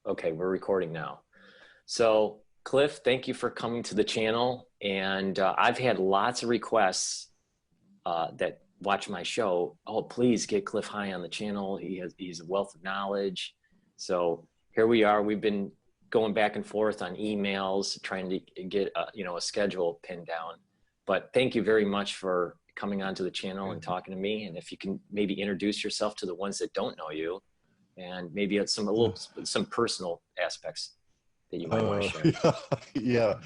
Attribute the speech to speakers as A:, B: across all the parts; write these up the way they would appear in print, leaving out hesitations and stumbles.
A: Okay, we're recording now. So, Cliff, thank you for coming to the channel. And I've had lots of requests that watch my show. Oh, please get Clif High on the channel. He's a wealth of knowledge. So here we are. We've been going back and forth on emails, trying to get a schedule pinned down. But thank you very much for coming onto the channel and talking to me. And if you can maybe introduce yourself to the ones that don't know you, and maybe it's some personal aspects that you might want to share.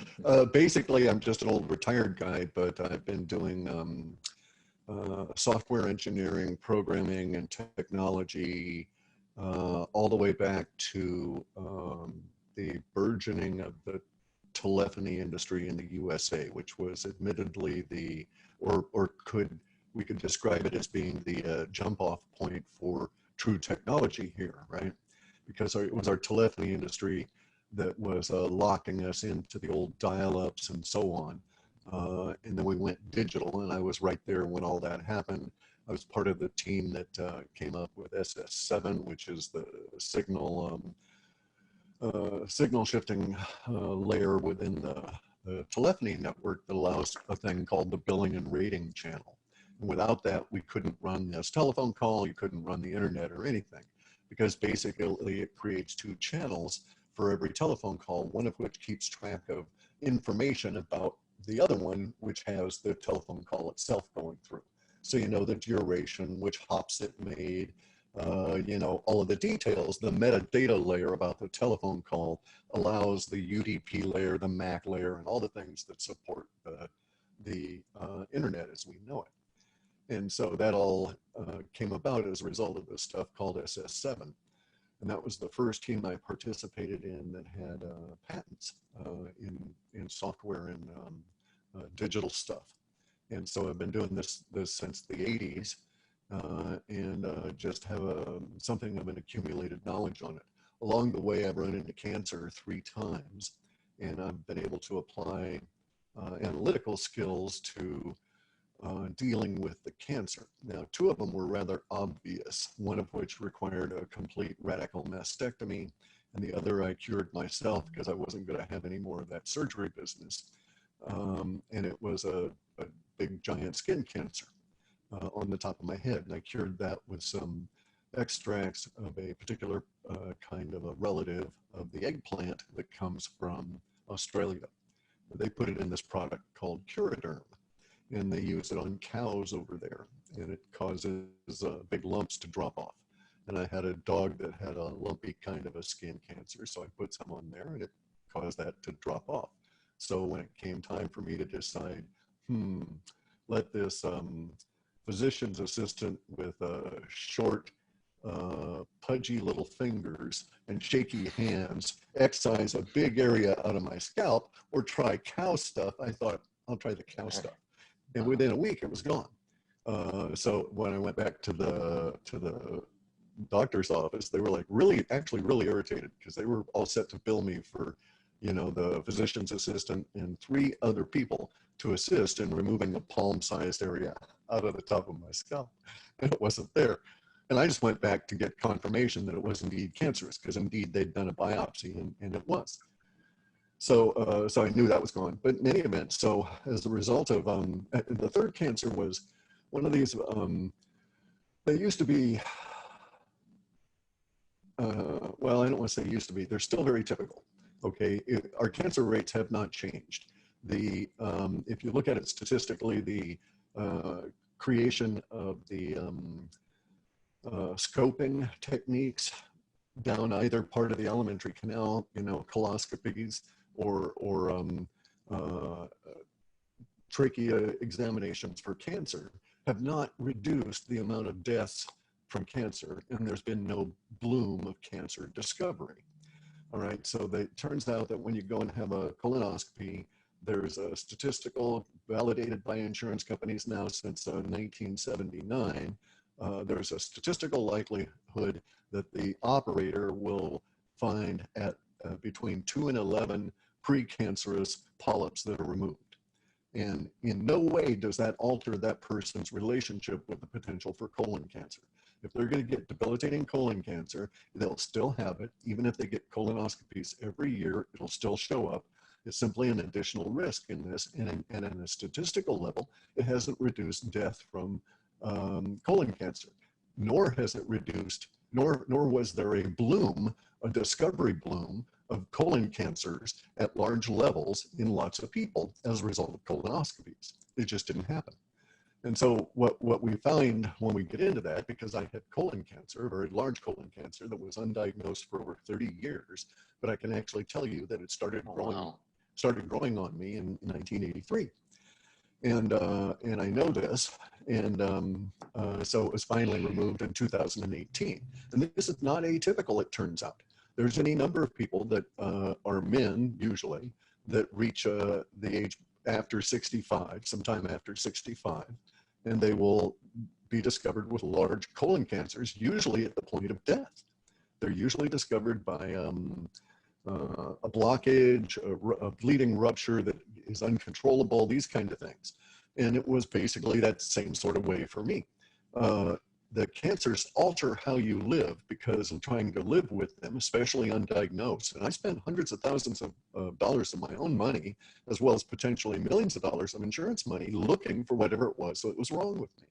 B: Basically, I'm just an old retired guy, but I've been doing software engineering, programming, and technology all the way back to the burgeoning of the telephony industry in the USA, which was admittedly we could describe it as being the jump-off point for true technology here, right? Because it was our telephony industry that was locking us into the old dial-ups and so on. And then we went digital, and I was right there when all that happened. I was part of the team that came up with SS7, which is the signal shifting layer within the telephony network that allows a thing called the billing and rating channel. And without that, we couldn't run this telephone call, you couldn't run the internet or anything, because basically it creates two channels for every telephone call, one of which keeps track of information about the other one, which has the telephone call itself going through. So you know the duration, which hops it made, all of the details. The metadata layer about the telephone call allows the UDP layer, the MAC layer, and all the things that support the internet as we know it. And so that all came about as a result of this stuff called SS7. And that was the first team I participated in that had patents in software and digital stuff. And so I've been doing this since the 80s and just have something of an accumulated knowledge on it. Along the way, I've run into cancer 3 times, and I've been able to apply analytical skills to dealing with the cancer. Now, 2 of them were rather obvious, one of which required a complete radical mastectomy, and the other I cured myself because I wasn't going to have any more of that surgery business. And it was a big giant skin cancer on the top of my head. And I cured that with some extracts of a particular kind of a relative of the eggplant that comes from Australia. They put it in this product called Curaderm, and they use it on cows over there, and it causes big lumps to drop off. And I had a dog that had a lumpy kind of a skin cancer, so I put some on there, and it caused that to drop off. So when it came time for me to decide, let this physician's assistant with short, pudgy little fingers and shaky hands excise a big area out of my scalp, or try cow stuff, I thought, I'll try the cow stuff. And within a week, it was gone. So when I went back to the doctor's office, they were like really irritated, because they were all set to bill me for, the physician's assistant and 3 other people to assist in removing a palm-sized area out of the top of my scalp, and it wasn't there. And I just went back to get confirmation that it was indeed cancerous, because indeed they'd done a biopsy and it was. So, so I knew that was gone. But in any event, so as a result of the 3rd cancer was one of these. They used to be. Well, I don't want to say used to be. They're still very typical. Okay, our cancer rates have not changed. If you look at it statistically, the creation of the scoping techniques down either part of the alimentary canal, coloscopies or trachea examinations for cancer, have not reduced the amount of deaths from cancer, and there's been no bloom of cancer discovery. All right, so it turns out that when you go and have a colonoscopy, there's a statistical, validated by insurance companies now since 1979, there's a statistical likelihood that the operator will find at between 2 and 11 precancerous polyps that are removed. And in no way does that alter that person's relationship with the potential for colon cancer. If they're going to get debilitating colon cancer, they'll still have it. Even if they get colonoscopies every year, it'll still show up. It's simply an additional risk in this. And at a statistical level, it hasn't reduced death from colon cancer, nor has it reduced, nor was there a bloom, a discovery bloom of colon cancers at large levels in lots of people as a result of colonoscopies. It just didn't happen. And so what we find when we get into that, because I had colon cancer, a very large colon cancer that was undiagnosed for over 30 years, but I can actually tell you that it started growing on me in 1983. And I know this, and so it was finally removed in 2018. And this is not atypical, it turns out. There's any number of people that are men, usually, that reach the age after 65, sometime after 65, and they will be discovered with large colon cancers, usually at the point of death. They're usually discovered by a blockage, a bleeding rupture that is uncontrollable, these kind of things. And it was basically that same sort of way for me. The cancers alter how you live because of trying to live with them, especially undiagnosed. And I spent hundreds of thousands of dollars of my own money, as well as potentially millions of dollars of insurance money, looking for whatever it was that was wrong with me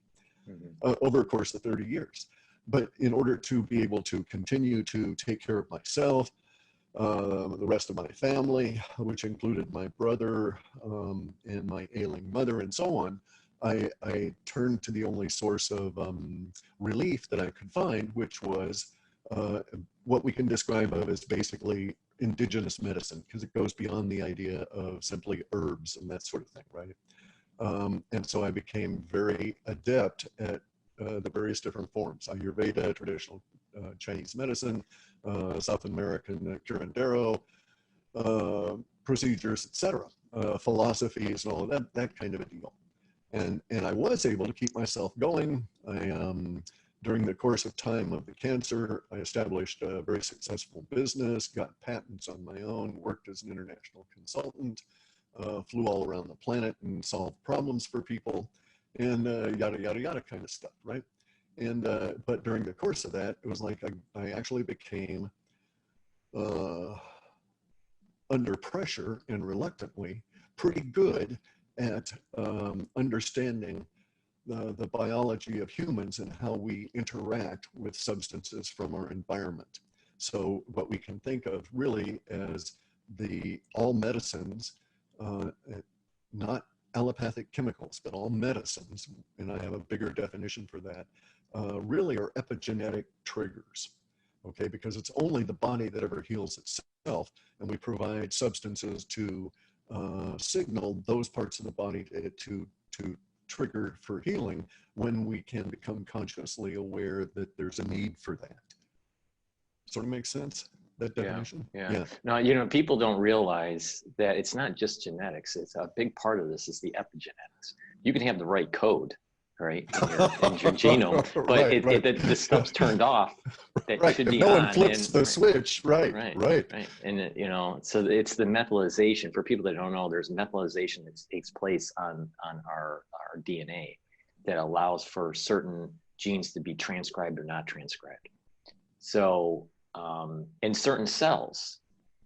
B: over a course of 30 years. But in order to be able to continue to take care of myself, the rest of my family, which included my brother and my ailing mother and so on, I turned to the only source of relief that I could find, which was what we can describe as basically indigenous medicine, because it goes beyond the idea of simply herbs and that sort of thing, right? And so I became very adept at the various different forms: Ayurveda, traditional Chinese medicine, South American curandero, procedures, etc., philosophies, and all of that kind of a deal. And I was able to keep myself going. During the course of time of the cancer, I established a very successful business, got patents on my own, worked as an international consultant, flew all around the planet and solved problems for people, and yada, yada, yada kind of stuff, right? And but during the course of that, it was like I actually became under pressure and reluctantly pretty good at understanding the biology of humans and how we interact with substances from our environment. So what we can think of really as all medicines, not allopathic chemicals, but all medicines, and I have a bigger definition for that, really are epigenetic triggers, okay? Because it's only the body that ever heals itself, and we provide substances to signal those parts of the body to trigger for healing when we can become consciously aware that there's a need for that. Sort of makes sense, that definition?
A: Yeah. No, people don't realize that it's not just genetics. It's a big part of this is the epigenetics. You can have the right code, right, in your genome, but the stuff's turned off that should be
B: no
A: on.
B: One flips the switch, right.
A: And so it's the methylization. For people that don't know, there's methylization that takes place on our DNA that allows for certain genes to be transcribed or not transcribed. So in certain cells,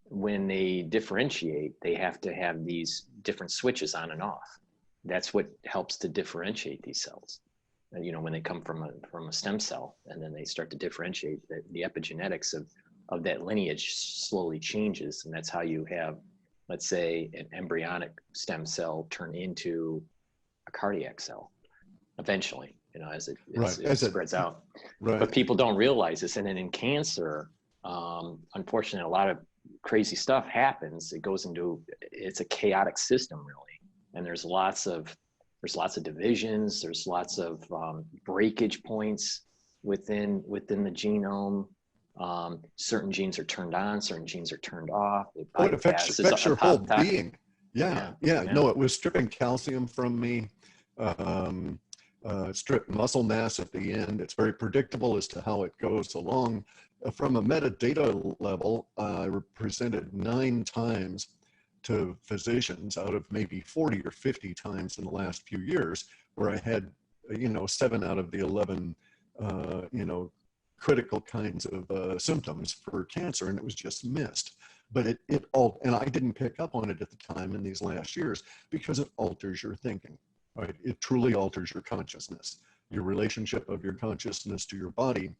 A: when they differentiate, they have to have these different switches on and off. That's what helps to differentiate these cells. When they come from a stem cell and then they start to differentiate, the epigenetics of that lineage slowly changes. And that's how you have, let's say, an embryonic stem cell turn into a cardiac cell eventually, as it spreads out. But people don't realize this. And then in cancer, unfortunately, a lot of crazy stuff happens. It's a chaotic system, really. And there's lots of divisions. There's lots of breakage points within the genome. Certain genes are turned on, certain genes are turned off. It
B: affects your whole being. Yeah. No, it was stripping calcium from me, stripped muscle mass at the end. It's very predictable as to how it goes along. From a metadata level, I presented 9 times to physicians out of maybe 40 or 50 times in the last few years, where I had, 7 out of the 11 you know, critical kinds of symptoms for cancer, and it was just missed. But it all, and I didn't pick up on it at the time in these last years because it alters your thinking, right? It truly alters your consciousness. Your relationship of your consciousness to your body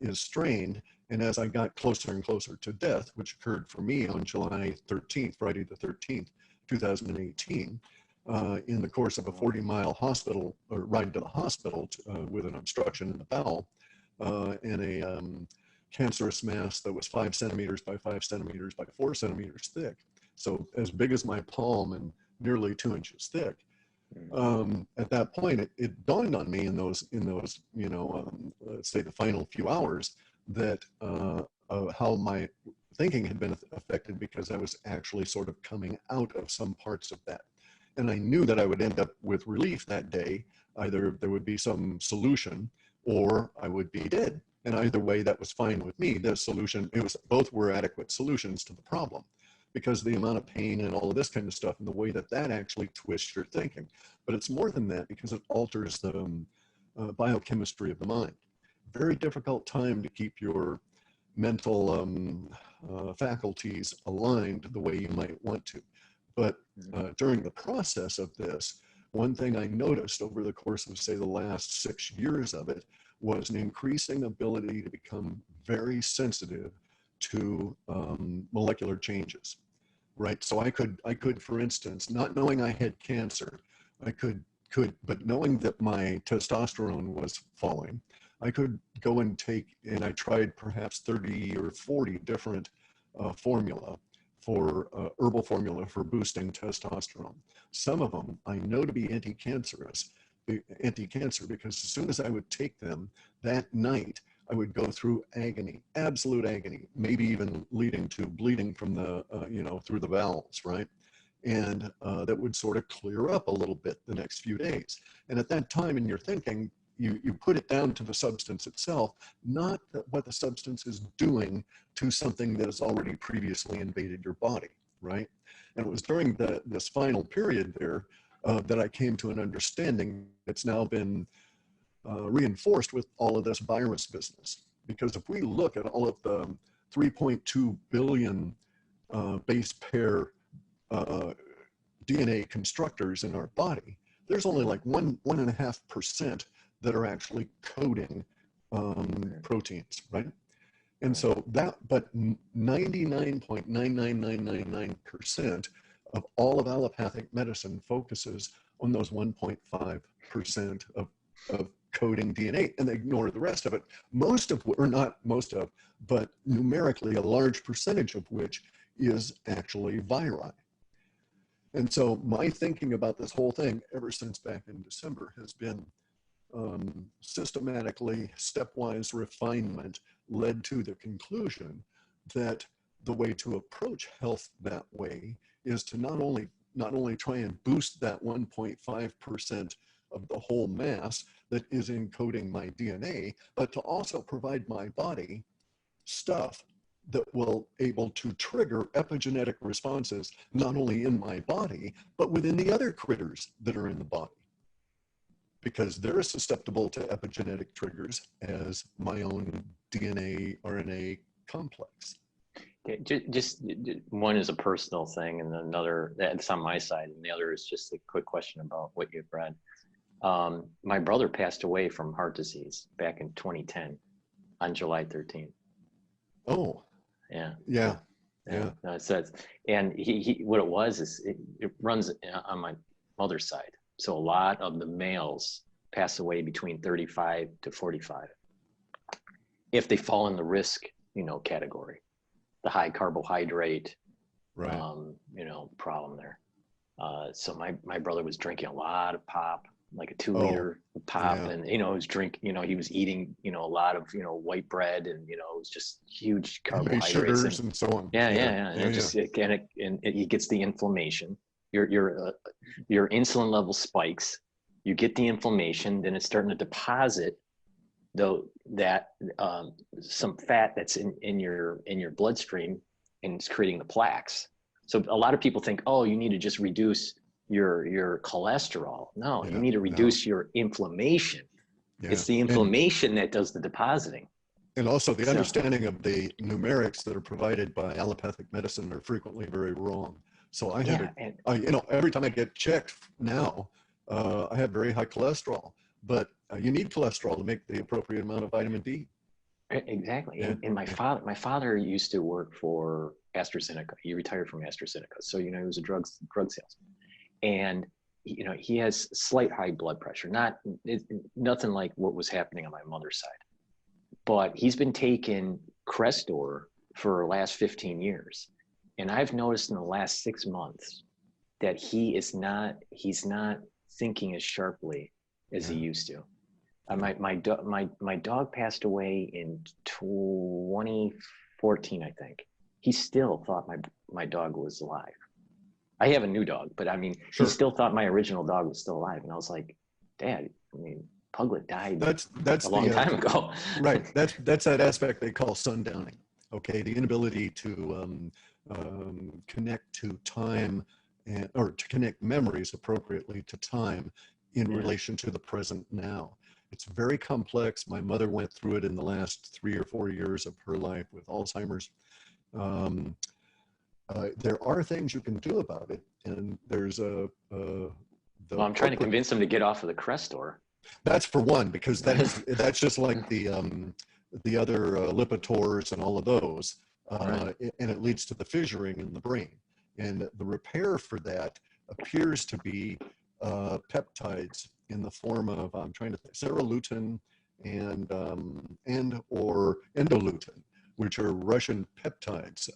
B: is strained. And as I got closer and closer to death, which occurred for me on July 13th, Friday the 13th, 2018, in the course of a 40-mile hospital or ride to the hospital with an obstruction in the bowel and a cancerous mass that was 5 centimeters by 5 centimeters by 4 centimeters thick. So as big as my palm and nearly 2 inches thick. At that point, it dawned on me in those you know, let's say the final few hours that how my thinking had been affected because I was actually sort of coming out of some parts of that. And I knew that I would end up with relief that day. Either there would be some solution or I would be dead. And either way, that was fine with me. The solution, both were adequate solutions to the problem because the amount of pain and all of this kind of stuff and the way that that actually twists your thinking. But it's more than that because it alters the biochemistry of the mind. Very difficult time to keep your mental faculties aligned the way you might want to. But during the process of this, one thing I noticed over the course of, say, the last 6 years of it was an increasing ability to become very sensitive to molecular changes, right? So I could, for instance, not knowing I had cancer, but knowing that my testosterone was falling, I could go and take, and I tried perhaps 30 or 40 different formula for herbal formula for boosting testosterone. Some of them I know to be anti-cancer because as soon as I would take them that night, I would go through agony, absolute agony, maybe even leading to bleeding from the, you know, through the bowels, right? And that would sort of clear up a little bit the next few days. And at that time in your thinking, you put it down to the substance itself, not what the substance is doing to something that has already previously invaded your body, right? And it was during this final period there that I came to an understanding that's now been reinforced with all of this virus business. Because if we look at all of the 3.2 billion base pair DNA constructors in our body, there's only like 1.5% that are actually coding proteins, right? And so that, but 99.99999% of all of allopathic medicine focuses on those 1.5% of coding DNA, and they ignore the rest of it. Most of, or not most of, but numerically a large percentage of which is actually viri. And so my thinking about this whole thing ever since back in December has been systematically stepwise refinement led to the conclusion that the way to approach health that way is to not only try and boost that 1.5% of the whole mass that is encoding my DNA, but to also provide my body stuff that will able to trigger epigenetic responses, not only in my body, but within the other critters that are in the body. Because they're as susceptible to epigenetic triggers as my own DNA, RNA complex.
A: Just one is a personal thing, and another that's on my side, and the other is just a quick question about what you've read. My brother passed away from heart disease back in 2010 on July 13th.
B: Oh,
A: yeah.
B: Yeah.
A: No, it says, and he what it was is it runs on my mother's side. So a lot of the males pass away between 35 to 45 if they fall in the risk, you know, category, the high carbohydrate,
B: right.
A: You know, problem there. So my brother was drinking a lot of pop, like a 2-liter pop,
B: yeah.
A: and, you know, he was eating, you know, a lot of, you know, white bread, and, you know, it was just huge carbohydrates,
B: sugars and so on.
A: And it just it gets the inflammation. Your insulin level spikes. You get the inflammation, then it's starting to deposit some fat that's in your bloodstream, and it's creating the plaques. So a lot of people think, oh, you need to just reduce your cholesterol. No, you need to reduce your inflammation.
B: Yeah.
A: It's the inflammation that does the depositing.
B: And also the
A: So
B: understanding of the numerics that are provided by allopathic medicine are frequently very wrong. So I had
A: yeah, and
B: every time I get checked now, I have very high cholesterol, but you need cholesterol to make the appropriate amount of vitamin D.
A: exactly.
B: Yeah,
A: And
B: yeah,
A: my father used to work for AstraZeneca. He retired from AstraZeneca. So, he was a drug salesman. And, he has slight high blood pressure, nothing like what was happening on my mother's side. But he's been taking Crestor for the last 15 years. And I've noticed in the last 6 months that he's not thinking as sharply as he
B: yeah,
A: used to.
B: yeah.
A: My dog passed away in 2014, I think. He still thought my dog was alive. I have a new dog, but I mean, he
B: Sure.
A: still thought my original dog was still alive. And I was like, Dad, I mean, Puglet died
B: That's
A: a long
B: the
A: time ago.
B: right. That's that aspect they call sundowning. Okay, the inability to connect to time or to connect memories appropriately to time in
A: Yeah.
B: relation to the present now. It's very complex. My mother went through it in the last 3 or 4 years of her life with Alzheimer's. Um, there are things you can do about it, and there's the
A: Well, I'm trying to
B: corporate.
A: convince him to get off of the Crestor.
B: That's for one, because that's just like the other Lipitors and all of those,
A: Right.
B: and it leads to the fissuring in the brain. And the repair for that appears to be peptides in the form of, I'm trying to think, seralutin and or endolutin, which are Russian peptides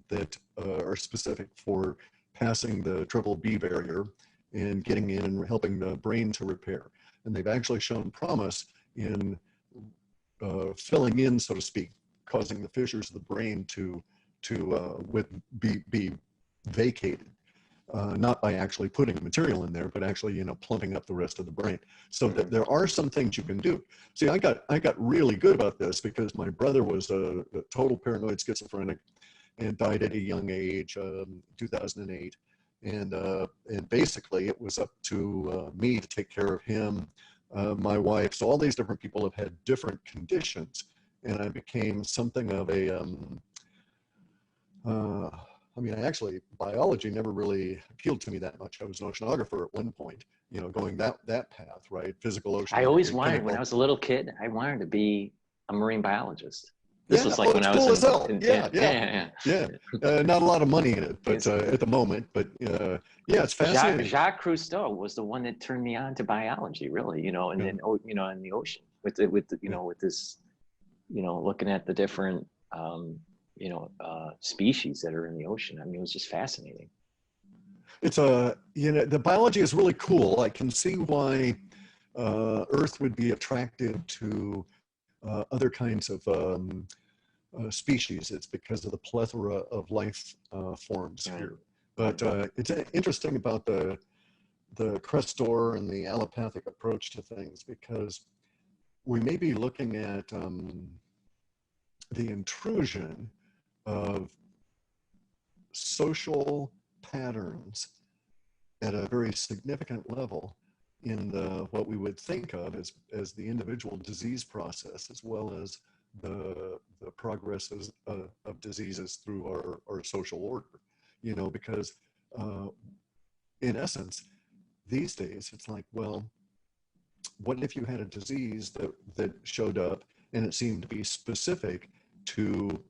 B: that are specific for passing the triple B barrier and getting in and helping the brain to repair. And they've actually shown promise in filling in, so to speak, causing the fissures of the brain to be vacated, not by actually putting material in there, but actually plumping up the rest of the brain. So that there are some things you can do. See, I got really good about this because my brother was a total paranoid schizophrenic and died at a young age, 2008. And basically it was up to me to take care of him, my wife. So all these different people have had different conditions, and I became something of a I mean, biology never really appealed to me that much. I was an oceanographer at one point, going that path, right? Physical
A: I always
B: oceanography,
A: wanted, when I
B: chemical.
A: was a little kid, I wanted to be a marine biologist. This
B: Yeah,
A: was like
B: oh,
A: when
B: it's
A: I was
B: cool as hell.
A: yeah,
B: Yeah,
A: yeah,
B: yeah,
A: yeah.
B: yeah.
A: Yeah.
B: Not a lot of money in it, but
A: It's,
B: at the moment. But yeah, it's fascinating.
A: Jacques Cousteau was the one that turned me on to biology, really, and
B: Yeah,
A: then, in the ocean
B: yeah.
A: with this, looking at the different, species that are in the ocean. I mean, it was just fascinating.
B: It's the biology is really cool. I can see why Earth would be attractive to other kinds of species. It's because of the plethora of life forms
A: Yeah.
B: here. But it's interesting about the Crestor and the allopathic approach to things, because we may be looking at the intrusion of social patterns at a very significant level in what we would think of as the individual disease process, as well as the progresses of diseases through our social order. Because in essence, these days it's like, well, what if you had a disease that showed up and it seemed to be specific to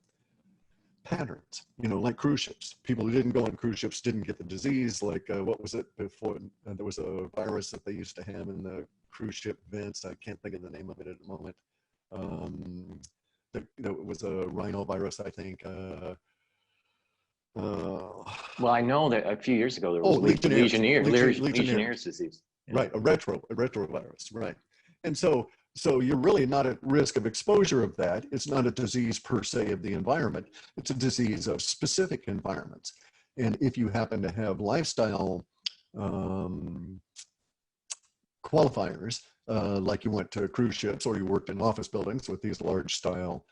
B: patterns, like cruise ships. People who didn't go on cruise ships didn't get the disease. Like, what was it before? There was a virus that they used to have in the cruise ship vents. I can't think of the name of it at the moment. It was a rhinovirus, I think.
A: Well, I know that a few years ago there
B: Oh,
A: was
B: legionnaires,
A: Legionnaire's disease. Yeah.
B: right? A retrovirus, right? And so you're really not at risk of exposure of that. It's not a disease per se of the environment. It's a disease of specific environments. And if you happen to have lifestyle qualifiers, like you went to cruise ships or you worked in office buildings with these large style,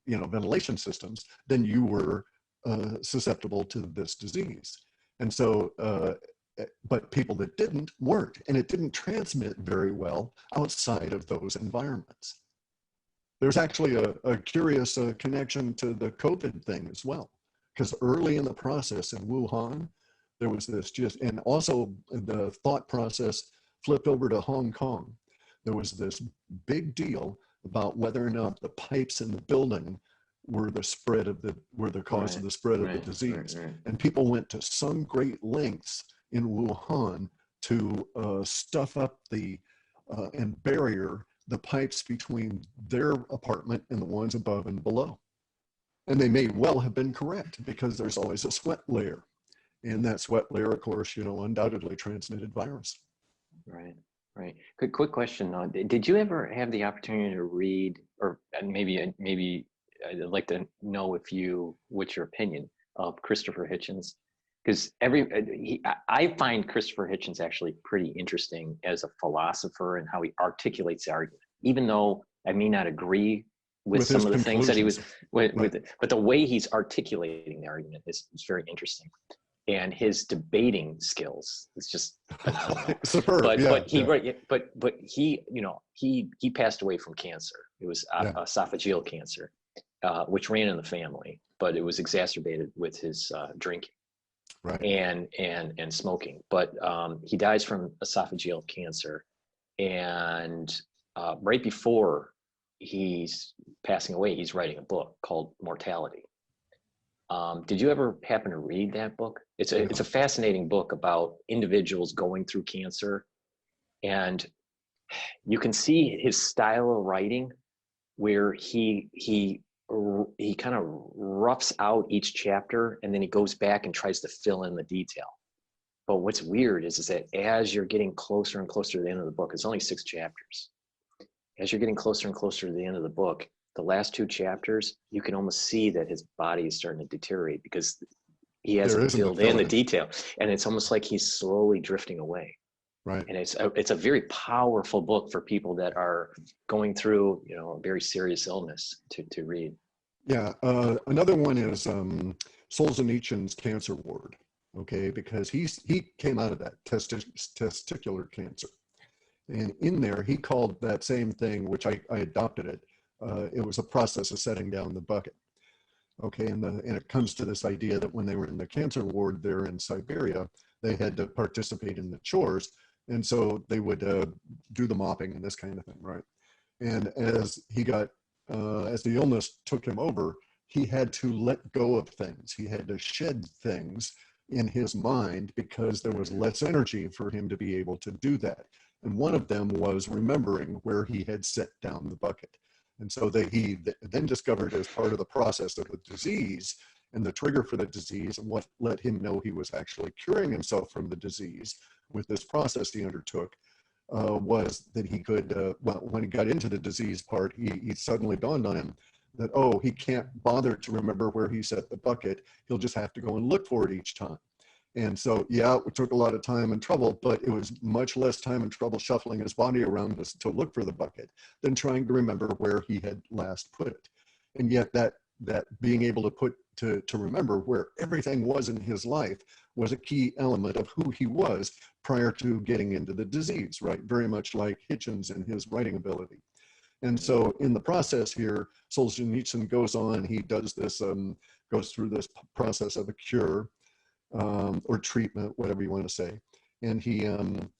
B: ventilation systems, then you were susceptible to this disease. And so but people that didn't weren't, and it didn't transmit very well outside of those environments. There's actually a curious connection to the COVID thing as well, because early in the process in Wuhan, there was this and also the thought process flipped over to Hong Kong. There was this big deal about whether or not the pipes in the building were the cause of the spread of the disease. And people went to some great lengths in Wuhan to stuff up and barrier the pipes between their apartment and the ones above and below. And they may well have been correct, because there's always a sweat layer. And that sweat layer, of course, undoubtedly transmitted virus.
A: Right, right. Quick question. Did you ever have the opportunity to read, or maybe I'd like to know what's your opinion of Christopher Hitchens? Because I find Christopher Hitchens actually pretty interesting as a philosopher and how he articulates the argument, even though I may not agree with some of the things that he was with it, but the way he's articulating the argument is very interesting. And his debating skills is just phenomenal.
B: Superb.
A: But he passed away from cancer. It was esophageal cancer, which ran in the family, but it was exacerbated with his drinking. Right. And smoking. But he dies from esophageal cancer, and right before he's passing away, he's writing a book called Mortality. Did you ever happen to read that book? It's a fascinating book about individuals going through cancer, and you can see his style of writing where he kind of roughs out each chapter, and then he goes back and tries to fill in the detail. But what's weird is that as you're getting closer and closer to the end of the book, it's only 6 chapters. As you're getting closer and closer to the end of the book, the last 2 chapters, you can almost see that his body is starting to deteriorate because he hasn't filled in the detail. And it's almost like he's slowly drifting away. Right. And it's a very powerful book for people that are going through, a very serious illness to read.
B: Yeah. Another one is Solzhenitsyn's Cancer Ward. Okay, because he came out of that testicular cancer, and in there he called that same thing, which I adopted it. It was a process of setting down the bucket. Okay, and it comes to this idea that when they were in the cancer ward there in Siberia, they had to participate in the chores. And so they would do the mopping and this kind of thing, right? And as the illness took him over, he had to let go of things. He had to shed things in his mind because there was less energy for him to be able to do that. And one of them was remembering where he had set down the bucket. And so he then discovered, as part of the process of the disease and the trigger for the disease, and what let him know he was actually curing himself from the disease with this process he undertook, was that he could, when he got into the disease part, he suddenly dawned on him that, he can't bother to remember where he set the bucket. He'll just have to go and look for it each time. And so, it took a lot of time and trouble, but it was much less time and trouble shuffling his body around to look for the bucket than trying to remember where he had last put it. And yet that being able to remember where everything was in his life was a key element of who he was prior to getting into the disease, right? Very much like Hitchens and his writing ability. And so in the process here, Solzhenitsyn goes on, he does this, goes through this process of a cure, or treatment, whatever you want to say. And he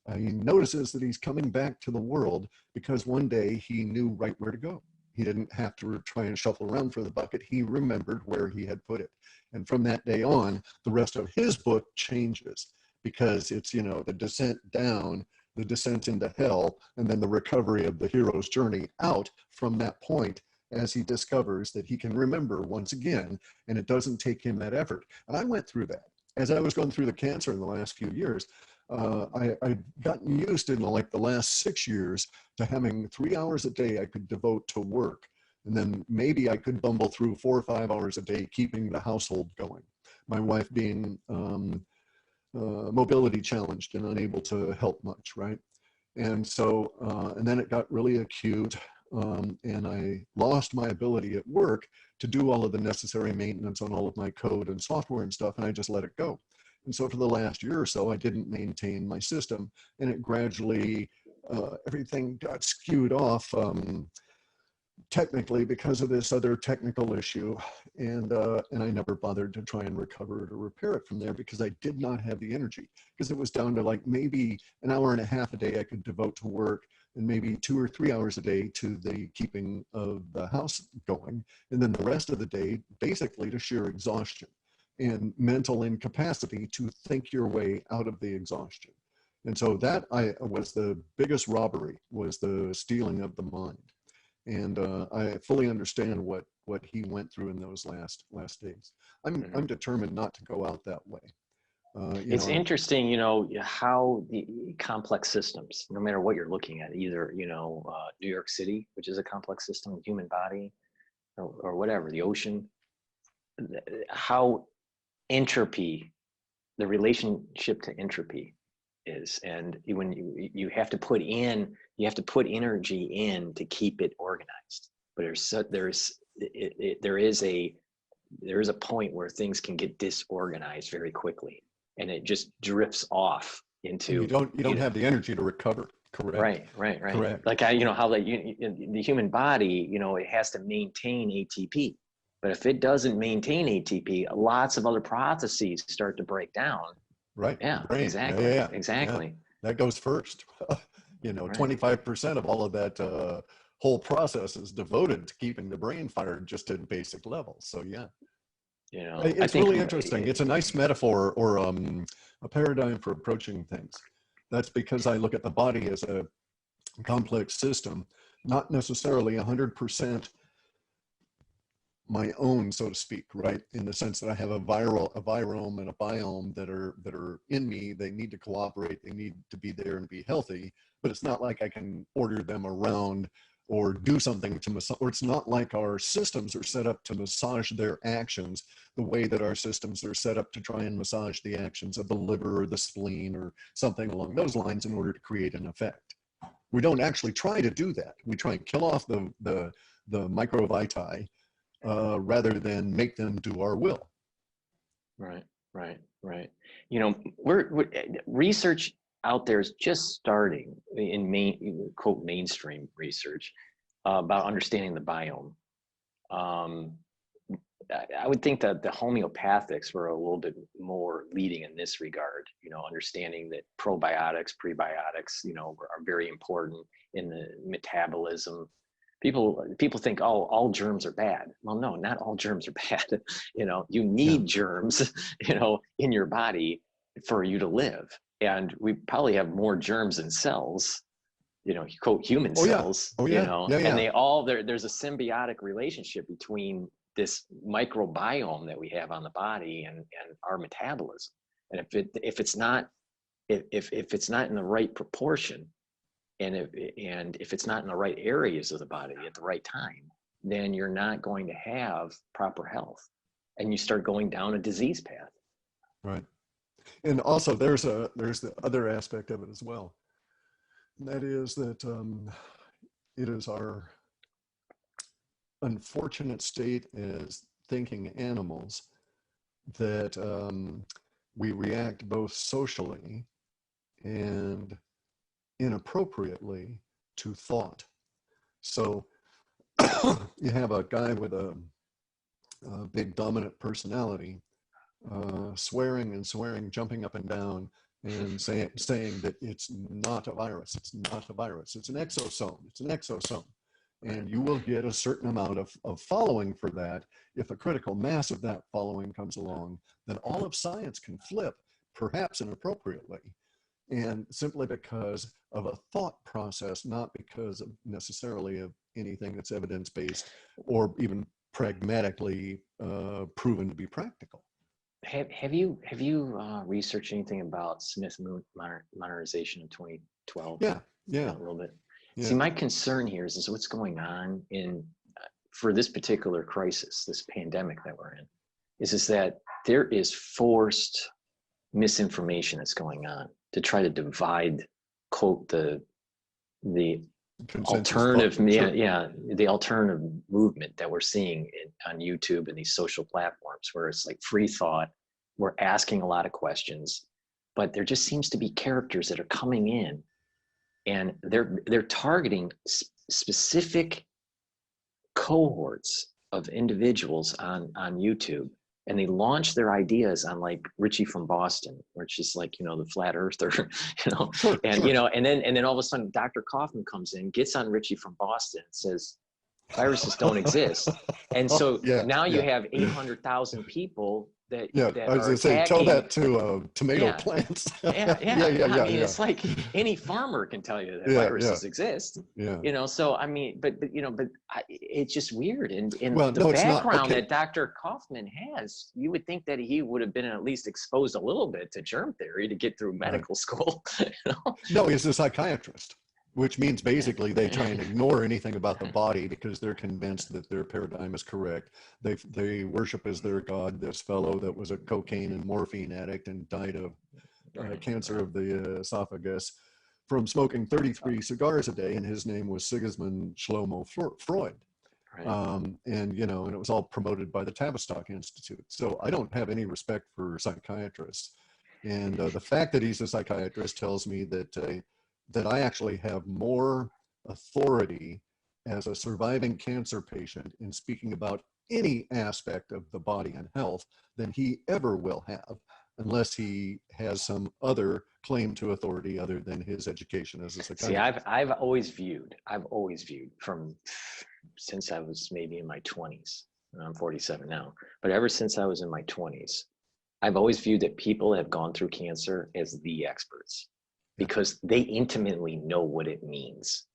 B: notices that he's coming back to the world because one day he knew right where to go. He didn't have to try and shuffle around for the bucket. He remembered where he had put it. And from that day on, the rest of his book changes because it's, the descent down, the descent into hell, and then the recovery of the hero's journey out from that point as he discovers that he can remember once again, and it doesn't take him that effort. And I went through that. As I was going through the cancer in the last few years, I've gotten used in the last 6 years to having 3 hours a day I could devote to work. And then maybe I could bumble through 4 or 5 hours a day, keeping the household going. My wife being mobility challenged and unable to help much, right? And so, and then it got really acute, and I lost my ability at work to do all of the necessary maintenance on all of my code and software and stuff, and I just let it go. And so for the last year or so, I didn't maintain my system, and it gradually, everything got skewed off technically because of this other technical issue. And I never bothered to try and recover it or repair it from there because I did not have the energy, because it was down to like maybe an hour and a half a day I could devote to work, and maybe 2 or 3 hours a day to the keeping of the house going. And then the rest of the day, basically to sheer exhaustion and mental incapacity to think your way out of the exhaustion. And so that was the biggest robbery, was the stealing of the mind. And I fully understand what he went through in those last days. I'm determined not to go out that way.
A: It's interesting, you know, how the complex systems, no matter what you're looking at, either, you know, New York City, which is a complex system, the human body, or whatever, the ocean, how entropy, the relationship to entropy is. And when you have to put energy in to keep it organized. But there is a point where things can get disorganized very quickly, and it just drifts off into,
B: you don't have the energy to recover. Correct.
A: Right.
B: Correct.
A: Like you know how the human body, you know, it has to maintain ATP, but if it doesn't maintain ATP, lots of other processes start to break down.
B: Right.
A: Yeah,
B: Brain.
A: exactly.
B: Yeah.
A: Exactly.
B: Yeah. That goes first. You know, 25% of all of that whole process is devoted to keeping the brain fired just at basic levels. So yeah.
A: You know,
B: It's really interesting. It's a nice metaphor, or a paradigm for approaching things. That's because I look at the body as a complex system, not necessarily 100% my own, so to speak, right? In the sense that I have a virome and a biome that are in me. They need to cooperate. They need to be there and be healthy. But it's not like I can order them around or do something to massage, or it's not like our systems are set up to massage their actions the way that our systems are set up to try and massage the actions of the liver or the spleen or something along those lines in order to create an effect. We don't actually try to do that. We try and kill off the microvitae rather than make them do our will.
A: Right. You know, we're research out there is just starting in quote mainstream research about understanding the biome. I would think that the homeopathics were a little bit more leading in this regard, you know, understanding that probiotics, prebiotics, you know, are very important in the metabolism. People think, oh, all germs are bad. Well, no, not all germs are bad. You know, you need germs, you know, in your body for you to live. And we probably have more germs than cells, you know, quote human cells, you know, and they all, there's a symbiotic relationship between this microbiome that we have on the body and our metabolism. And if it's not in the right proportion, and if it's not in the right areas of the body at the right time, then you're not going to have proper health, and you start going down a disease path.
B: Right. And also there's the other aspect of it as well. And that is that it is our unfortunate state as thinking animals that we react both socially and inappropriately to thought. So you have a guy with a big dominant personality swearing and swearing, jumping up and down and saying that it's not a virus, it's not a virus, it's an exosome, it's an exosome. And you will get a certain amount of following for that. If a critical mass of that following comes along, then all of science can flip, perhaps inappropriately, and simply because of a thought process, not because of necessarily of anything that's evidence-based or even pragmatically proven to be practical.
A: Have you researched anything about Smith modernization of 2012?
B: Yeah.
A: A little bit.
B: Yeah.
A: See, my concern here is what's going on for this particular crisis, this pandemic that we're in, is that there is forced misinformation that's going on to try to divide, quote, the alternative, the alternative movement that we're seeing on YouTube and these social platforms, where it's like free thought, we're asking a lot of questions, but there just seems to be characters that are coming in, and they're targeting specific cohorts of individuals on YouTube, and they launch their ideas on like Richie from Boston, which is like, you know, the flat earther, you know,
B: Sure,
A: and
B: sure.
A: you know, and then all of a sudden Dr. Kaufman comes in, gets on Richie from Boston, and says viruses don't exist. And so
B: Yeah,
A: now you
B: yeah,
A: have 800,000 people
B: yeah.
A: that
B: I was
A: are
B: gonna say, tell
A: attacking.
B: that to tomato
A: Yeah,
B: plants.
A: yeah,
B: Yeah,
A: yeah.
B: yeah,
A: I
B: yeah,
A: mean,
B: yeah,
A: it's like any farmer can tell you that
B: yeah, yeah,
A: viruses exist,
B: yeah.
A: you know. So I mean, but you know, it's just weird. And
B: Well,
A: the
B: no, it's not.
A: background
B: Okay.
A: that Dr. Kaufman has, you would think that he would have been at least exposed a little bit to germ theory to get through
B: Right.
A: medical school. You know?
B: No, he's a psychiatrist, which means
A: Yeah.
B: basically they try and ignore anything about the body because they're convinced that their paradigm is correct. They worship as their god this fellow that was a cocaine and morphine addict and died of
A: Right,
B: cancer
A: right,
B: of the esophagus from smoking 33 cigars a day, and his name was Sigismund Shlomo Freud.
A: right.
B: And you know, and it was all promoted by the Tavistock Institute. So I don't have any respect for psychiatrists, and the fact that he's a psychiatrist tells me that I actually have more authority as a surviving cancer patient in speaking about any aspect of the body and health than he ever will have, unless he has some other claim to authority other than his education as a
A: See,
B: psychiatrist.
A: I've always viewed from since I was maybe in my 20s. I'm 47 now, but ever since I was in my 20s, I've always viewed that people that have gone through cancer as the experts
B: Yeah.
A: because they intimately know what it means.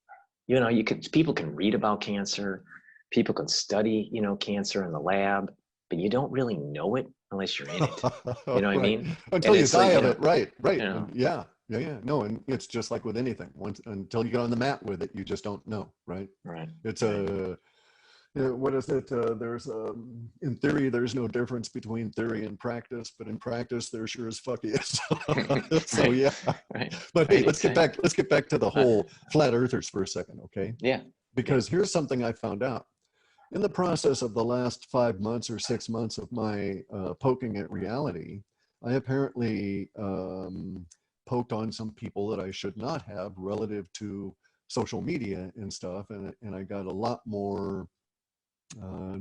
A: You know, people can read about cancer, people can study, you know, cancer in the lab, but you don't really know it unless you're in it. You know what I
B: Right.
A: mean?
B: Until
A: And
B: you
A: it's
B: die
A: like,
B: of it. Right.
A: you
B: Right. And
A: know,
B: yeah. Yeah. Yeah. No, and it's just like with anything. Once until you get on the mat with it, you just don't know. Right.
A: right,
B: It's
A: right.
B: a what is it? There's in theory, there's no difference between theory and practice, but in practice, there sure as fuck is. So
A: Right,
B: yeah.
A: right,
B: But hey,
A: right, exactly.
B: let's get back to the
A: Uh,
B: whole flat earthers for a second, okay?
A: yeah, yeah.
B: Because here's something I found out. In the process of the last 5 months or 6 months of my poking at reality, I apparently poked on some people that I should not have relative to social media and stuff, and I got a lot more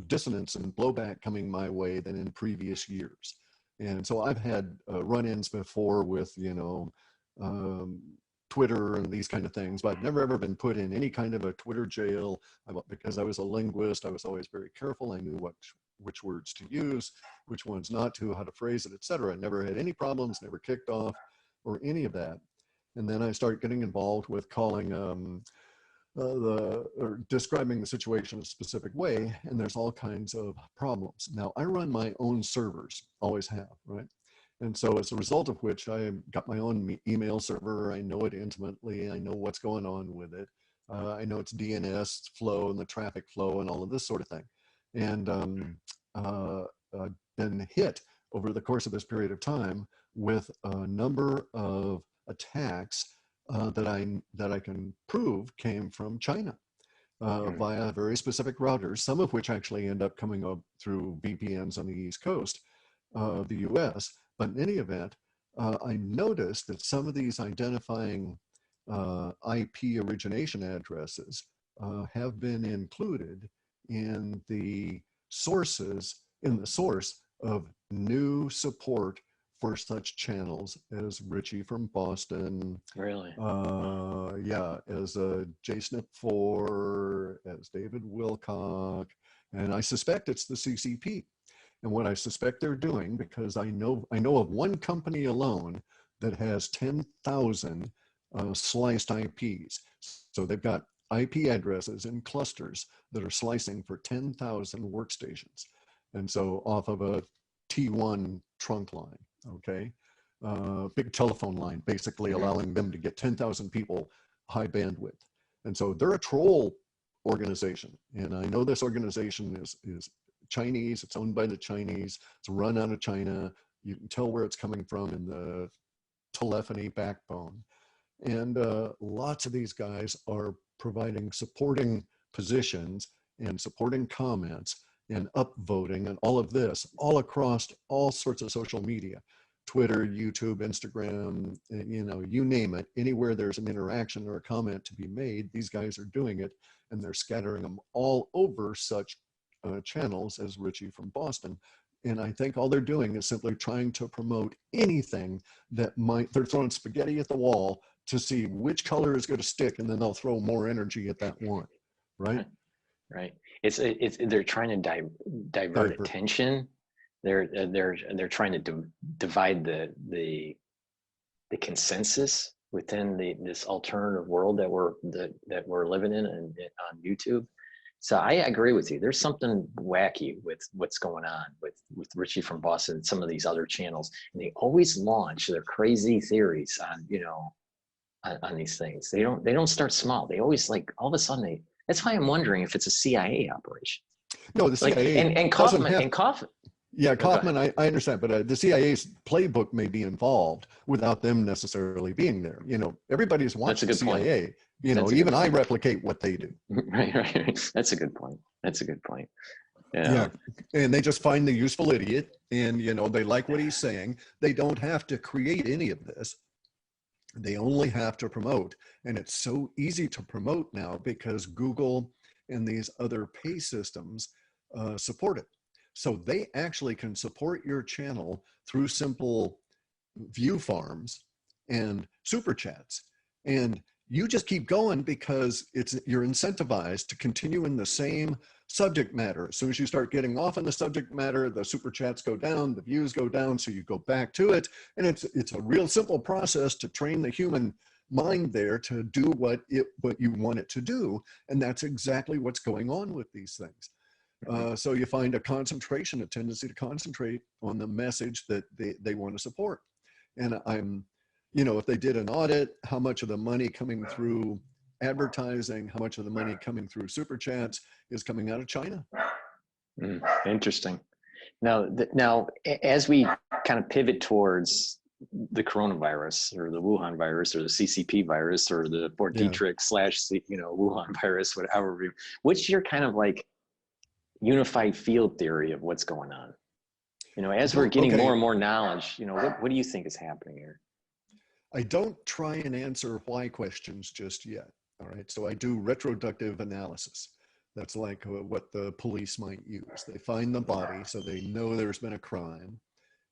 B: dissonance and blowback coming my way than in previous years. And so I've had run-ins before with, you know, um, Twitter and these kind of things, but I've never ever been put in any kind of a Twitter jail. Because I was a linguist, I was always very careful. I knew which words to use, which ones not to, how to phrase it, etc. I never had any problems, never kicked off or any of that. And then I start getting involved with calling or describing the situation a specific way, and there's all kinds of problems. Now, I run my own servers, always have, right? And so as a result of which, I got my own email server. I know it intimately. I know what's going on with it. I know its DNS flow and the traffic flow and all of this sort of thing. And I've been hit over the course of this period of time with a number of attacks that I can prove came from China
A: Mm,
B: via very specific routers, some of which actually end up coming up through VPNs on the East Coast of the US. But in any event, I noticed that some of these identifying IP origination addresses have been included in the in the source of new support for such channels as Richie from Boston,
A: really?
B: yeah, as JSNIP4, as David Wilcock, and I suspect it's the CCP. And what I suspect they're doing, because I know of one company alone that has 10,000 sliced IPs. So they've got IP addresses in clusters that are slicing for 10,000 workstations. And so off of a T1 trunk line, okay? Big telephone line, basically
A: Hmm.
B: allowing them to get 10,000 people high bandwidth. And so they're a troll organization. And I know this organization is Chinese, it's owned by the Chinese, it's run out of China. You can tell where it's coming from in the telephony backbone. And lots of these guys are providing supporting positions and supporting comments and upvoting and all of this, all across all sorts of social media, Twitter, YouTube, Instagram, you know, you name it. Anywhere there's an interaction or a comment to be made, these guys are doing it, and they're scattering them all over such channels as Richie from Boston. And I think all they're doing is simply trying to promote anything that might, they're throwing spaghetti at the wall to see which color is going to stick, and then they'll throw more energy at that one, right?
A: Right. It's they're trying to divert attention. They're trying to divide the consensus within this alternative world that we're living in and on YouTube. So I agree with you. There's something wacky with what's going on with Richie from Boston and some of these other channels, and they always launch their crazy theories on, you know, on these things. They don't start small. They always, like, all of a sudden that's why I'm wondering if it's a CIA operation.
B: No, the CIA
A: and Kaufman.
B: Yeah, Kaufman, I understand, but the CIA's playbook may be involved without them necessarily being there. You know, everybody's watching the CIA. Point. You know, even I replicate what they do.
A: Right. That's a good point.
B: Yeah, and they just find the useful idiot, and, you know, they like what he's saying. They don't have to create any of this. They only have to promote. And it's so easy to promote now because Google and these other pay systems support it. So they actually can support your channel through simple view farms and super chats. And you just keep going because you're incentivized to continue in the same subject matter. As soon as you start getting off on the subject matter, the super chats go down, the views go down, so you go back to it. And it's a real simple process to train the human mind there to do what you want it to do. And that's exactly what's going on with these things. So you find a tendency to concentrate on the message that they want to support. And you know, if they did an audit, how much of the money coming through advertising, how much of the money coming through super chats is coming out of China?
A: Interesting. Now, as we kind of pivot towards the coronavirus or the Wuhan virus or the CCP virus or the Fort Detrick / you know, Wuhan virus, whatever, what's your kind of like unified field theory of what's going on? You know, as we're getting more and more knowledge, you know, what do you think is happening here?
B: I don't try and answer why questions just yet. All right. So I do retroductive analysis. That's like what the police might use. They find the body, so they know there's been a crime.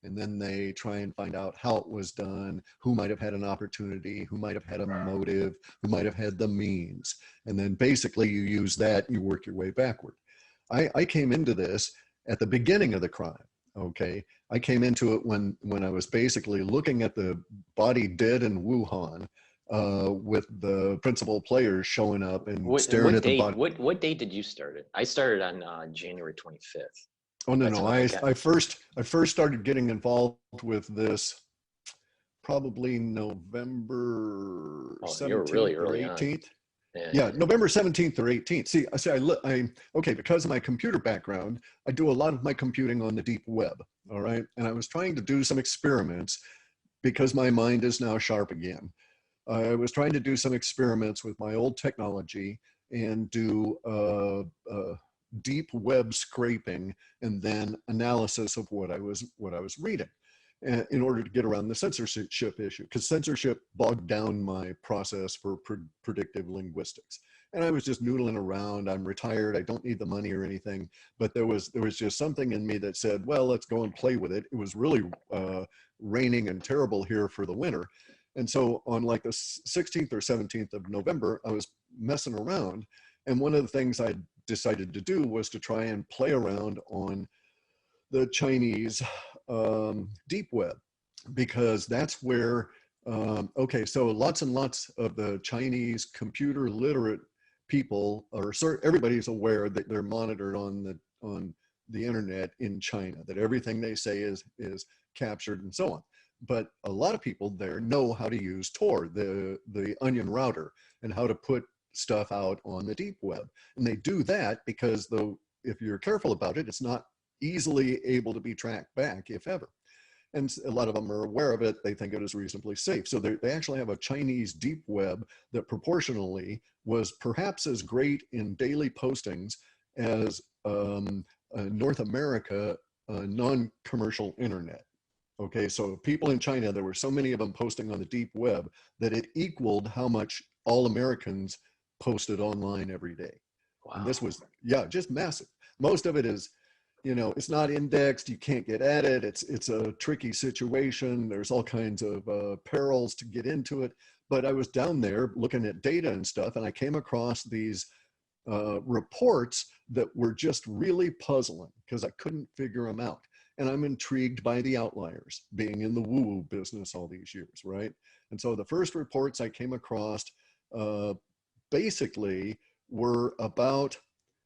B: And then they try and find out how it was done, who might have had an opportunity, who might have had a motive, who might have had the means. And then basically you use that and you work your way backward. I came into this at the beginning of the crime. Okay, I came into it when I was basically looking at the body dead in Wuhan, with the principal players showing up and staring at the body.
A: What date did you start it? I started on January 25th.
B: Oh no, I first started getting involved with this probably November 17th
A: really
B: or
A: early
B: 18th. Yeah, November 17th or 18th. See, okay, because of my computer background, I do a lot of my computing on the deep web, all right? And I was trying to do some experiments because my mind is now sharp again. I was trying to do some experiments with my old technology and do deep web scraping and then analysis of what I was reading, in order to get around the censorship issue, because censorship bogged down my process for predictive linguistics. And I was just noodling around. I'm retired. I don't need the money or anything. But there was just something in me that said, well, let's go and play with it. It was really raining and terrible here for the winter. And so on like the 16th or 17th of November, I was messing around. And one of the things I decided to do was to try and play around on the Chinese deep web, because that's where, okay, so lots and lots of the Chinese computer literate people everybody's aware that they're monitored on the internet in China, that everything they say is captured and so on. But a lot of people there know how to use Tor, the onion router, and how to put stuff out on the deep web. And they do that because, though, if you're careful about it, it's not easily able to be tracked back, if ever. And a lot of them are aware of it. They think it is reasonably safe. So they actually have a Chinese deep web that proportionally was perhaps as great in daily postings as North America non-commercial internet. Okay, so people in China, there were so many of them posting on the deep web that it equaled how much all Americans posted online every day. And this
A: Wow.
B: was, yeah, just massive. Most of it is, it's not indexed. You can't get at it. It's a tricky situation. There's all kinds of perils to get into it. But I was down there looking at data and stuff, and I came across these reports that were just really puzzling because I couldn't figure them out. And I'm intrigued by the outliers, being in the woo-woo business all these years, right? And so the first reports I came across uh, basically were about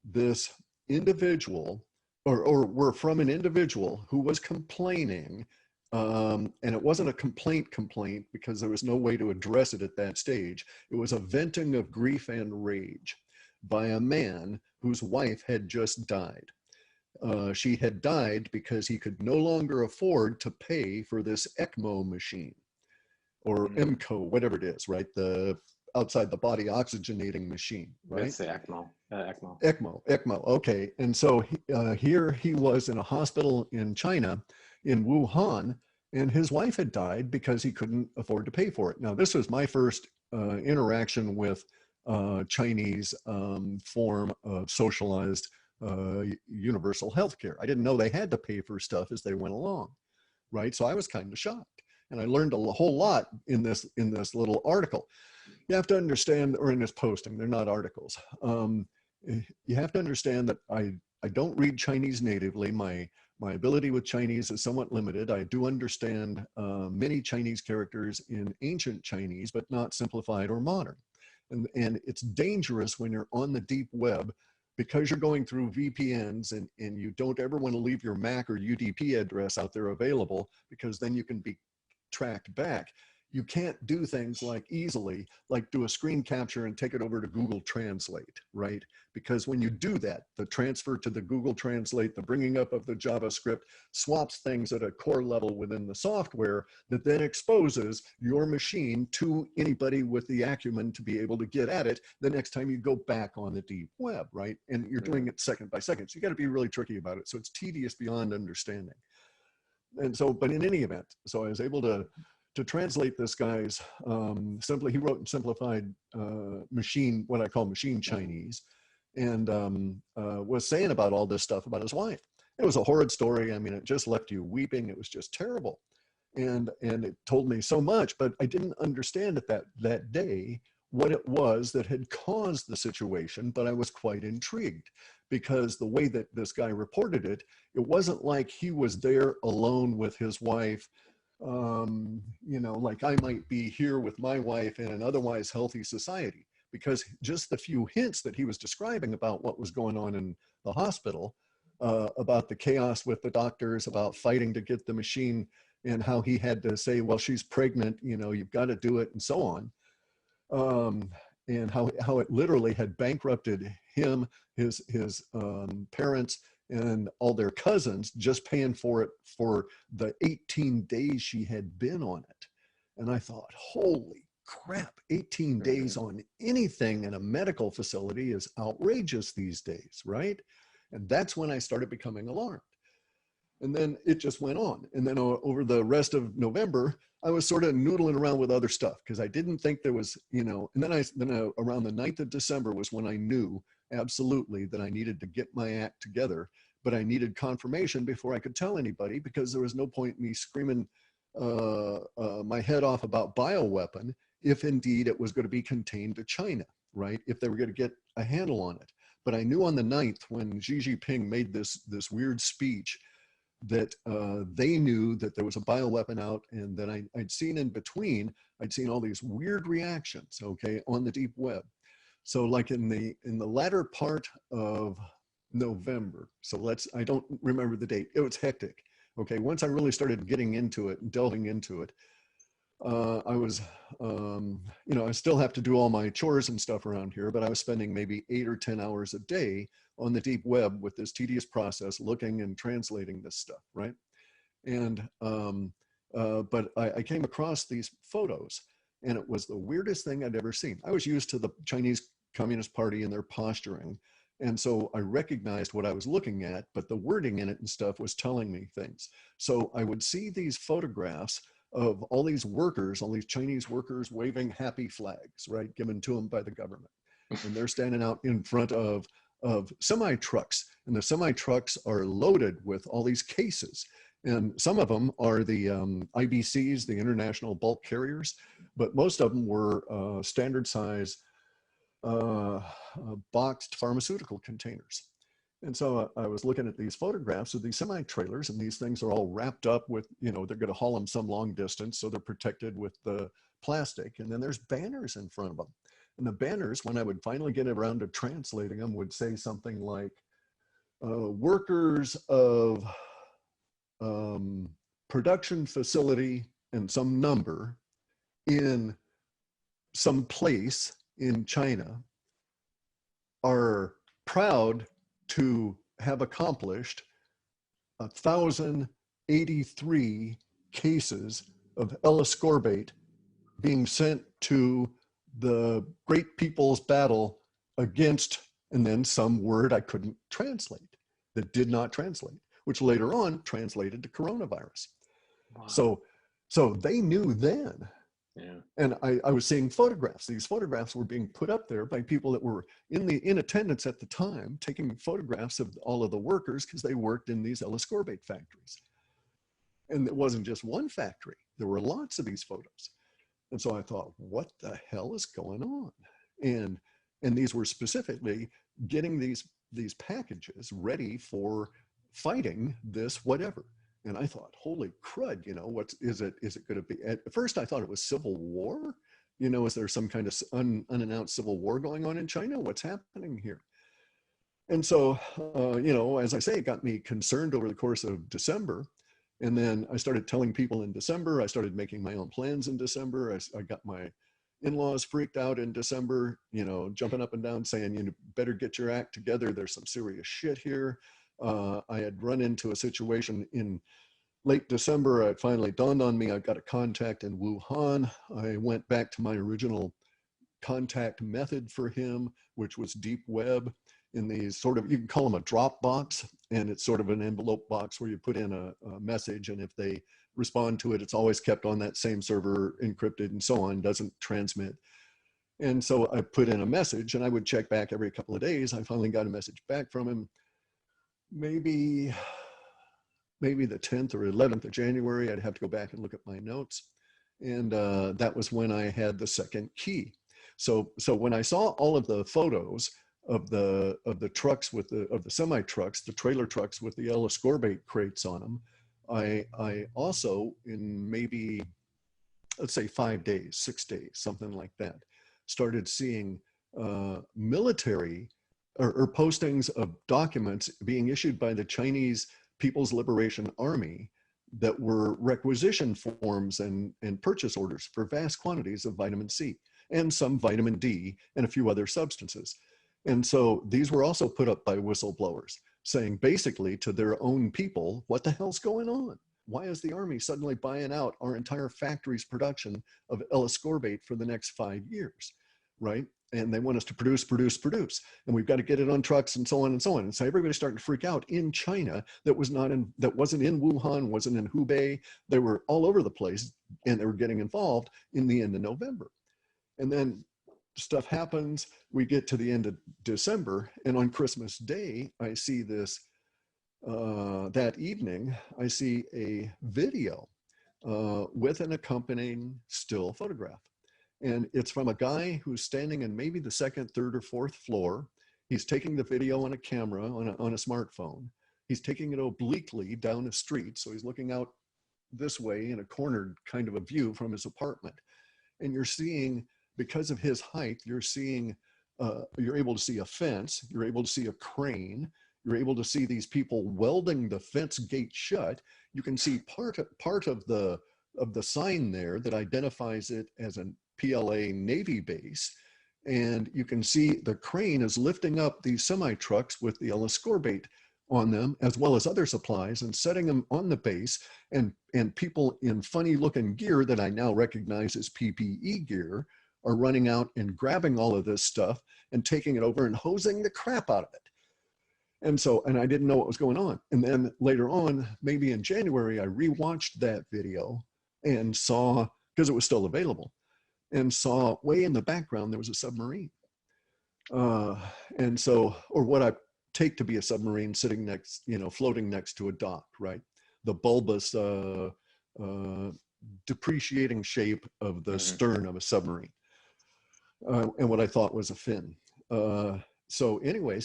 B: this individual, or were from an individual who was complaining, and it wasn't a complaint because there was no way to address it at that stage. It was a venting of grief and rage by a man whose wife had just died. She had died because he could no longer afford to pay for this ECMO machine, or
A: Mm.
B: EMCO, whatever it is, right? The outside the body oxygenating machine, right?
A: That's the ECMO. ECMO.
B: ECMO. Okay. And so here he was in a hospital in China, in Wuhan, and his wife had died because he couldn't afford to pay for it. Now, this was my first interaction with Chinese form of socialized universal healthcare. I didn't know they had to pay for stuff as they went along, right? So I was kind of shocked, and I learned a whole lot in this little article. You have to understand, or in this posting, they're not articles. You have to understand that I don't read Chinese natively. My ability with Chinese is somewhat limited. I do understand many Chinese characters in ancient Chinese, but not simplified or modern. And it's dangerous when you're on the deep web because you're going through VPNs, and you don't ever want to leave your MAC or UDP address out there available, because then you can be tracked back. You can't do things like easily, like do a screen capture and take it over to Google Translate, right? Because when you do that, the transfer to the Google Translate, the bringing up of the JavaScript swaps things at a core level within the software that then exposes your machine to anybody with the acumen to be able to get at it the next time you go back on the deep web, right? And you're doing it second by second. So you got to be really tricky about it. So it's tedious beyond understanding. And so, but in any event, so I was able to translate this guy's he wrote in simplified machine, what I call machine Chinese, and was saying about all this stuff about his wife. It was a horrid story. I mean, it just left you weeping. It was just terrible. And it told me so much, but I didn't understand at that day what it was that had caused the situation, but I was quite intrigued, because the way that this guy reported it, it wasn't like he was there alone with his wife, like I might be here with my wife in an otherwise healthy society, because just the few hints that he was describing about what was going on in the hospital, about the chaos with the doctors, about fighting to get the machine, and how he had to say, well, she's pregnant, you've got to do it, and so on. And how it literally had bankrupted him, his parents, and all their cousins, just paying for it for the 18 days she had been on it. And I thought, holy crap, 18 days on anything in a medical facility is outrageous these days, right? And that's when I started becoming alarmed. And then it just went on. And then over the rest of November, I was sort of noodling around with other stuff, because I didn't think there was, and then around the 9th of December was when I knew absolutely that I needed to get my act together, but I needed confirmation before I could tell anybody, because there was no point in me screaming my head off about bioweapon if indeed it was going to be contained to China, right? If they were going to get a handle on it. But I knew on the 9th, when Xi Jinping made this weird speech, that they knew that there was a bioweapon out. And then I'd seen in between, I'd seen all these weird reactions, okay, on the deep web. So like in the latter part of November, so I don't remember the date, it was hectic. Okay, once I really started getting into it and delving into it, I was, I still have to do all my chores and stuff around here, but I was spending maybe 8 or 10 hours a day on the deep web with this tedious process, looking and translating this stuff, right? And, but I came across these photos, and it was the weirdest thing I'd ever seen. I was used to the Chinese Communist Party and their posturing, And so I recognized what I was looking at, but the wording in it and stuff was telling me things. So I would see these photographs of all these workers, all these Chinese workers waving happy flags, right, given to them by the government. And they're standing out in front of semi trucks, and the semi trucks are loaded with all these cases. And some of them are the IBCs, the International Bulk Carriers, but most of them were standard size boxed pharmaceutical containers. And so I was looking at these photographs of these semi trailers, and these things are all wrapped up with, you know, they're going to haul them some long distance, so they're protected with the plastic. And then there's banners in front of them. And the banners, when I would finally get around to translating them, would say something like, workers of production facility and some number in some place in China are proud to have accomplished 1,083 cases of L-ascorbate being sent to the great people's battle against, and then some word I couldn't translate, that did not translate, which later on translated to coronavirus.
A: Wow.
B: So they knew then.
A: Yeah.
B: And I was seeing photographs. These photographs were being put up there by people that were in attendance at the time, taking photographs of all of the workers because they worked in these L-ascorbate factories. And it wasn't just one factory. There were lots of these photos. And so I thought, what the hell is going on? And these were specifically getting these packages ready for fighting this whatever. And I thought, holy crud, you know, what is it going to be? At first I thought it was civil war. You know, is there some kind of unannounced civil war going on in China? What's happening here? And so, you know, as I say, it got me concerned over the course of December. And then I started telling people in December. I started making my own plans in December. I got my in-laws freaked out in December, you know, jumping up and down saying, you better get your act together. There's some serious shit here. I had run into a situation in late December. It finally dawned on me. I've got a contact in Wuhan. I went back to my original contact method for him, which was deep web in these sort of, you can call them a drop box, and it's sort of an envelope box where you put in a message, and if they respond to it, it's always kept on that same server, encrypted and so on, doesn't transmit. And so I put in a message, and I would check back every couple of days. I finally got a message back from him, maybe the 10th or 11th of January. I'd have to go back and look at my notes. And that was when I had the second key. So when I saw all of the photos of the trucks with the semi trucks, the trailer trucks with the L-ascorbate crates on them, I also, in maybe, let's say 5 days, 6 days, something like that, started seeing military or postings of documents being issued by the Chinese People's Liberation Army that were requisition forms and purchase orders for vast quantities of vitamin C and some vitamin D and a few other substances. And so these were also put up by whistleblowers saying basically to their own people, what the hell's going on? Why is the Army suddenly buying out our entire factory's production of L-ascorbate for the next 5 years, right? And they want us to produce, and we've got to get it on trucks and so on and so on. And so everybody's starting to freak out in China that wasn't in Wuhan, wasn't in Hubei. They were all over the place, and they were getting involved in the end of November. And then stuff happens. We get to the end of December, and on Christmas Day, I see this, that evening, I see a video with an accompanying still photograph. And it's from a guy who's standing in maybe the second, third, or fourth floor. He's taking the video on a camera, on a smartphone. He's taking it obliquely down a street. So he's looking out this way in a cornered kind of a view from his apartment. And you're seeing, because of his height, you're seeing, you're able to see a fence, you're able to see a crane, you're able to see these people welding the fence gate shut. You can see part of the sign there that identifies it as an PLA Navy base, and you can see the crane is lifting up these semi trucks with the L-ascorbate on them, as well as other supplies, and setting them on the base, and people in funny looking gear that I now recognize as PPE gear are running out and grabbing all of this stuff and taking it over and hosing the crap out of it. And so, and I didn't know what was going on. And then later on, maybe in January, I rewatched that video and saw, because it was still available, and saw way in the background there was a submarine. And so, or what I take to be a submarine sitting next, floating next to a dock, right? The bulbous, depreciating shape of the stern of a submarine, and what I thought was a fin. So anyway,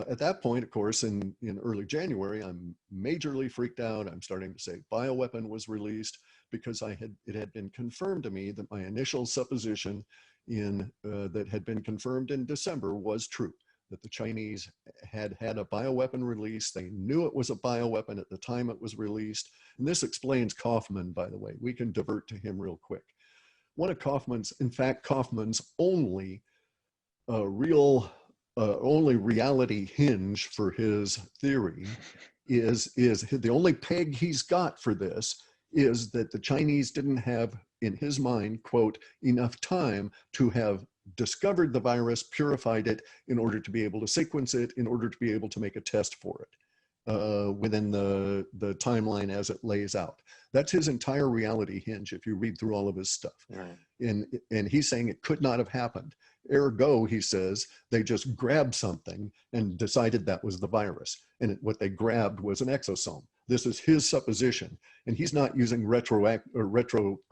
B: at that point, of course, in early January, I'm majorly freaked out. I'm starting to say bioweapon was released because it had been confirmed to me that my initial supposition that had been confirmed in December was true, that the Chinese had a bioweapon release. They knew it was a bioweapon at the time it was released. And this explains Kaufman, by the way. We can divert to him real quick. One of Kaufman's, in fact, Kaufman's only only reality hinge for his theory is the only peg he's got for this is that the Chinese didn't have, in his mind, quote, enough time to have discovered the virus, purified it in order to be able to sequence it, in order to be able to make a test for it within the timeline as it lays out. That's his entire reality hinge if you read through all of his stuff.
A: Right.
B: And he's saying it could not have happened. Ergo, he says, they just grabbed something and decided that was the virus. And what they grabbed was an exosome. This is his supposition. And he's not using retroduction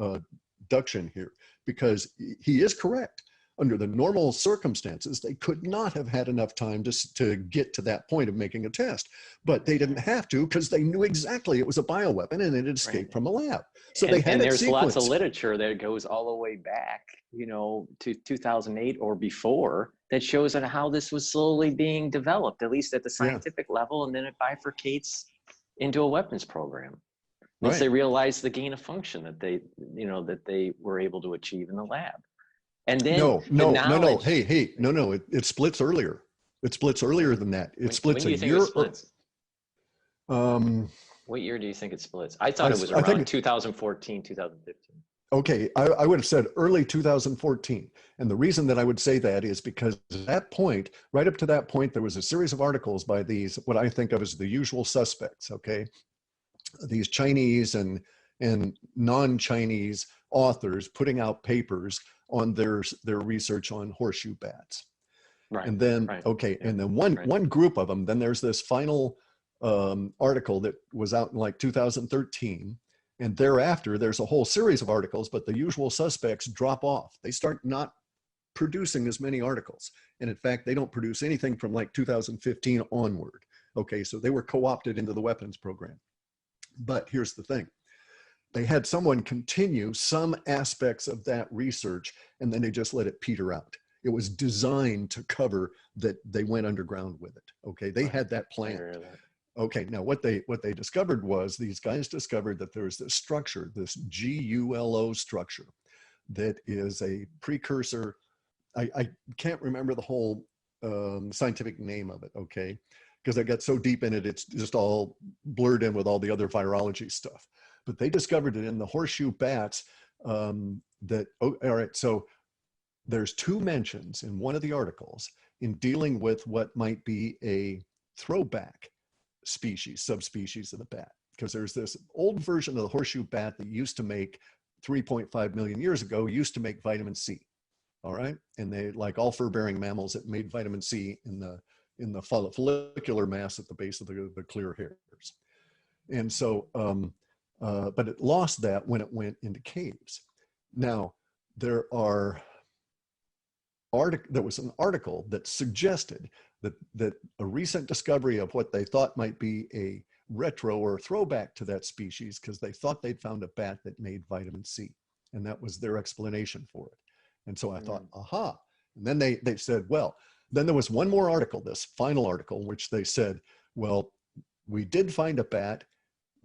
B: here, because he is correct. Under the normal circumstances, they could not have had enough time to get to that point of making a test. But they didn't have to, because they knew exactly it was a bioweapon and it had escaped from a lab. So they had it sequenced.
A: And there's lots of literature that goes all the way back, to 2008 or before, that shows on how this was slowly being developed, at least at the scientific level, and then it bifurcates into a weapons program. Once they realized the gain of function that they were able to achieve in the lab. And then
B: no. Hey, no. It splits earlier. It splits earlier than that. It splits a year.
A: What year do you think it splits? I thought it was around 2014, 2015.
B: Okay, I would have said early 2014. And the reason that I would say that is because at that point, right up to that point, there was a series of articles by these, what I think of as the usual suspects, okay? These Chinese and non-Chinese authors putting out papers on their research on horseshoe bats.
A: Right.
B: And then, and then one group of them, then there's this final article that was out in like 2013. And thereafter, there's a whole series of articles, but the usual suspects drop off. They start not producing as many articles. And in fact, they don't produce anything from like 2015 onward. Okay, so they were co-opted into the weapons program. But here's the thing. They had someone continue some aspects of that research, and then they just let it peter out. It was designed to cover that they went underground with it. Okay, they had that planned. Okay, now what they discovered was, these guys discovered that there's this structure, this GULO structure, that is a precursor. I can't remember the whole scientific name of it, okay? Because I got so deep in it, it's just all blurred in with all the other virology stuff. But they discovered it in the horseshoe bats all right, so there's two mentions in one of the articles in dealing with what might be a throwback species, subspecies of the bat. Because there's this old version of the horseshoe bat that used to make 3.5 million years ago, used to make vitamin C. All right. And they, like all fur-bearing mammals, it made vitamin C in the follicular mass at the base of the clear hairs. And so, but it lost that when it went into caves. Now, there was an article that suggested that a recent discovery of what they thought might be a retro or throwback to that species, because they thought they'd found a bat that made vitamin C. And that was their explanation for it. And so I thought, aha. And then they said, well, then there was one more article, this final article, which they said, well, we did find a bat.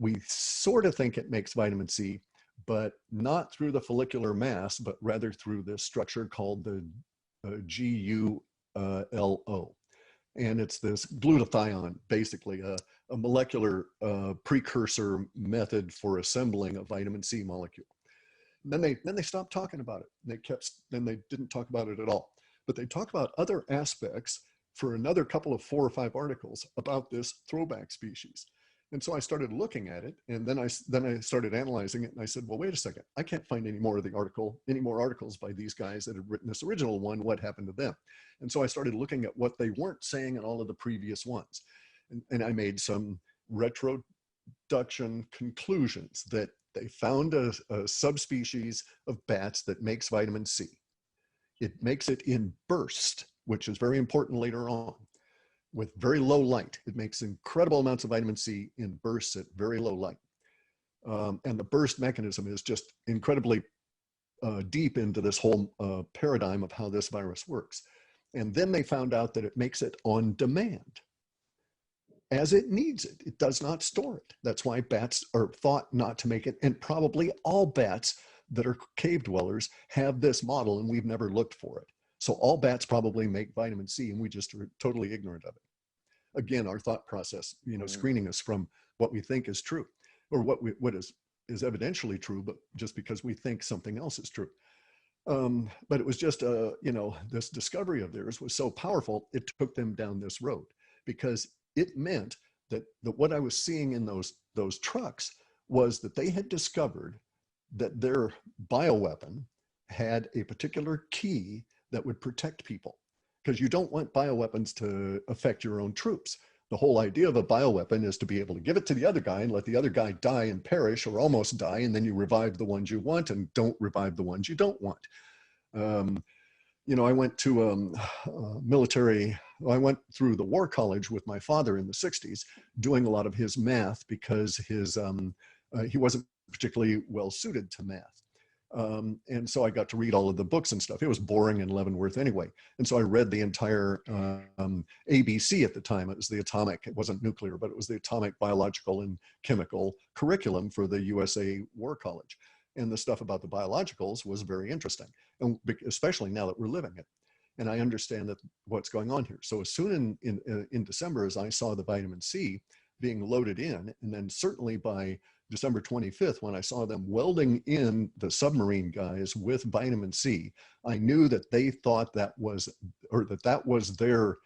B: We sort of think it makes vitamin C, but not through the follicular mass, but rather through this structure called the GULO. And it's this glutathione, basically a molecular precursor method for assembling a vitamin C molecule. And then they stopped talking about it. Then they didn't talk about it at all. But they talk about other aspects for another couple of 4 or 5 articles about this throwback species. And so I started looking at it, and then I started analyzing it, and I said, well, wait a second, I can't find any more articles by these guys that had written this original one. What happened to them? And so I started looking at what they weren't saying in all of the previous ones. And I made some retroduction conclusions that they found a subspecies of bats that makes vitamin C. It makes it in burst, which is very important later on, with very low light. It makes incredible amounts of vitamin C in bursts at very low light. And the burst mechanism is just incredibly deep into this whole paradigm of how this virus works. And then they found out that it makes it on demand as it needs it. It does not store it. That's why bats are thought not to make it. And probably all bats that are cave dwellers have this model, and we've never looked for it. So all bats probably make vitamin C, and we just are totally ignorant of it. Again, our thought process, screening us from what we think is true, or what is evidentially true, but just because we think something else is true. But it was just, this discovery of theirs was so powerful, it took them down this road, because it meant that what I was seeing in those trucks was that they had discovered that their bioweapon had a particular key that would protect people, because you don't want bioweapons to affect your own troops. The whole idea of a bioweapon is to be able to give it to the other guy and let the other guy die and perish or almost die, and then you revive the ones you want and don't revive the ones you don't want. I went to I went through the war college with my father in the 60s, doing a lot of his math, because he wasn't particularly well suited to math. And so I got to read all of the books and stuff. It was boring in Leavenworth anyway. And so I read the entire ABC at the time. It was the atomic, it wasn't nuclear, but it was the atomic, biological, and chemical curriculum for the USA War College. And the stuff about the biologicals was very interesting, and especially now that we're living it. And I understand that what's going on here. So as soon in December, as I saw the vitamin C being loaded in, and then certainly by December 25th, when I saw them welding in the submarine guys with vitamin C, I knew that they thought that was their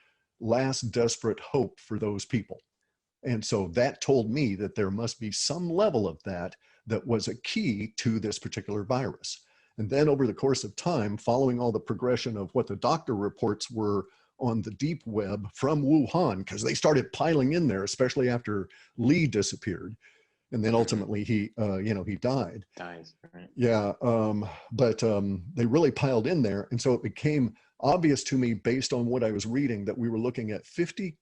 B: last desperate hope for those people. And so that told me that there must be some level of that was a key to this particular virus. And then over the course of time, following all the progression of what the doctor reports were on the deep web from Wuhan, because they started piling in there, especially after Lee disappeared. And then ultimately he died.
A: Dies, right?
B: Yeah, but they really piled in there. And so it became obvious to me, based on what I was reading, that we were looking at 50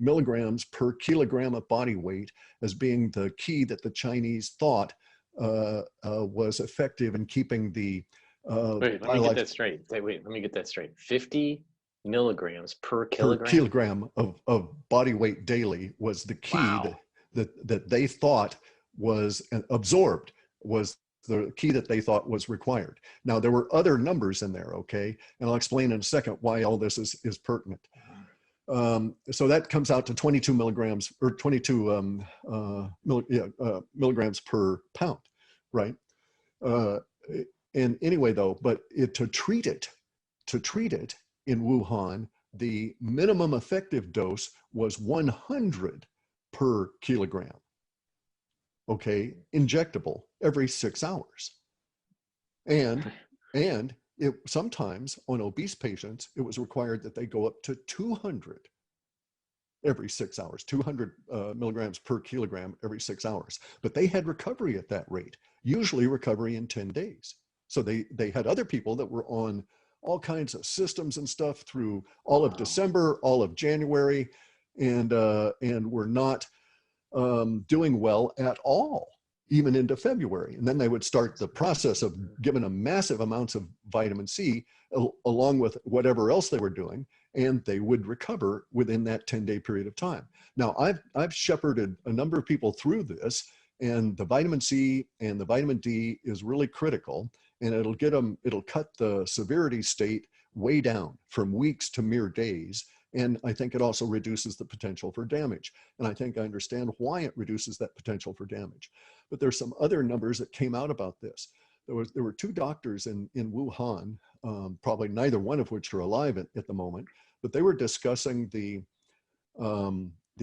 B: milligrams per kilogram of body weight as being the key that the Chinese thought was effective in keeping the
A: wait, let me get that straight. Wait, let me get that straight. 50 milligrams per kilogram?
B: Per kilogram of body weight daily was the key.
A: Wow.
B: that they thought was absorbed, was the key that they thought was required. Now, there were other numbers in there, okay? And I'll explain in a second why all this is pertinent. So that comes out to 22 milligrams, or 22 milligrams per pound, right? And anyway, though, but to treat it in Wuhan, the minimum effective dose was 100 per kilogram, okay, injectable every 6 hours. And it sometimes on obese patients, it was required that they go up to 200 every 6 hours, 200 milligrams per kilogram every 6 hours. But they had recovery at that rate, usually recovery in 10 days. So they had other people that were on all kinds of systems and stuff through all of December, all of January, and were not doing well at all, even into February. And then they would start the process of giving them massive amounts of vitamin C along with whatever else they were doing, and they would recover within that 10-day period of time. Now, I've shepherded a number of people through this, and the vitamin C and the vitamin D is really critical, and it'll cut the severity state way down from weeks to mere days. And I think it also reduces the potential for damage. And I think I understand why it reduces that potential for damage. But there's some other numbers that came out about this. There were 2 doctors in Wuhan, probably neither one of which are alive at the moment, but they were discussing the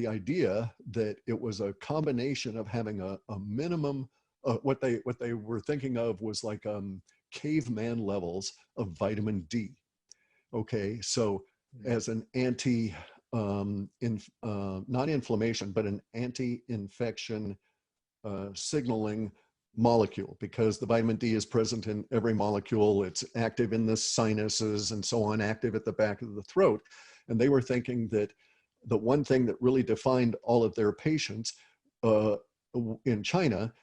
B: idea that it was a combination of having a minimum, what they were thinking of was like caveman levels of vitamin D. Okay, so as an not inflammation, but an anti-infection signaling molecule, because the vitamin D is present in every molecule. It's active in the sinuses and so on, active at the back of the throat. And they were thinking that the one thing that really defined all of their patients in China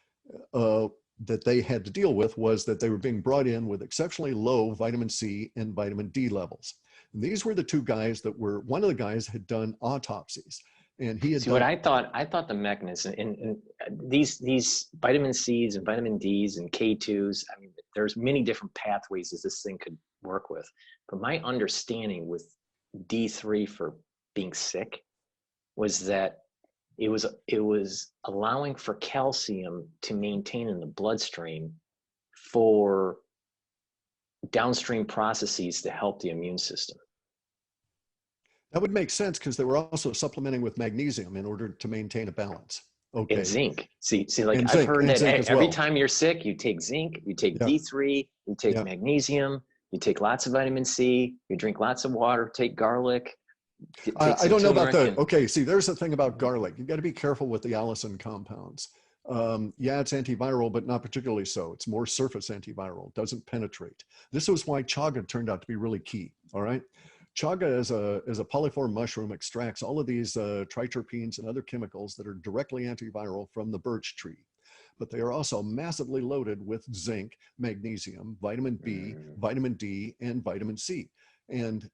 B: that they had to deal with was that they were being brought in with exceptionally low vitamin C and vitamin D levels. And these were the two guys that were, one of the guys had done autopsies, and he had
A: See,
B: done,
A: what I thought the mechanism in these vitamin C's and vitamin D's and K2s, I mean, there's many different pathways as this thing could work with. But my understanding with D3 for being sick was that it was allowing for calcium to maintain in the bloodstream for downstream processes to help the immune system.
B: that would make sense because they were also supplementing with magnesium in order to maintain a balance. Okay.
A: And zinc. See, like
B: and
A: I've
B: zinc,
A: heard that every
B: well.
A: time you're sick, you take zinc, you take
B: Yeah.
A: D3, you take
B: Yeah.
A: magnesium, you take lots of vitamin C, you drink lots of water, take garlic.
B: I don't know about that. Okay, see, there's the thing about garlic. You got to be careful with the allicin compounds. Yeah, it's antiviral, but not particularly so. It's more surface antiviral. It doesn't penetrate. This was why chaga turned out to be really key. All right. Chaga is a polyform mushroom, extracts all of these triterpenes and other chemicals that are directly antiviral from the birch tree. But they are also massively loaded with zinc, magnesium, vitamin B, vitamin D, and vitamin C. And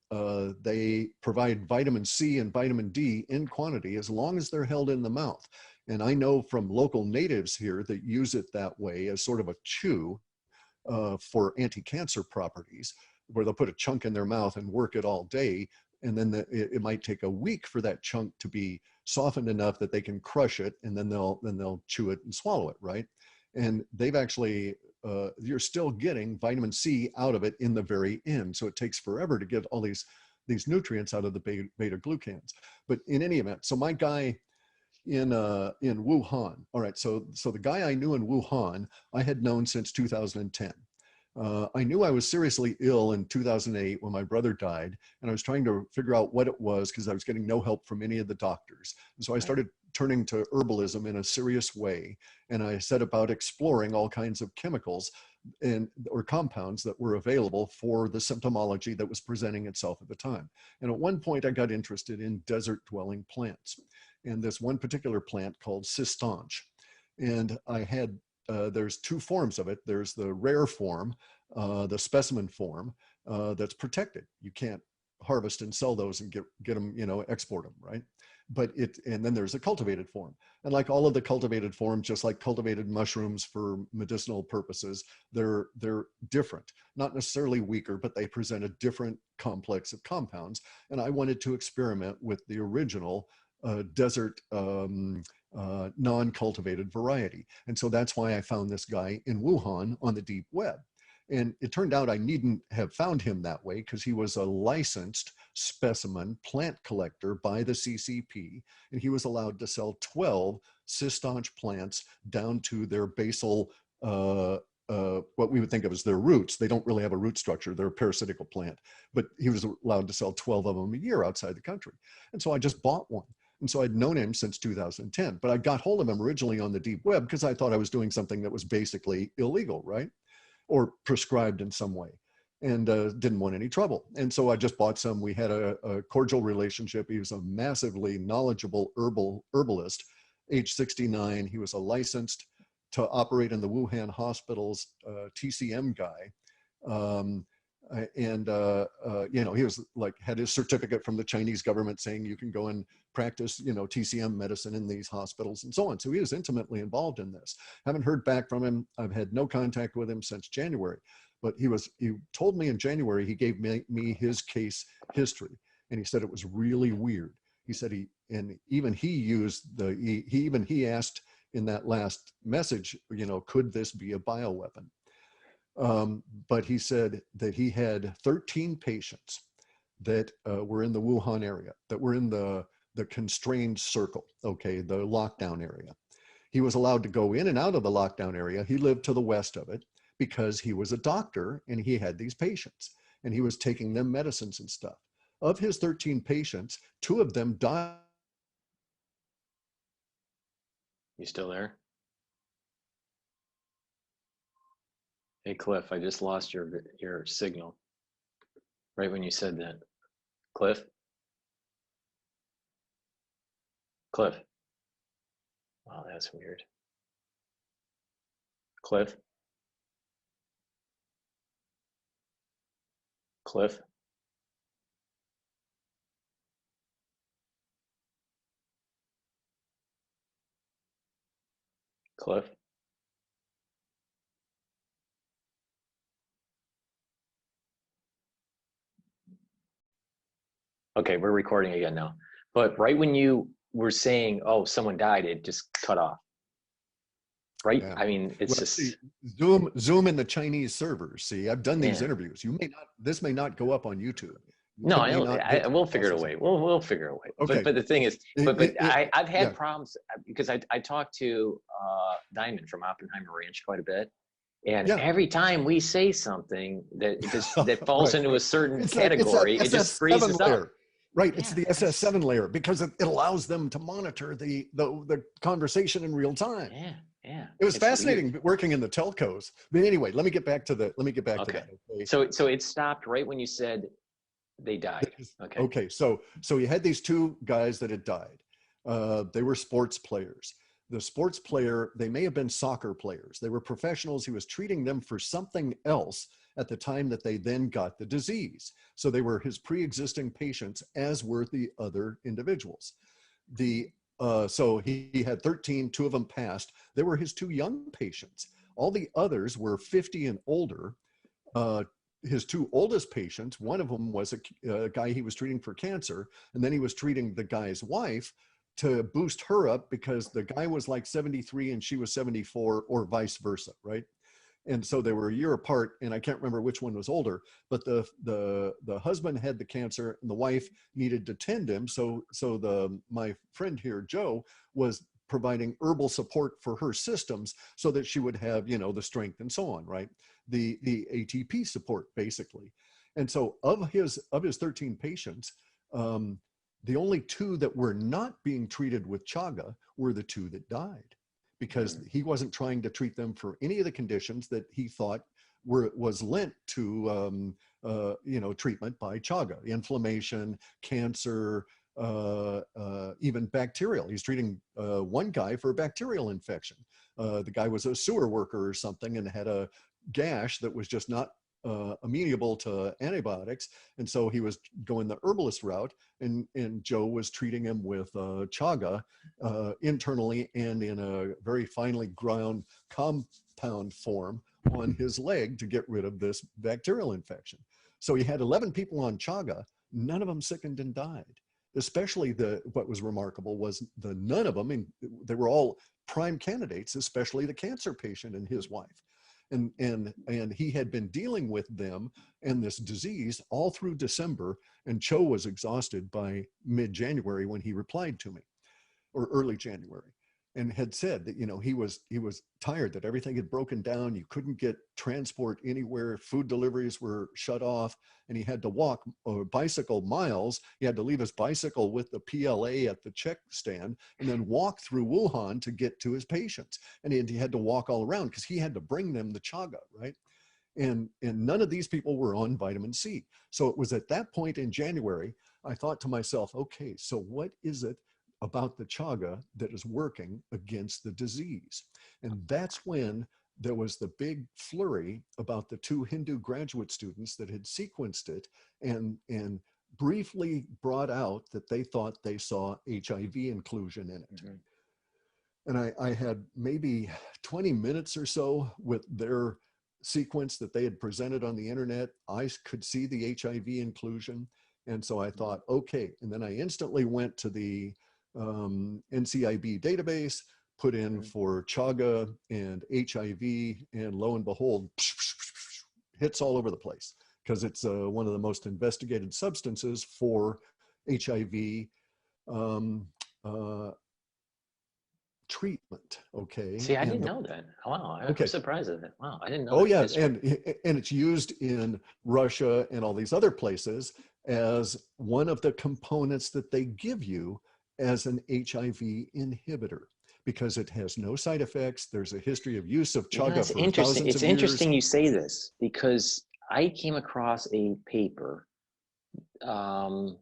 B: they provide vitamin C and vitamin D in quantity as long as they're held in the mouth. And I know from local natives here that use it that way as sort of a chew for anti-cancer properties, where they'll put a chunk in their mouth and work it all day. And then it might take a week for that chunk to be softened enough that they can crush it, and then they'll chew it and swallow it, right? And they've actually, you're still getting vitamin C out of it in the very end. So it takes forever to get all these nutrients out of the beta glucans. But in any event, so my guy in Wuhan, all right, so the guy I knew in Wuhan, I had known since 2010. I knew I was seriously ill in 2008 when my brother died, and I was trying to figure out what it was because I was getting no help from any of the doctors. And so I started turning to herbalism in a serious way, and I set about exploring all kinds of chemicals or compounds that were available for the symptomology that was presenting itself at the time. And at one point I got interested in desert dwelling plants, and this one particular plant called cistanche. And I had there's two forms of it. There's the rare form, the specimen form, that's protected. You can't harvest and sell those and get them, export them, right? And then there's a cultivated form. And like all of the cultivated forms, just like cultivated mushrooms for medicinal purposes, they're different, not necessarily weaker, but they present a different complex of compounds. And I wanted to experiment with the original desert non-cultivated variety. And so that's why I found this guy in Wuhan on the deep web. And it turned out I needn't have found him that way because he was a licensed specimen plant collector by the CCP, and he was allowed to sell 12 cistanche plants down to their basal, what we would think of as their roots. They don't really have a root structure. They're a parasitical plant, but he was allowed to sell 12 of them a year outside the country. And so I just bought one. And so I'd known him since 2010, but I got hold of him originally on the deep web because I thought I was doing something that was basically illegal, right? Or prescribed in some way, and didn't want any trouble. And so I just bought some. We had a cordial relationship. He was a massively knowledgeable herbalist, age 69. He was a licensed to operate in the Wuhan hospitals, TCM guy. He was like, had his certificate from the Chinese government saying you can go and practice, TCM medicine in these hospitals and so on. So he was intimately involved in this. Haven't heard back from him. I've had no contact with him since January, but he told me in January, he gave me his case history. And he said it was really weird. He said he asked in that last message, could this be a bioweapon? But he said that he had 13 patients that were in the Wuhan area, that were in the constrained circle, okay, the lockdown area. He was allowed to go in and out of the lockdown area. He lived to the west of it because he was a doctor and he had these patients and he was taking them medicines and stuff. Of his 13 patients, 2 of them died.
A: You still there? Hey, Cliff, I just lost your signal right when you said that. Cliff? Cliff? Wow, that's weird. Cliff? Cliff? Cliff? Okay, we're recording again now. But right when you were saying, oh, someone died, it just cut off. Right?
B: Yeah.
A: I mean, it's
B: Well,
A: just,
B: see, Zoom in the Chinese servers. See, I've done these
A: yeah.
B: interviews. This may not go up on YouTube.
A: No,
B: It may not get to the
A: we'll figure it a
B: processing.
A: way. We'll figure a way.
B: Okay.
A: But the thing is, I've had
B: Yeah.
A: problems because I talked to Diamond from Oppenheimer Ranch quite a bit, and
B: Yeah.
A: every time we say something that falls
B: Right.
A: into a certain
B: It's that
A: category, it just
B: SS7
A: freezes up.
B: layer. Right. It's
A: Yeah,
B: the SS7 layer because it allows them to monitor the conversation in real time.
A: yeah, yeah.
B: It was
A: It's
B: fascinating
A: weird.
B: working in the telcos. But anyway, let me get back to that.
A: Okay.
B: Okay.
A: So it stopped right when you said they died. Okay.
B: Okay. So you had these 2 guys that had died. They were sports players. The sports player, they may have been soccer players. They were professionals. He was treating them for something else at the time that they then got the disease. So they were his pre-existing patients, as were the other individuals. So he had 13, 2 of them passed. They were his 2 young patients. All the others were 50 and older. His 2 oldest patients, one of them was a guy he was treating for cancer, and then he was treating the guy's wife to boost her up because the guy was like 73 and she was 74, or vice versa, right? And so they were a year apart, and I can't remember which one was older, but the husband had the cancer and the wife needed to tend him. So my friend here, Joe, was providing herbal support for her systems so that she would have, the strength and so on, right? The ATP support, basically. And so of his 13 patients, the only 2 that were not being treated with chaga were the 2 that died, because he wasn't trying to treat them for any of the conditions that he thought was linked to treatment by chaga: inflammation, cancer, even bacterial. He's treating one guy for a bacterial infection. The guy was a sewer worker or something and had a gash that was just not amenable to antibiotics, and so he was going the herbalist route, and Joe was treating him with chaga internally and in a very finely ground compound form on his leg to get rid of this bacterial infection. So he had 11 people on chaga. None of them sickened and died. Especially what was remarkable was none of them, and they were all prime candidates, especially the cancer patient and his wife. And he had been dealing with them and this disease all through December, and Cho was exhausted by mid-January when he replied to me, or early January, and had said that he was tired, that everything had broken down. You couldn't get transport anywhere. Food deliveries were shut off, and he had to walk or bicycle miles. He had to leave his bicycle with the PLA at the check stand and then walk through Wuhan to get to his patients. And he had to walk all around because he had to bring them the chaga, right? And none of these people were on vitamin C. So it was at that point in January, I thought to myself, okay, so what is it about the chaga that is working against the disease? And that's when there was the big flurry about the 2 Hindu graduate students that had sequenced it and briefly brought out that they thought they saw HIV inclusion in it. Mm-hmm. And I had maybe 20 minutes or so with their sequence that they had presented on the internet. I could see the HIV inclusion. And so I thought, okay. And then I instantly went to the NCIB database, put in for chaga and HIV, and lo and behold, hits all over the place, because it's one of the most investigated substances for HIV um, uh, treatment. Okay.
A: See, I
B: And
A: didn't know that. Wow, I'm
B: okay.
A: surprised at that. Wow, I didn't know
B: Oh
A: that
B: yeah,
A: history.
B: and it's used in Russia and all these other places as one of the components that they give you as an HIV inhibitor because it has no side effects. There's a history of use of
A: You know,
B: chaga
A: that's
B: for
A: interesting.
B: thousands
A: It's
B: of years.
A: interesting you say this because I came across a paper um,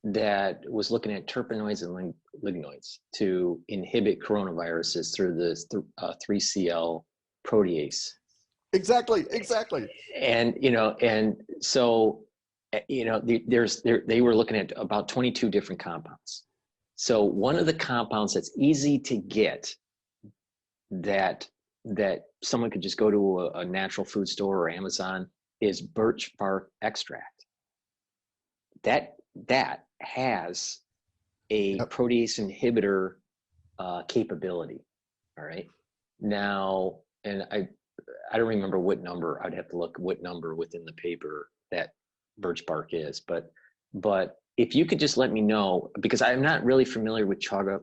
A: that was looking at terpenoids and lignoids to inhibit coronaviruses through the 3CL protease.
B: Exactly, exactly.
A: And, you know, and so, you know, they were looking at about 22 different compounds. So one of the compounds that's easy to get that someone could just go to a natural food store or Amazon is birch bark extract. That has a
B: Yep.
A: protease inhibitor capability. All right. Now, and I don't remember what number. I'd have to look what number within the paper that birch bark is, but if you could just let me know, because I'm not really familiar with chaga,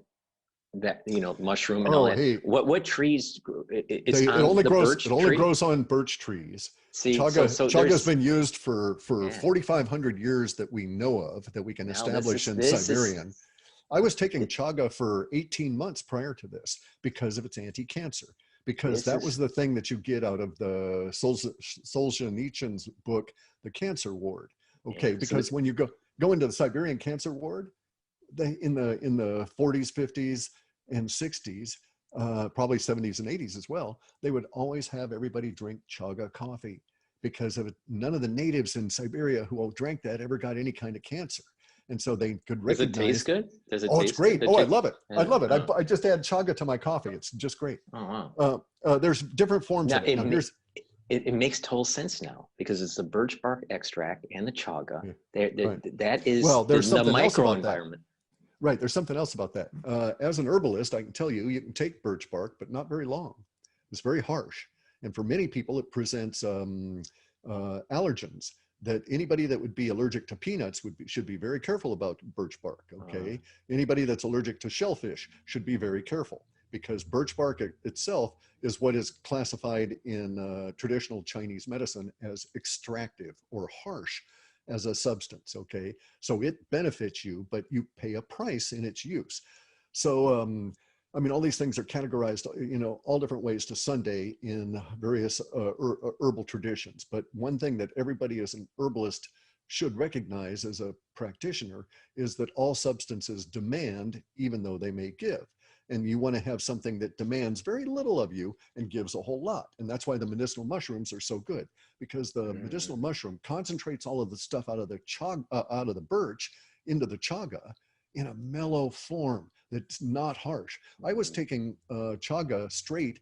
A: that, you know, mushroom and all
B: Oh,
A: that.
B: hey,
A: What trees it's
B: it
A: on
B: only
A: the
B: grows
A: birch tree?
B: on birch trees.
A: See,
B: Chaga has
A: there's
B: been used for
A: yeah.
B: 4,500 years that we know of, that we can
A: Now
B: establish in
A: this is
B: Siberian. I was taking chaga for 18 months prior to this because of its anti-cancer, because
A: this
B: that was
A: is
B: the thing that you get out of the Solzhenitsyn's book, The Cancer Ward.
A: yeah.
B: Okay, because when you go into the Siberian Cancer Ward, they in the 40s, 50s, and 60s, probably 70s and 80s as well, they would always have everybody drink chaga coffee because of it. None of the natives in Siberia who drank that ever got any kind of cancer. And so they could
A: Does it taste
B: recognize,
A: good? Does it
B: oh, it's
A: taste good?
B: great.
A: The
B: Oh, I
A: chick?
B: love it. I
A: Yeah.
B: love it.
A: Oh,
B: I just add chaga to my coffee. It's just great.
A: oh wow.
B: There's different forms
A: Now
B: of it. Now here's,
A: it makes total sense now because it's the birch bark extract and the chaga.
B: yeah,
A: There,
B: right.
A: that is
B: Well, there's
A: the
B: something else about that.
A: microenvironment.
B: Right. There's something else about that. As an herbalist, I can tell you, you can take birch bark, but not very long. It's very harsh. And for many people, it presents allergens that anybody that would be allergic to peanuts should be very careful about birch bark. Okay. Anybody that's allergic to shellfish should be very careful, because birch bark itself is what is classified in traditional Chinese medicine as extractive or harsh as a substance. Okay. So it benefits you, but you pay a price in its use. So, I mean, all these things are categorized, you know, all different ways to Sunday in various herbal traditions. But one thing that everybody as an herbalist should recognize as a practitioner is that all substances demand, even though they may give. And you want to have something that demands very little of you and gives a whole lot. And that's why the medicinal mushrooms are so good, because the medicinal mushroom concentrates all of the stuff out of the out of the birch into the chaga in a mellow form that's not harsh. I was taking chaga straight,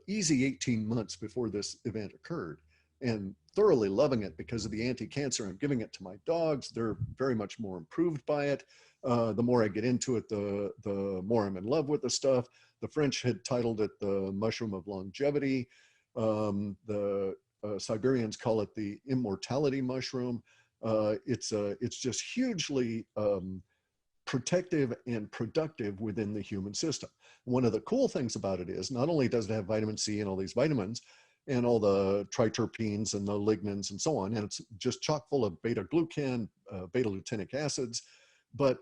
B: easy 18 months before this event occurred, and thoroughly loving it because of the anti-cancer. I'm giving it to my dogs. They're very much more improved by it. The more I get into it, the more I'm in love with the stuff. The French had titled it the mushroom of longevity. The Siberians call it the immortality mushroom. It's just hugely protective and productive within the human system. One of the cool things about it is not only does it have vitamin C and all these vitamins and all the triterpenes and the lignans and so on, and it's just chock full of beta-glucan, beta-lutinic acids, but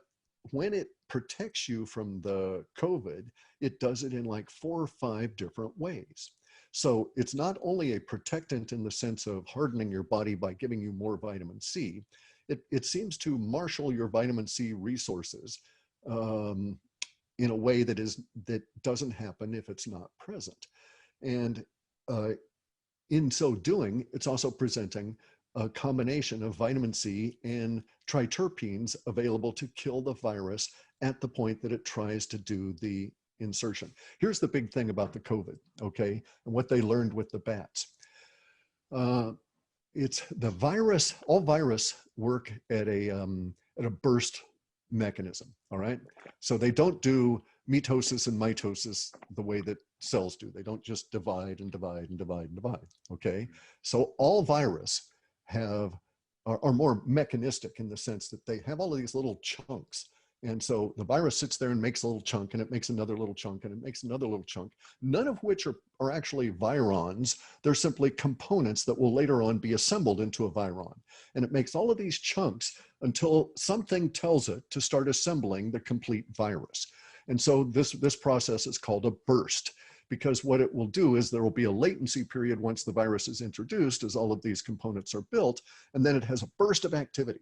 B: when it protects you from the COVID, it does it in like 4 or 5 different ways. So it's not only a protectant in the sense of hardening your body by giving you more vitamin C, it seems to marshal your vitamin C resources in a way that doesn't happen if it's not present. And in so doing, it's also presenting a combination of vitamin C and triterpenes available to kill the virus at the point that it tries to do the insertion. Here's the big thing about the COVID, okay, and what they learned with the bats. It's the virus, all virus work at a burst mechanism, all right? So they don't do mitosis and mitosis the way that cells do. They don't just divide and divide and divide and divide, okay? So all virus have are more mechanistic in the sense that they have all of these little chunks. And so the virus sits there and makes a little chunk, and it makes another little chunk, and it makes another little chunk, none of which are actually virons. They're simply components that will later on be assembled into a viron. And it makes all of these chunks until something tells it to start assembling the complete virus. And so this process is called a burst, because what it will do is there will be a latency period once the virus is introduced as all of these components are built, and then it has a burst of activity.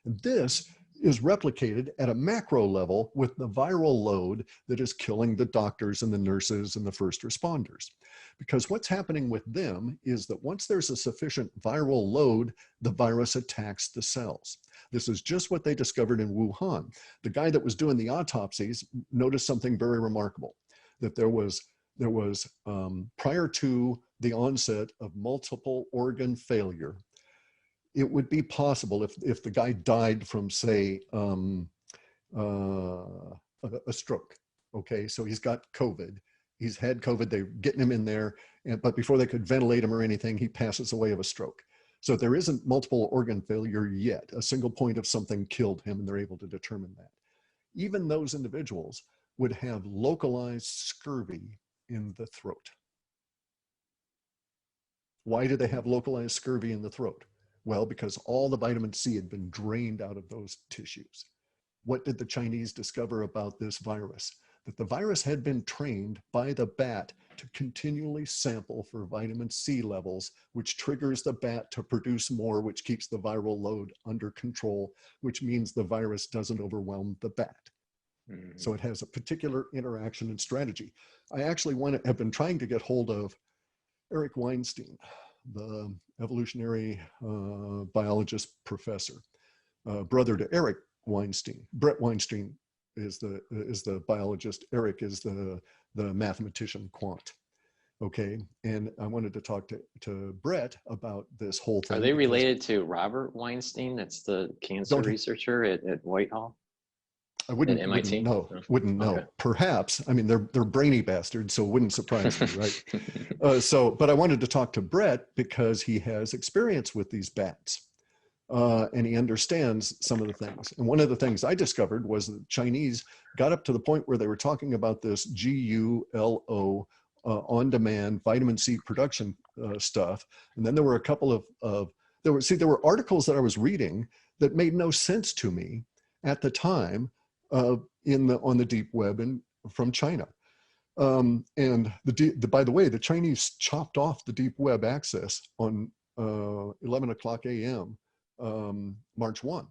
B: And this is replicated at a macro level with the viral load that is killing the doctors and the nurses and the first responders. Because what's happening with them is that once there's a sufficient viral load, the virus attacks the cells. This is just what they discovered in Wuhan. The guy that was doing the autopsies noticed something very remarkable, that there was prior to the onset of multiple organ failure, it would be possible if the guy died from, say, a stroke. Okay, so he's got COVID. He's had COVID. They're getting him in there, but before they could ventilate him or anything, he passes away of a stroke. So there isn't multiple organ failure yet. A single point of something killed him, and they're able to determine that. Even those individuals would have localized scurvy in the throat. Why do they have localized scurvy in the throat? Well, because all the vitamin C had been drained out of those tissues. What did the Chinese discover about this virus? That the virus had been trained by the bat to continually sample for vitamin C levels, which triggers the bat to produce more, which keeps the viral load under control, which means the virus doesn't overwhelm the bat. So it has a particular interaction and strategy. I actually have been trying to get hold of Eric Weinstein, the evolutionary biologist professor, brother to Eric Weinstein. Brett Weinstein is the biologist. Eric is the mathematician quant. Okay, and I wanted to talk to Brett about this whole thing.
A: Are they related to Robert Weinstein? That's the cancer researcher at Whitehall?
B: I wouldn't know. Okay. Perhaps. I mean, they're brainy bastards, so it wouldn't surprise me, right? But I wanted to talk to Brett because he has experience with these bats, and he understands some of the things. And one of the things I discovered was that the Chinese got up to the point where they were talking about this GULO on-demand vitamin C production stuff, and then there were a couple there were articles that I was reading that made no sense to me at the time. On the deep web and from China. And by the way, the Chinese chopped off the deep web access on 11 o'clock a.m. March 1,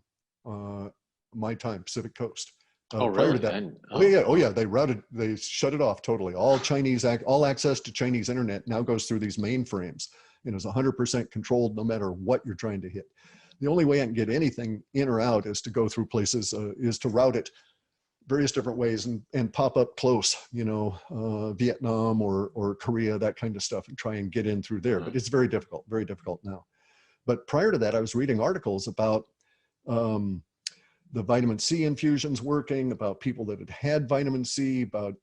B: my time, Pacific Coast.
A: Really?
B: Prior to that, they shut it off totally. All access to Chinese internet now goes through these mainframes and is 100% controlled no matter what you're trying to hit. The only way I can get anything in or out is to go through places, is to route it various different ways and pop up close, Vietnam or Korea, that kind of stuff, and try and get in through there. But it's very difficult now. But prior to that, I was reading articles about the vitamin C infusions working, about people that had vitamin C, about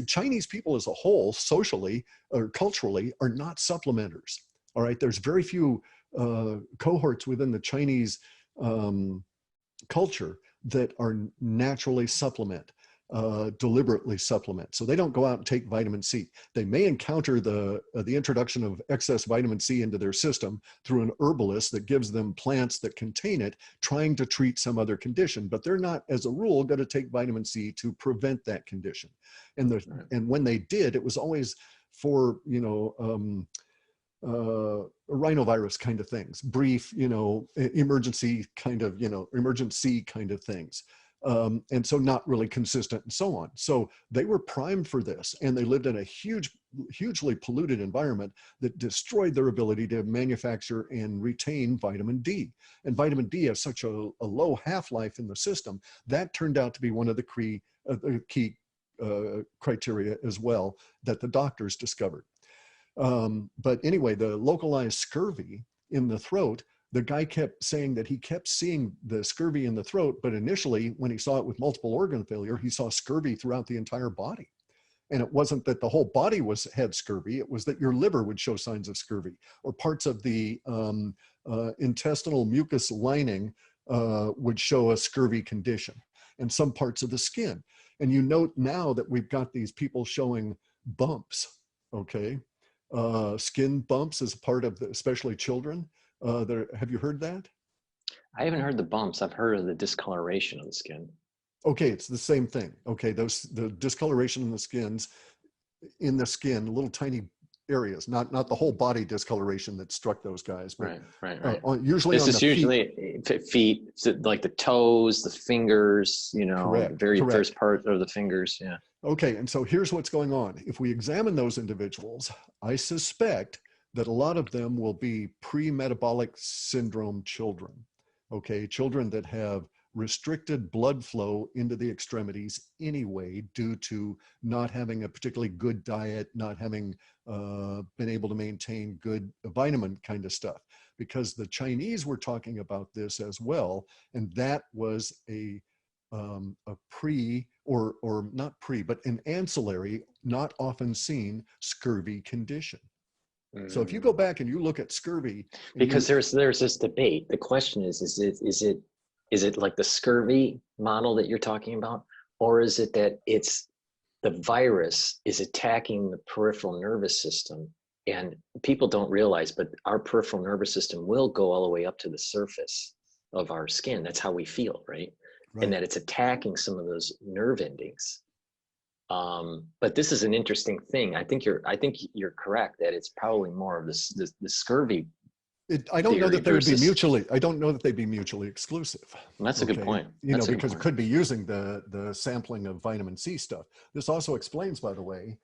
B: Chinese people as a whole, socially or culturally, are not supplementers. All right, there's very few cohorts within the Chinese culture that are naturally deliberately supplement. So they don't go out and take vitamin C. They may encounter the introduction of excess vitamin C into their system through an herbalist that gives them plants that contain it, trying to treat some other condition, but they're not, as a rule, going to take vitamin C to prevent that condition. And when they did, it was always for, rhinovirus kind of things, brief, emergency kind of things. And so not really consistent and so on. So they were primed for this, and they lived in a hugely polluted environment that destroyed their ability to manufacture and retain vitamin D. And vitamin D has such a low half-life in the system, that turned out to be one of the key criteria as well that the doctors discovered. But anyway, the localized scurvy in the throat, the guy kept saying that he kept seeing the scurvy in the throat, but initially when he saw it with multiple organ failure, he saw scurvy throughout the entire body. And it wasn't that the whole body had scurvy, it was that your liver would show signs of scurvy, or parts of the intestinal mucus lining would show a scurvy condition, and some parts of the skin. And you note now that we've got these people showing bumps, okay? Skin bumps as part of especially children. Have you heard that?
A: I haven't heard the bumps. I've heard of the discoloration of the skin.
B: Okay, it's the same thing. Okay, the discoloration in the skin, little tiny areas, not the whole body discoloration that struck those guys, but
A: right.
B: Usually
A: This
B: on
A: is
B: the
A: usually feet, like the toes, the fingers,
B: Correct,
A: the very
B: correct.
A: first part of the fingers. Yeah.
B: Okay, and so here's what's going on. If we examine those individuals, I suspect that a lot of them will be pre-metabolic syndrome children. Okay, children that have restricted blood flow into the extremities anyway, due to not having a particularly good diet, not having been able to maintain good vitamin kind of stuff. Because the Chinese were talking about this as well, and that was a pre, or not pre, but an ancillary, not often seen scurvy condition. So if you go back and you look at scurvy,
A: because there's this debate. The question is it like the scurvy model that you're talking about, or is it that it's the virus is attacking the peripheral nervous system? And people don't realize, but our peripheral nervous system will go all the way up to the surface of our skin. That's how we feel, right? And that it's attacking some of those nerve endings. But this is an interesting thing. I think you're correct that it's probably more of the scurvy.
B: I don't know that they would be mutually. I don't know that they'd be mutually exclusive.
A: Well, that's a good point.
B: Because it could be using the sampling of vitamin C stuff. This also explains, by the way,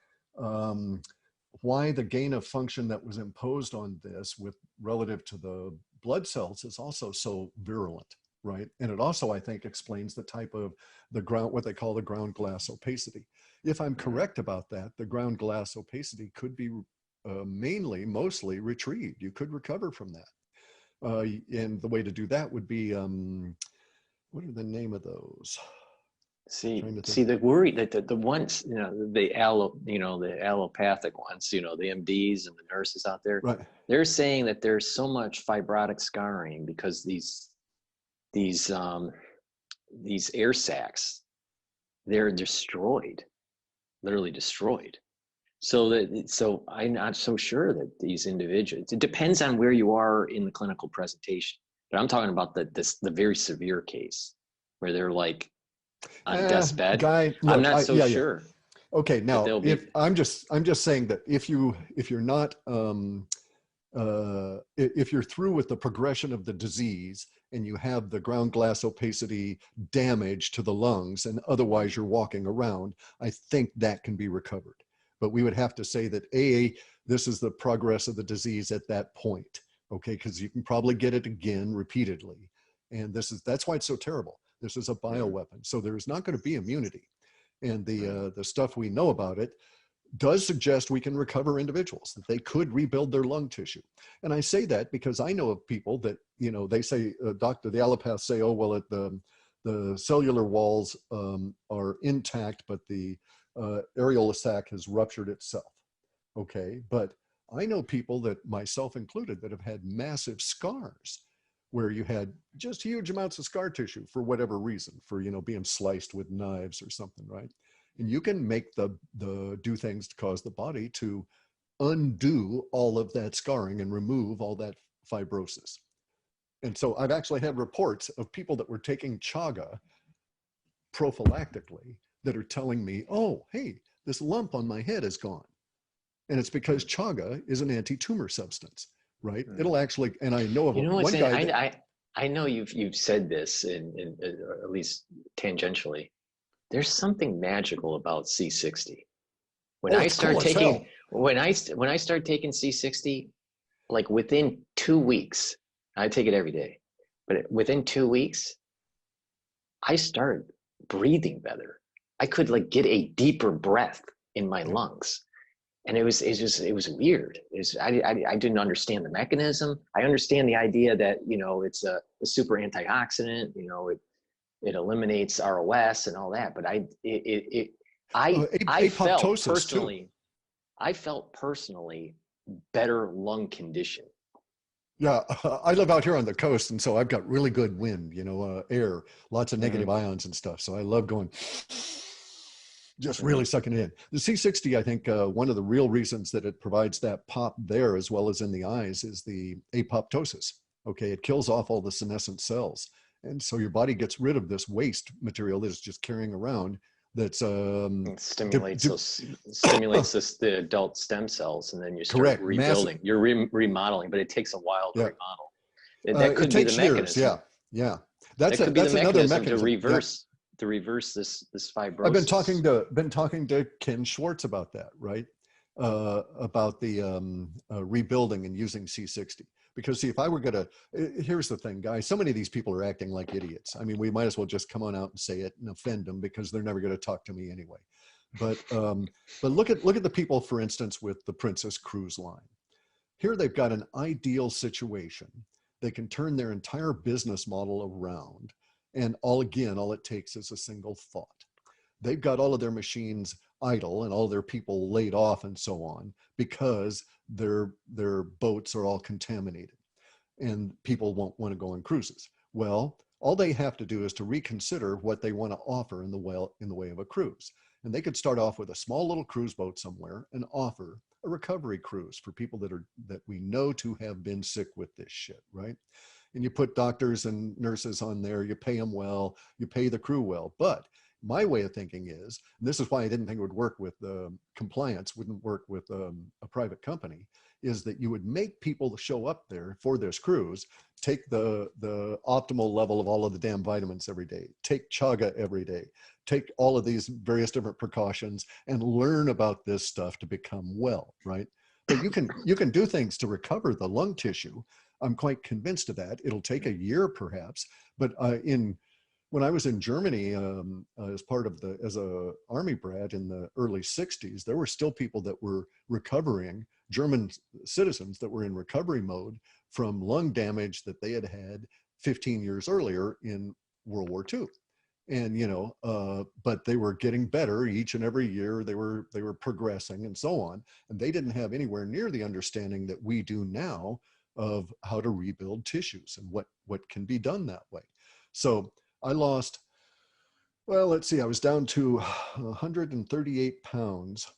B: why the gain of function that was imposed on this with relative to the blood cells is also so virulent. Right. And it also, I think, explains the type of what they call the ground glass opacity. If I'm correct about that, the ground glass opacity could be mostly retrieved. You could recover from that. And the way to do that would be, what are the name of those?
A: See the worry that the ones, the allopathic ones, the MDs and the nurses out there,
B: right.
A: They're saying that there's so much fibrotic scarring because these air sacs, they're destroyed, literally destroyed. So I'm not so sure that these individuals, it depends on where you are in the clinical presentation, but I'm talking about the very severe case where they're like on death's bed.
B: Guy, look,
A: I'm not so sure.
B: Okay, now I'm just saying that if you're not if you're through with the progression of the disease and you have the ground glass opacity damage to the lungs and otherwise you're walking around, I think that can be recovered. But we would have to say that this is the progress of the disease at that point, okay? Because you can probably get it again repeatedly. And that's why it's so terrible. This is a bioweapon. So there's not going to be immunity. And the stuff we know about it does suggest we can recover individuals, that they could rebuild their lung tissue. And I say that because I know of people that, they say, the allopaths say, oh, well, the cellular walls are intact, but the areolar sac has ruptured itself. Okay, but I know people, that myself included, that have had massive scars where you had just huge amounts of scar tissue for whatever reason, for being sliced with knives or something, right? And you can make do things to cause the body to undo all of that scarring and remove all that fibrosis. And so I've actually had reports of people that were taking chaga prophylactically that are telling me, oh, hey, this lump on my head is gone. And it's because chaga is an anti-tumor substance, right? It'll actually, and I know of one guy.
A: I know you've said this in at least tangentially. There's something magical about C60. When I start taking C60, like within 2 weeks, I take it every day, but within 2 weeks, I started breathing better. I could like get a deeper breath in my lungs. And it was weird. I didn't understand the mechanism. I understand the idea that, it's a super antioxidant, it eliminates ROS and all that, but I felt
B: Apoptosis too.
A: personally, I felt personally better lung condition.
B: Yeah, I live out here on the coast, and so I've got really good wind, air, lots of
A: Hmm.
B: negative ions and stuff. So I love going, just
A: Hmm.
B: really sucking it in. The C60, I think one of the real reasons that it provides that pop there as well as in the eyes is the apoptosis. Okay, it kills off all the senescent cells. And so your body gets rid of this waste material that is just carrying around that's
A: It stimulates the adult stem cells, and then you start
B: correct, massive.
A: rebuilding. You're remodeling, but it takes a while to
B: Yeah,
A: remodel. That
B: it
A: could be the
B: takes years.
A: mechanism.
B: Yeah, yeah.
A: That could be the
B: That's another
A: mechanism
B: mechanism. Yeah,
A: to reverse this
B: I've
A: fibrosis.
B: been talking to Ken Schwartz about that, right? About the rebuilding and using C60. Because see, if I were gonna, here's the thing, guys. So many of these people are acting like idiots. I mean, we might as well just come on out and say it and offend them because they're never going to talk to me anyway. But look at the people, for instance, with the Princess Cruise Line. Here they've got an ideal situation. They can turn their entire business model around. And all it takes is a single thought. They've got all of their machines idle and all their people laid off and so on because their boats are all contaminated and people won't want to go on cruises. Well, all they have to do is to reconsider what they want to offer in the way of a cruise. And they could start off with a small little cruise boat somewhere and offer a recovery cruise for people that we know to have been sick with this shit, right? And you put doctors and nurses on there, you pay them well, you pay the crew well. But my way of thinking is, and this is why I didn't think it would work with compliance, wouldn't work with a private company, is that you would make people show up there for this cruise, take the optimal level of all of the damn vitamins every day, take chaga every day, take all of these various different precautions and learn about this stuff to become well, right? But you can do things to recover the lung tissue. I'm quite convinced of that. It'll take a year perhaps, but when I was in Germany as as a army brat in the early 60s, there were still people that were recovering, German citizens that were in recovery mode from lung damage that they had had 15 years earlier in World War II. And but they were getting better each and every year. They were progressing and so on, and they didn't have anywhere near the understanding that we do now of how to rebuild tissues and what can be done that way. So I lost, well, let's see, I was down to 138 pounds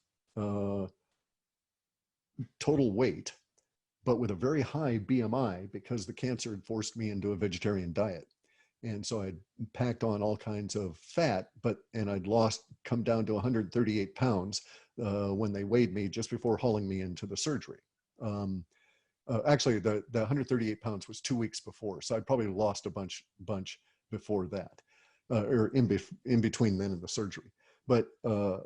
B: total weight, but with a very high BMI because the cancer had forced me into a vegetarian diet. And so I'd packed on all kinds of fat, and I'd come down to 138 pounds when they weighed me just before hauling me into the surgery. Actually, the 138 pounds was 2 weeks before, so I'd probably lost a bunch before that, or in between then and the surgery. But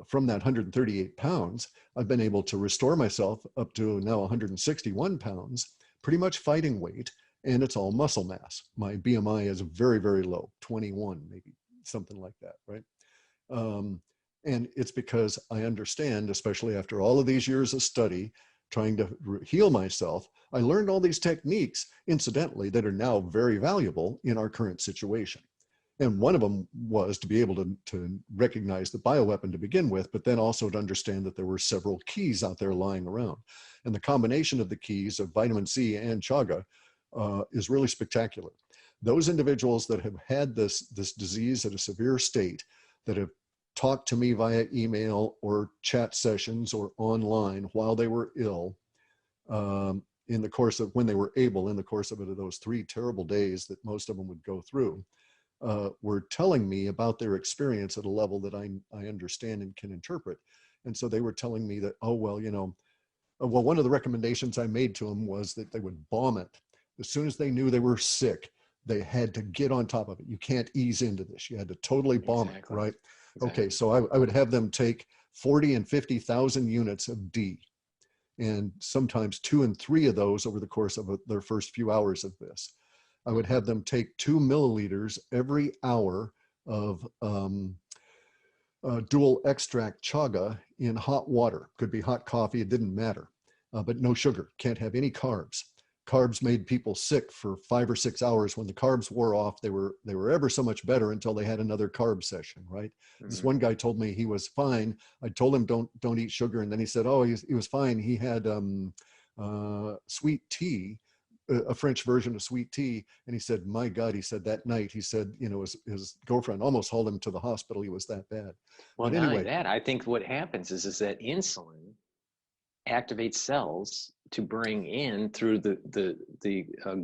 B: from that 138 pounds, I've been able to restore myself up to now 161 pounds, pretty much fighting weight, and it's all muscle mass. My BMI is very, very low, 21, maybe something like that, right? And it's because I understand, especially after all of these years of study, trying to heal myself, I learned all these techniques, incidentally, that are now very valuable in our current situation. And one of them was to be able to recognize the bioweapon to begin with, but then also to understand that there were several keys out there lying around. And the combination of the keys of vitamin C and chaga is really spectacular. Those individuals that have had this disease at a severe state, that have talked to me via email or chat sessions or online while they were ill, in the course of when they were able, in the course of those 3 terrible days that most of them would go through, were telling me about their experience at a level that I understand and can interpret. And so they were telling me that, oh, well, one of the recommendations I made to them was that they would bomb it. As soon as they knew they were sick, they had to get on top of it. You can't ease into this. You had to totally bomb it, right? Exactly. Okay, so I would have them take 40 and 50,000 units of D, and sometimes 2 and 3 of those over the course of their first few hours of this. I would have them take 2 milliliters every hour of dual extract chaga in hot water. Could be hot coffee, it didn't matter, but no sugar, can't have any carbs. carbs made people sick for 5 or 6 hours. When the carbs wore off, they were ever so much better until they had another carb session, right? This one guy told me he was fine. I told him don't eat sugar, and then he said, oh, he was fine. He had sweet tea, a French version of sweet tea, and he said, my God, he said that night, he said, you know, his girlfriend almost hauled him to the hospital. He was that bad.
A: Well,
B: But
A: not only
B: anyway,
A: that, I think what happens is that insulin activates cells to bring in through the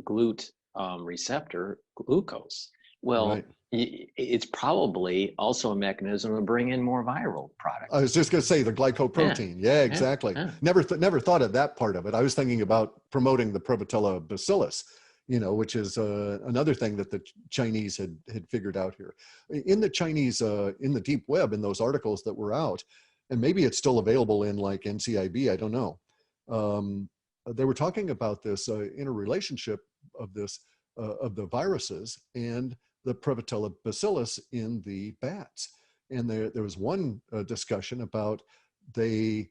A: GLUT receptor glucose. Well,
B: right.
A: it's probably also a mechanism to bring in more viral product.
B: I was just going to say the glycoprotein. Yeah,
A: Yeah,
B: exactly.
A: yeah.
B: Never thought of that part of it. I was thinking about promoting the Prevotella bacillus, you know, which is another thing that the Chinese had figured out here. In the Chinese, in the deep web, in those articles that were out, and maybe it's still available in like NCIB, I don't know. They were talking about this interrelationship of this, of the viruses and the Prevotella bacillus in the bats. And there was one discussion about they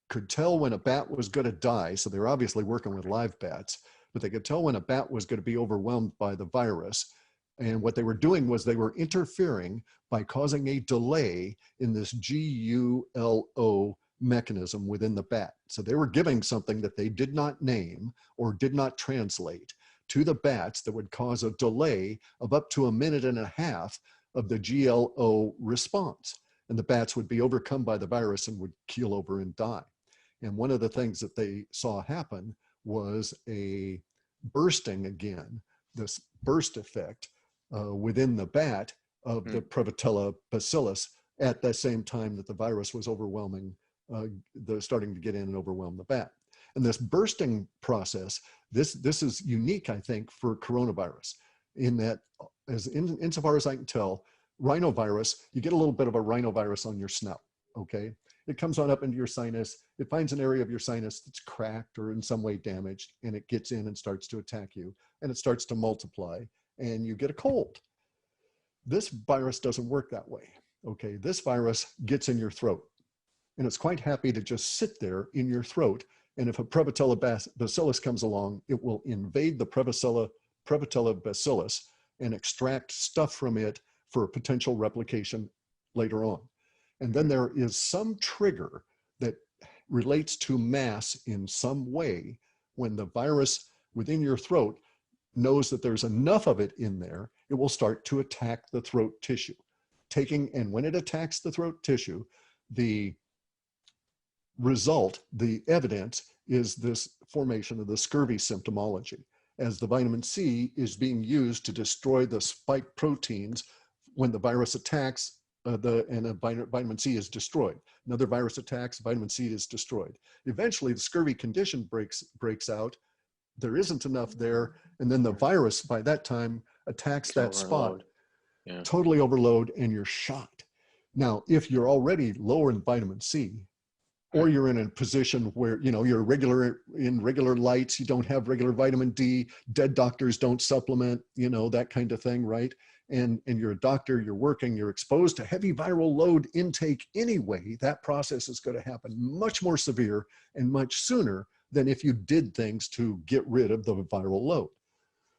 B: could tell when a bat was going to die. So they were obviously working with live bats, but they could tell when a bat was going to be overwhelmed by the virus. And what they were doing was they were interfering by causing a delay in this GULO mechanism within the bat. So they were giving something that they did not name or did not translate to the bats that would cause a delay of up to 1.5 minutes of the GLO response. And the bats would be overcome by the virus and would keel over and die. And one of the things that they saw happen was a bursting again, this burst effect within the bat of the Prevotella bacillus at the same time that the virus was overwhelming, starting to get in and overwhelm the bat. And this bursting process, this is unique, I think, for coronavirus, in that, insofar as I can tell, rhinovirus, you get a little bit of a rhinovirus on your snout, okay? It comes on up into your sinus, it finds an area of your sinus that's cracked or in some way damaged, and it gets in and starts to attack you, and it starts to multiply, and you get a cold. This virus doesn't work that way, okay? This virus gets in your throat, and it's quite happy to just sit there in your throat. And if a Prevotella bacillus comes along, it will invade the Prevotella bacillus and extract stuff from it for a potential replication later on. And then there is some trigger that relates to mass in some way when the virus within your throat knows that there's enough of it in there, it will start to attack the throat tissue. And when it attacks the throat tissue, the result, the evidence, is this formation of the scurvy symptomology, as the vitamin C is being used to destroy the spike proteins when the virus attacks vitamin C is destroyed. Another virus attacks, vitamin C is destroyed. Eventually, the scurvy condition breaks out. There isn't enough there, and then the virus, by that time, attacks that spot, totally overload, and you're shot. Now, if you're already lower in vitamin C, or you're in a position where, you know, you're in regular lights, you don't have regular vitamin D, dead doctors don't supplement, you know, that kind of thing, right? And you're a doctor, you're working, you're exposed to heavy viral load intake anyway, that process is going to happen much more severe and much sooner than if you did things to get rid of the viral load.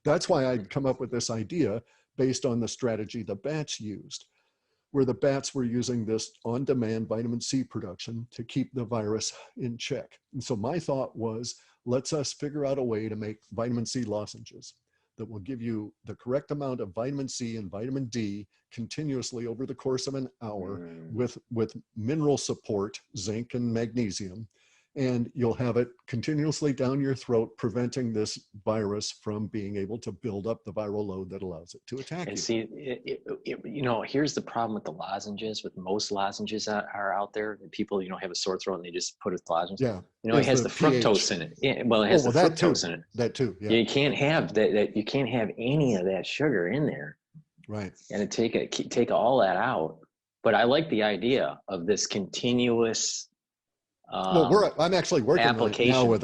B: That's why I'd come up with this idea based on the strategy the bats used, where the bats were using this on-demand vitamin C production to keep the virus in check. And so my thought was, let's us figure out a way to make vitamin C lozenges that will give you the correct amount of vitamin C and vitamin D continuously over the course of an hour with mineral support, zinc and magnesium, and you'll have it continuously down your throat, preventing this virus from being able to build up the viral load that allows it to attack you.
A: And see, you know, here's the problem with the lozenges, with most lozenges that are out there. People, you know, have a sore throat and they just put a lozenge.
B: Yeah.
A: You know, it has the fructose in it. Yeah, well, it has the fructose in it.
B: That too, yeah.
A: You can't have that. You can't have any of that sugar in there.
B: Right.
A: And take all that out. But I like the idea of this continuous
B: well, I'm actually working on it now with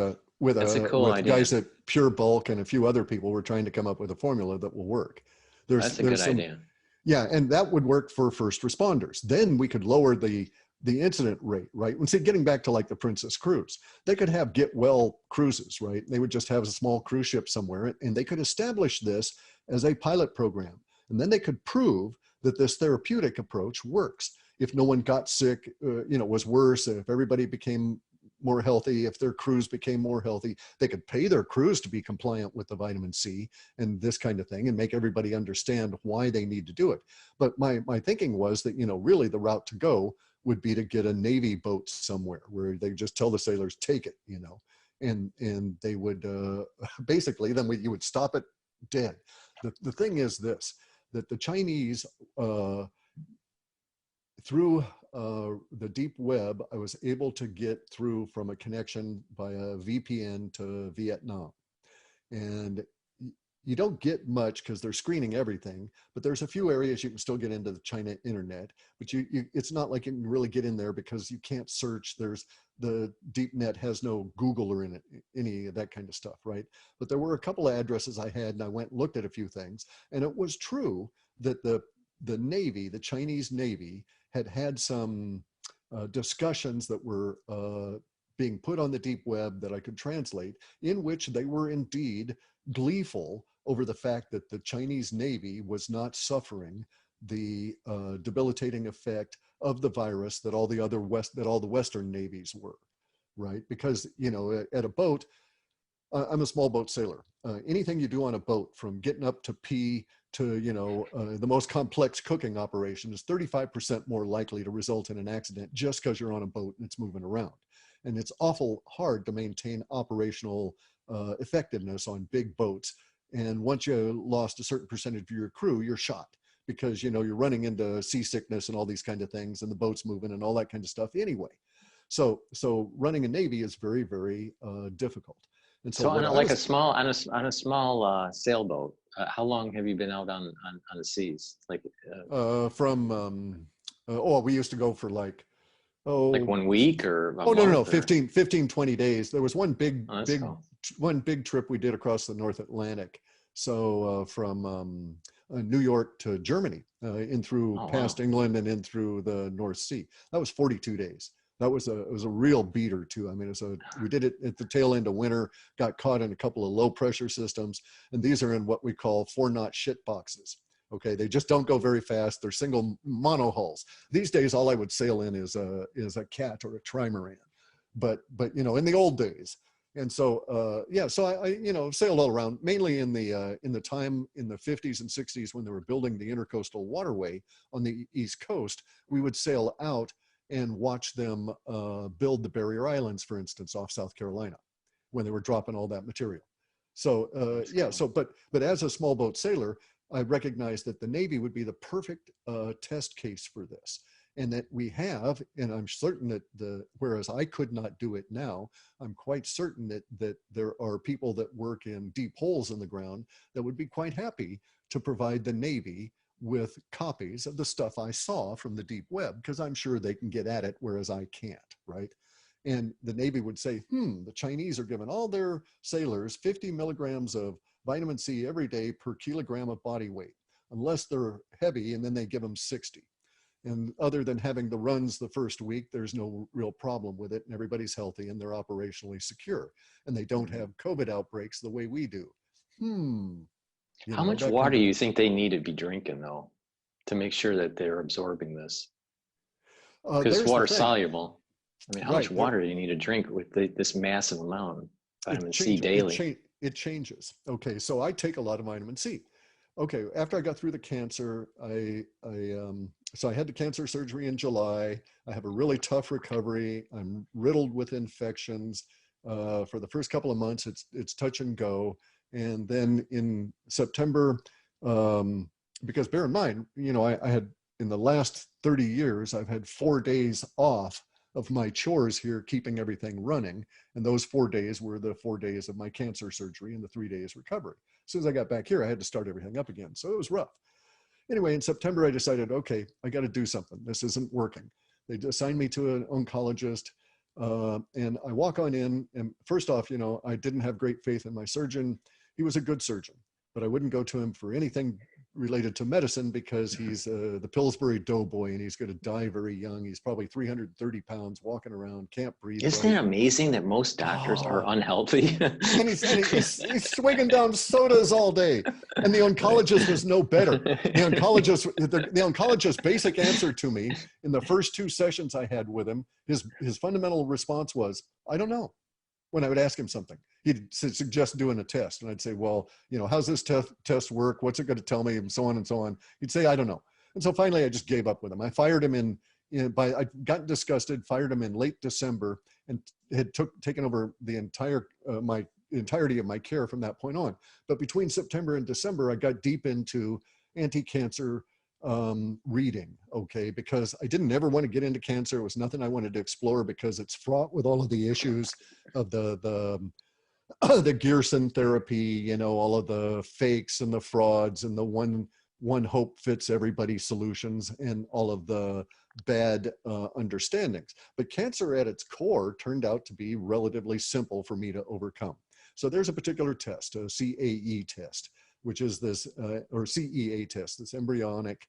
A: guys
B: at Pure Bulk and a few other people. We're trying to come up with a formula that will work.
A: That's a good idea.
B: Yeah, and that would work for first responders. Then we could lower the the incident rate, right? And see, getting back to like the Princess Cruise, they could have get well cruises, right? They would just have a small cruise ship somewhere, and they could establish this as a pilot program. And then they could prove that this therapeutic approach works. If no one got sick, was worse, if everybody became more healthy, if their crews became more healthy, they could pay their crews to be compliant with the vitamin C and this kind of thing, and make everybody understand why they need to do it. But my thinking was that, really the route to go would be to get a Navy boat somewhere where they just tell the sailors, take it, and they would basically, then you would stop it dead. The thing is this, that the Chinese, through the deep web, I was able to get through from a connection by a VPN to Vietnam. And you don't get much because they're screening everything, but there's a few areas you can still get into the China internet, but it's not like you can really get in there because you can't search. The deep net has no Google or any of that kind of stuff, right? But there were a couple of addresses I had, and I went and looked at a few things, and it was true that the Navy, the Chinese Navy, had some discussions that were being put on the deep web that I could translate, in which they were indeed gleeful over the fact that the Chinese Navy was not suffering the debilitating effect of the virus that all the Western navies were, right? Because, at a boat, I'm a small boat sailor. Anything you do on a boat, from getting up to pee to, the most complex cooking operation, is 35% more likely to result in an accident just because you're on a boat and it's moving around. And it's awful hard to maintain operational effectiveness on big boats. And once you lost a certain percentage of your crew, you're shot, because, you're running into seasickness and all these kind of things, and the boat's moving and all that kind of stuff anyway. So running a Navy is very, very difficult. And so
A: on a small sailboat, how long have you been out on the seas? Like
B: we used to go for like
A: 1 week or a
B: no,
A: month,
B: 15 20 days. There was one
A: cool.
B: one big trip we did across the North Atlantic, so from New York to Germany, in through past England and in through the North Sea. That was 42 days. It was a real beater too. I mean, we did it at the tail end of winter, got caught in a couple of low pressure systems, and these are in what we call 4-knot shit boxes. Okay, they just don't go very fast. They're single mono hulls. These days, all I would sail in is a cat or a trimaran, but in the old days. And so so I sailed all around, mainly in the time in the 50s and 60s when they were building the intercoastal waterway on the East Coast. We would sail out and watch them build the barrier islands, for instance, off South Carolina, when they were dropping all that material. So but as a small boat sailor, I recognized that the Navy would be the perfect test case for this, and that we have, and I'm certain that whereas I could not do it now, I'm quite certain that there are people that work in deep holes in the ground that would be quite happy to provide the Navy with copies of the stuff I saw from the deep web, because I'm sure they can get at it, whereas I can't, right? And the Navy would say, the Chinese are giving all their sailors 50 milligrams of vitamin C every day per kilogram of body weight, unless they're heavy, and then they give them 60. And other than having the runs the first week, there's no real problem with it, and everybody's healthy and they're operationally secure, and they don't have COVID outbreaks the way we do.
A: How much water do you think they need to be drinking, though, to make sure that they're absorbing this? Because it's water soluble. I mean, how much water do you need to drink with this massive amount of vitamin C daily?
B: It changes. Okay, so I take a lot of vitamin C. Okay, after I got through the cancer, so I had the cancer surgery in July. I have a really tough recovery. I'm riddled with infections. For the first couple of months, it's touch and go. And then in September, because bear in mind, I had, in the last 30 years, I've had 4 days off of my chores here, keeping everything running. And those 4 days were the 4 days of my cancer surgery and the 3 days recovery. As soon as I got back here, I had to start everything up again. So it was rough. Anyway, in September, I decided, okay, I got to do something. This isn't working. They assigned me to an oncologist, and I walk on in, and first off, I didn't have great faith in my surgeon. He was a good surgeon, but I wouldn't go to him for anything related to medicine because he's the Pillsbury Doughboy and he's going to die very young. He's probably 330 pounds, walking around, can't breathe
A: Isn't
B: right.
A: it amazing that most doctors are unhealthy?
B: And he's swinging down sodas all day. And the oncologist was no better. The oncologist's basic answer to me in the first 2 sessions I had with him, his fundamental response was, I don't know. When I would ask him something, he'd suggest doing a test. And I'd say, well, you know, how's this test work? What's it going to tell me? And so on and so on. He'd say, I don't know. And so finally I just gave up with him. I fired him I got disgusted, fired him in late December, and had taken over the entirety of my care from that point on. But between September and December, I got deep into anti-cancer reading, okay, because I didn't ever want to get into cancer. It was nothing I wanted to explore because it's fraught with all of the issues of the Gearson therapy, you know, all of the fakes and the frauds and the one hope fits everybody solutions and all of the bad understandings. But cancer at its core turned out to be relatively simple for me to overcome. So there's a particular test, a CAE test, which is this, or CEA test, this embryonic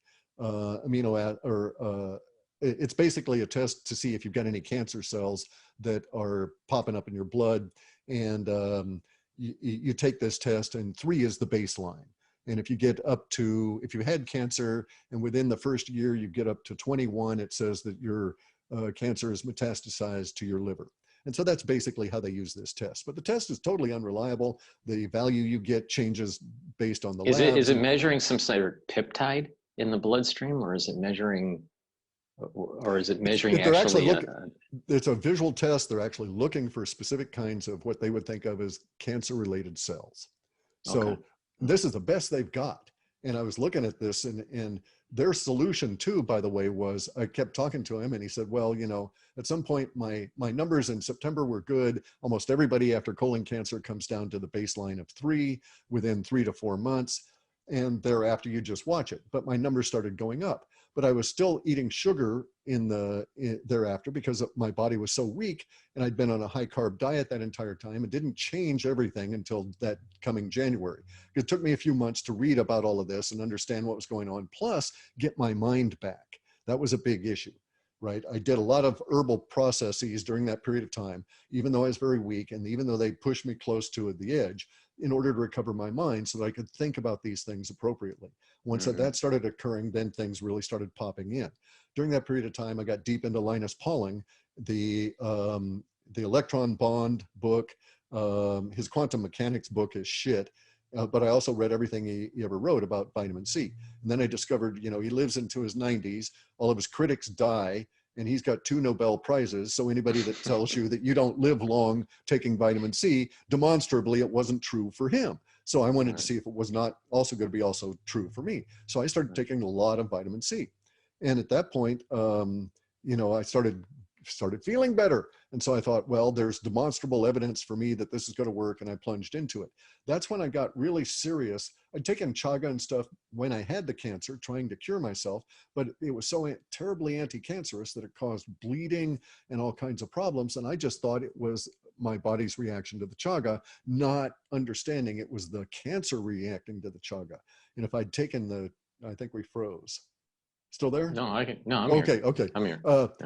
B: it's basically a test to see if you've got any cancer cells that are popping up in your blood. And you take this test, and 3 is the baseline. And if you get up to, if you had cancer and within the first year you get up to 21, it says that your cancer is metastasized to your liver. And so that's basically how they use this test. But the test is totally unreliable. The value you get changes based on the labs.
A: Is it measuring some sort of peptide in the bloodstream, or is it measuring, actually?
B: It's a visual test. They're actually looking for specific kinds of what they would think of as cancer-related cells. So okay. This is the best they've got. And I was looking at this, and their solution too, by the way, was I kept talking to him and he said, well, you know, at some point my numbers in September were good. Almost everybody after colon cancer comes down to the baseline of 3 within 3 to 4 months. And thereafter you just watch it. But my numbers started going up. But I was still eating sugar thereafter because my body was so weak, and I'd been on a high carb diet that entire time. It didn't change everything until that coming January. It took me a few months to read about all of this and understand what was going on, plus get my mind back. That was a big issue, right? I did a lot of herbal processes during that period of time, even though I was very weak and even though they pushed me close to the edge, in order to recover my mind so that I could think about these things appropriately. Once that started occurring, then things really started popping in. During that period of time, I got deep into Linus Pauling, the electron bond book. His quantum mechanics book is shit, but I also read everything he ever wrote about vitamin C. And then I discovered, you know, he lives into his 90s, all of his critics die, and he's got 2 Nobel Prizes. So anybody that tells you that you don't live long taking vitamin C, demonstrably it wasn't true for him. So I wanted to see if it was not also going to be also true for me. So I started taking a lot of vitamin C. And at that point, you know, I started feeling better. And so I thought, well, there's demonstrable evidence for me that this is going to work. And I plunged into it. That's when I got really serious. I'd taken chaga and stuff when I had the cancer, trying to cure myself, but it was so terribly anti-cancerous that it caused bleeding and all kinds of problems. And I just thought it was my body's reaction to the chaga, not understanding it was the cancer reacting to the chaga. And if I'd taken I think we froze. Still there?
A: No, I'm
B: okay,
A: here.
B: Okay.
A: I'm here.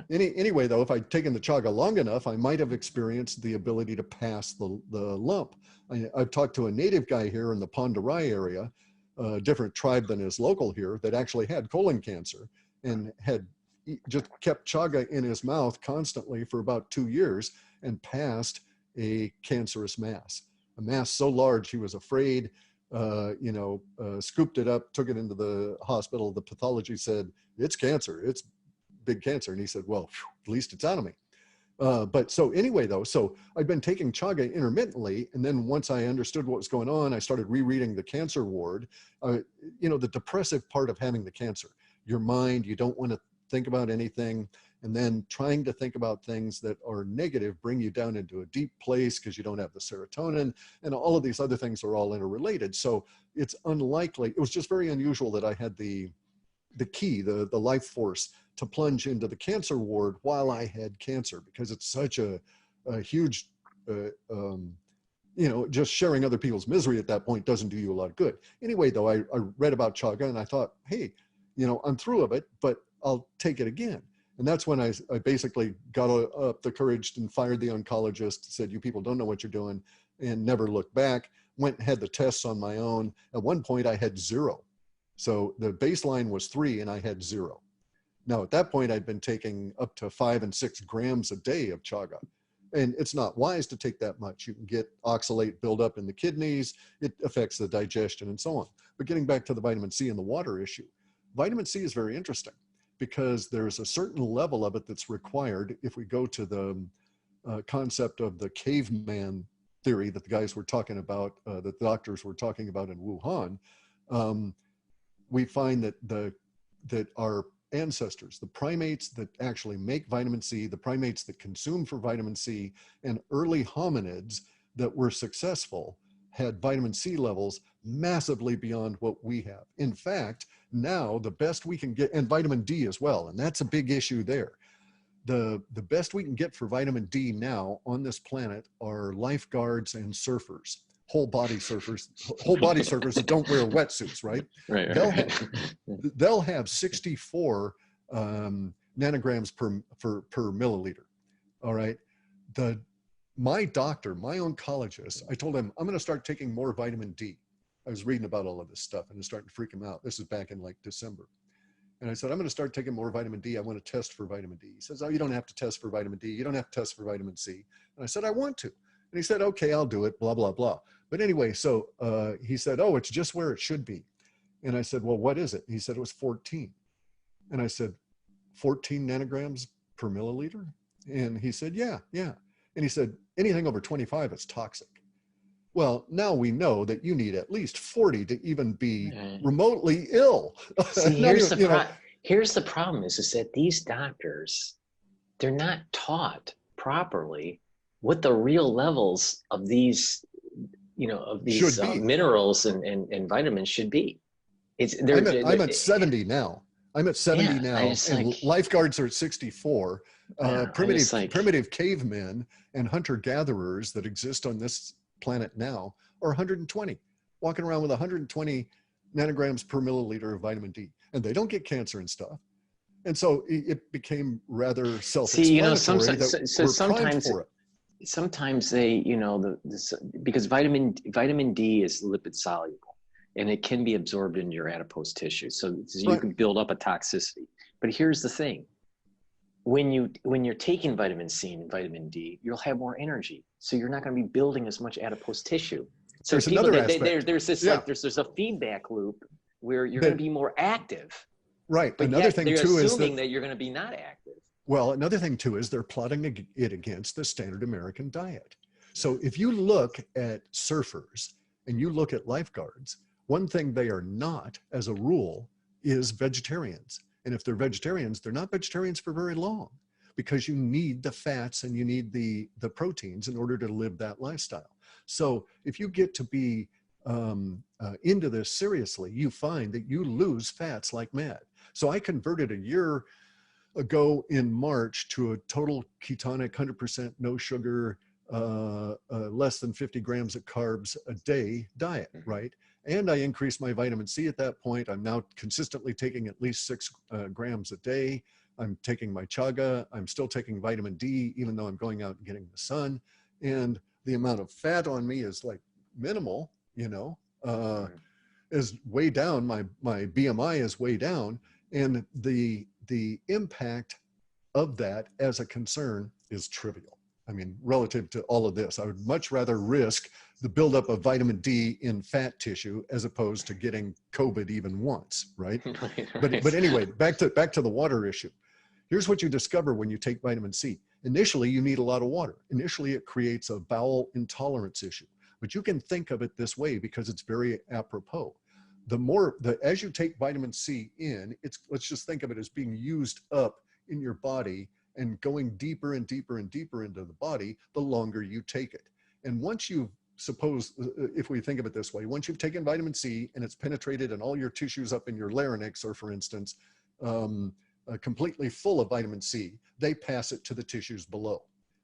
B: Anyway, though, if I'd taken the chaga long enough, I might have experienced the ability to pass the lump. I've talked to a native guy here in the Ponderai area, a different tribe than is local here, that actually had colon cancer and had just kept chaga in his mouth constantly for about 2 years and passed a cancerous mass. A mass so large he was afraid, scooped it up, took it into the hospital. The pathology said, it's cancer, it's big cancer. And he said, well, at least it's out of me. But so anyway, though, so I'd been taking chaga intermittently. And then once I understood what was going on, I started rereading the cancer ward. The depressive part of having the cancer, your mind, you don't want to think about anything. And then trying to think about things that are negative bring you down into a deep place because you don't have the serotonin, and all of these other things are all interrelated. So it's unlikely, it was just very unusual that I had the key, the life force to plunge into the cancer ward while I had cancer, because it's such a huge just sharing other people's misery at that point doesn't do you a lot of good. Anyway, though, I read about chaga and I thought, hey, I'm through of it, but I'll take it again. And that's when I basically got up the courage and fired the oncologist, said, you people don't know what you're doing, and never looked back. Went and had the tests on my own. At one point I had 0. So the baseline was 3 and I had 0. Now at that point I'd been taking up to 5 and 6 grams a day of chaga. And it's not wise to take that much. You can get oxalate buildup in the kidneys. It affects the digestion and so on. But getting back to the vitamin C and the water issue, vitamin C is very interesting because there's a certain level of it that's required. If we go to the concept of the caveman theory that the guys were talking about, that the doctors were talking about in Wuhan, we find that our ancestors, the primates that actually make vitamin C, the primates that consume for vitamin C, and early hominids that were successful had vitamin C levels massively beyond what we have. In fact, now the best we can get, and vitamin D as well, and that's a big issue there. The best we can get for vitamin D now on this planet are lifeguards and surfers. Whole body surfers that don't wear wetsuits, right?
A: Right.
B: They'll have 64 nanograms per milliliter. All right. My doctor, my oncologist, I told him I'm going to start taking more vitamin D. I was reading about all of this stuff and it's starting to freak him out. This is back in like December. And I said, I'm going to start taking more vitamin D. I want to test for vitamin D. He says, oh, you don't have to test for vitamin D. You don't have to test for vitamin C. And I said, I want to. And he said, okay, I'll do it, blah, blah, blah. But anyway, so he said, oh, it's just where it should be. And I said, well, what is it? He said, it was 14. And I said, 14 nanograms per milliliter? And he said, yeah. And he said, anything over 25 is toxic. Well, now we know that you need at least 40 to even be remotely ill.
A: See, here's the problem is that these doctors, they're not taught properly what the real levels of these, minerals and vitamins should be.
B: I'm at 70 now. I'm at 70 now, and lifeguards are at 64. Primitive cavemen and hunter-gatherers that exist on this planet now are 120, walking around with 120 nanograms per milliliter of vitamin D, and they don't get cancer and stuff. And so it became rather self-explanatory
A: sometimes they, because vitamin D is lipid soluble and it can be absorbed into your adipose tissue. So you can build up a toxicity. But here's the thing. When you're taking vitamin C and vitamin D, you'll have more energy. So you're not going to be building as much adipose tissue. So
B: there's another aspect.
A: There's a feedback loop where you're going to be more active.
B: Right.
A: But
B: another thing too is
A: that you're going to be not active.
B: Well, another thing too is they're plotting it against the standard American diet. So if you look at surfers and you look at lifeguards, one thing they are not, as a rule, is vegetarians. And if they're vegetarians, they're not vegetarians for very long because you need the fats and you need the proteins in order to live that lifestyle. So if you get to be into this seriously, you find that you lose fats like mad. So I converted a year ago in March to a total ketonic, 100% no sugar, less than 50 grams of carbs a day diet, right? And I increased my vitamin C at that point. I'm now consistently taking at least 6 grams a day. I'm taking my chaga. I'm still taking vitamin D, even though I'm going out and getting the sun. And the amount of fat on me is like minimal, is way down. My BMI is way down. And the impact of that as a concern is trivial. I mean, relative to all of this, I would much rather risk the buildup of vitamin D in fat tissue as opposed to getting COVID even once, right? But anyway, back to the water issue. Here's what you discover when you take vitamin C. Initially, you need a lot of water. Initially, it creates a bowel intolerance issue. But you can think of it this way because it's very apropos. As you take vitamin C in, let's just think of it as being used up in your body and going deeper and deeper and deeper into the body, the longer you take it. And once if we think of it this way, once you've taken vitamin C and it's penetrated in all your tissues up in your larynx, or for instance, completely full of vitamin C, they pass it to the tissues below.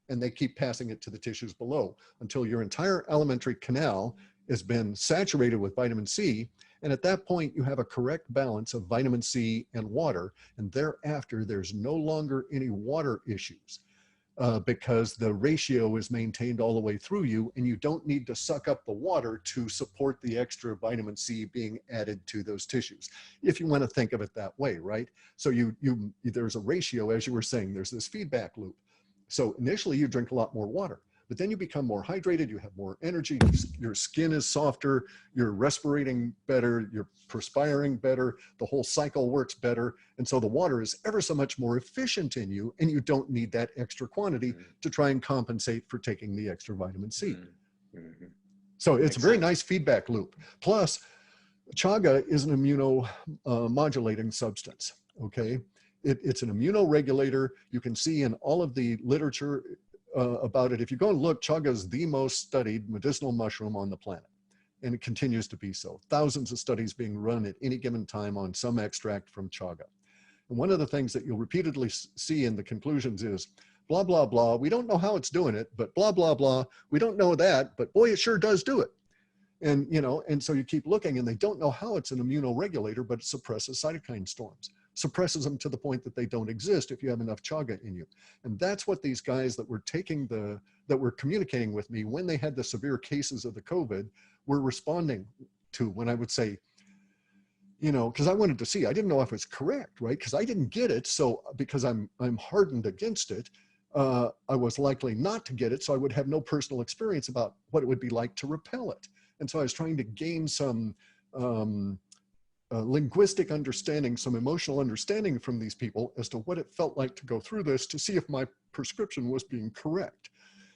B: and they keep passing it to the tissues below until your entire alimentary canal has been saturated with vitamin C. And at that point, you have a correct balance of vitamin C and water. And thereafter, there's no longer any water issues. Because the ratio is maintained all the way through you, and you don't need to suck up the water to support the extra vitamin C being added to those tissues, if you want to think of it that way, right? So there's a ratio, as you were saying, there's this feedback loop. So initially you drink a lot more water, but then you become more hydrated, you have more energy, your skin is softer, you're respirating better, you're perspiring better, the whole cycle works better. And so the water is ever so much more efficient in you, and you don't need that extra quantity to try and compensate for taking the extra vitamin C. So it's a very nice feedback loop. Plus, chaga is an immunomodulating substance, okay? It's an immunoregulator. You can see in all of the literature about it. If you go and look, chaga is the most studied medicinal mushroom on the planet, and it continues to be so. Thousands of studies being run at any given time on some extract from chaga. And one of the things that you'll repeatedly see in the conclusions is, blah, blah, blah, we don't know how it's doing it, but blah, blah, blah, we don't know that, but boy, it sure does do it. And, and so you keep looking, and they don't know how it's an immunoregulator, but it suppresses cytokine storms. Suppresses them to the point that they don't exist if you have enough chaga in you. And that's what these guys that were that were communicating with me when they had the severe cases of the COVID were responding to, when I would say, because I wanted to see, I didn't know if it's correct, right? Because I didn't get it. So because I'm hardened against it, I was likely not to get it. So I would have no personal experience about what it would be like to repel it. And so I was trying to gain some linguistic understanding, some emotional understanding from these people as to what it felt like to go through this, to see if my prescription was being correct.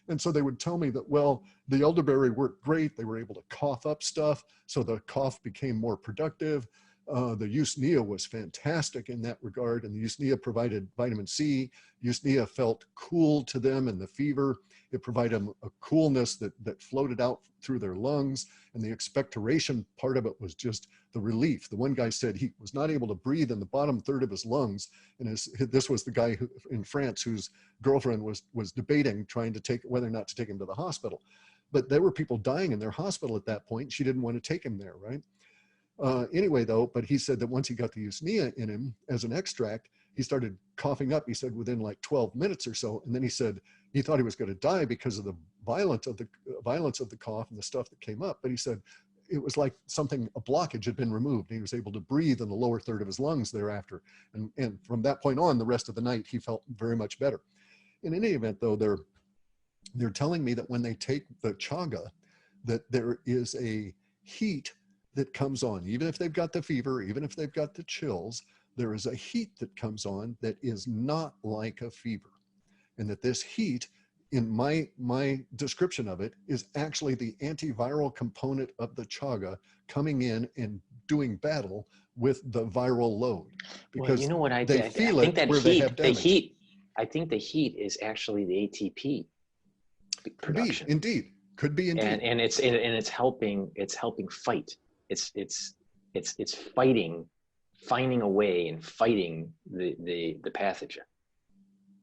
B: And so they would tell me that, well, the elderberry worked great. They were able to cough up stuff, so the cough became more productive. The usnea was fantastic in that regard, and the usnea provided vitamin C. Usnea felt cool to them in the fever. It provided them a coolness that floated out through their lungs, and the expectoration part of it was just the relief. The one guy said he was not able to breathe in the bottom third of his lungs, and this was the guy in France whose girlfriend was debating trying to take whether or not to take him to the hospital. But there were people dying in their hospital at that point. She didn't want to take him there, right? Anyway, though, but he said that once he got the usnea in him as an extract, he started coughing up, he said, within like 12 minutes or so. And then he said he thought he was going to die because of the violence of the cough and the stuff that came up. But he said it was like a blockage had been removed. And he was able to breathe in the lower third of his lungs thereafter. And from that point on, the rest of the night, he felt very much better. In any event, though, they're telling me that when they take the chaga, that there is a heat that comes on, even if they've got the fever, even if they've got the chills, there is a heat that comes on that is not like a fever. And that this heat, in my description of it, is actually the antiviral component of the chaga coming in and doing battle with the viral load. Because
A: well, you know what I think that I think the heat is actually the ATP production.
B: Could be indeed.
A: And it's helping fight. It's fighting, finding a way and fighting the pathogen.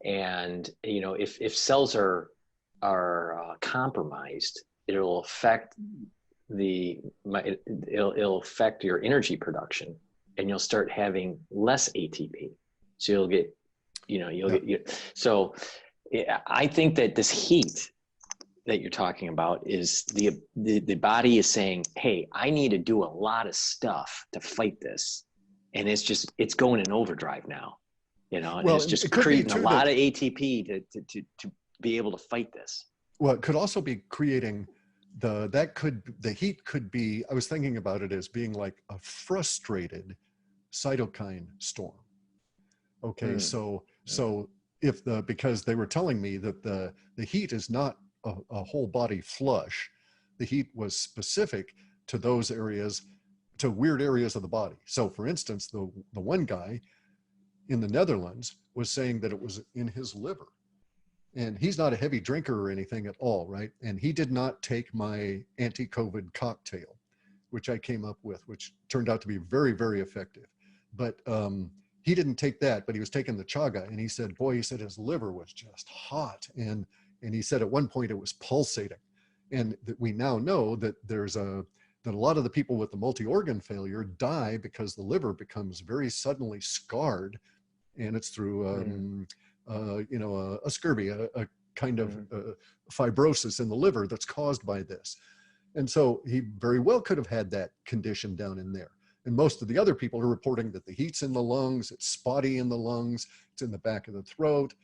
A: And if cells are compromised, it'll affect it'll affect your energy production, and you'll start having less ATP. So you'll get so I think that this heat that you're talking about is the body is saying, hey, I need to do a lot of stuff to fight this. And it's going in overdrive now, and it's just creating a lot of ATP to be able to fight this.
B: Well, it could also be creating the heat could be, I was thinking about it as being like a frustrated cytokine storm. Okay. So because they were telling me that the heat is not a whole body flush. The heat was specific to those areas, to weird areas of the body. So for instance, the one guy in the Netherlands was saying that it was in his liver, and he's not a heavy drinker or anything at all, right? And he did not take my anti-COVID cocktail, which I came up with, which turned out to be very, very effective. But he didn't take that, but he was taking the chaga, and he said, boy, he said his liver was just hot. And And he said at one point it was pulsating. And that we now know that that a lot of the people with the multi-organ failure die because the liver becomes very suddenly scarred, and it's through a scurvy, a kind of fibrosis in the liver that's caused by this. And so he very well could have had that condition down in there. And most of the other people are reporting that the heat's in the lungs, it's spotty in the lungs, it's in the back of the throat,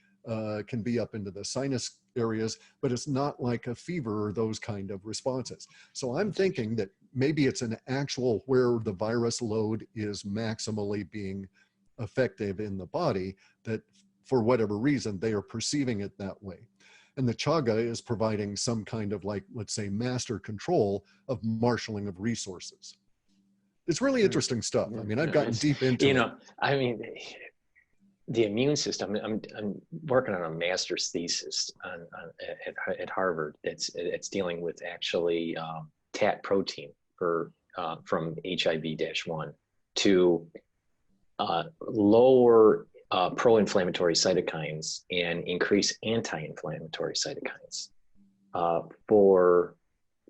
B: can be up into the sinus areas, but it's not like a fever or those kind of responses. So I'm thinking that maybe it's an actual where the virus load is maximally being effective in the body, that for whatever reason, they are perceiving it that way. And the chaga is providing some kind of, like, let's say, master control of marshaling of resources. It's really interesting stuff. I mean, I've gotten deep into it.
A: I mean, the immune system, I'm working on a master's thesis at Harvard. It's dealing with actually TAT protein from HIV-1 to lower pro-inflammatory cytokines and increase anti-inflammatory cytokines for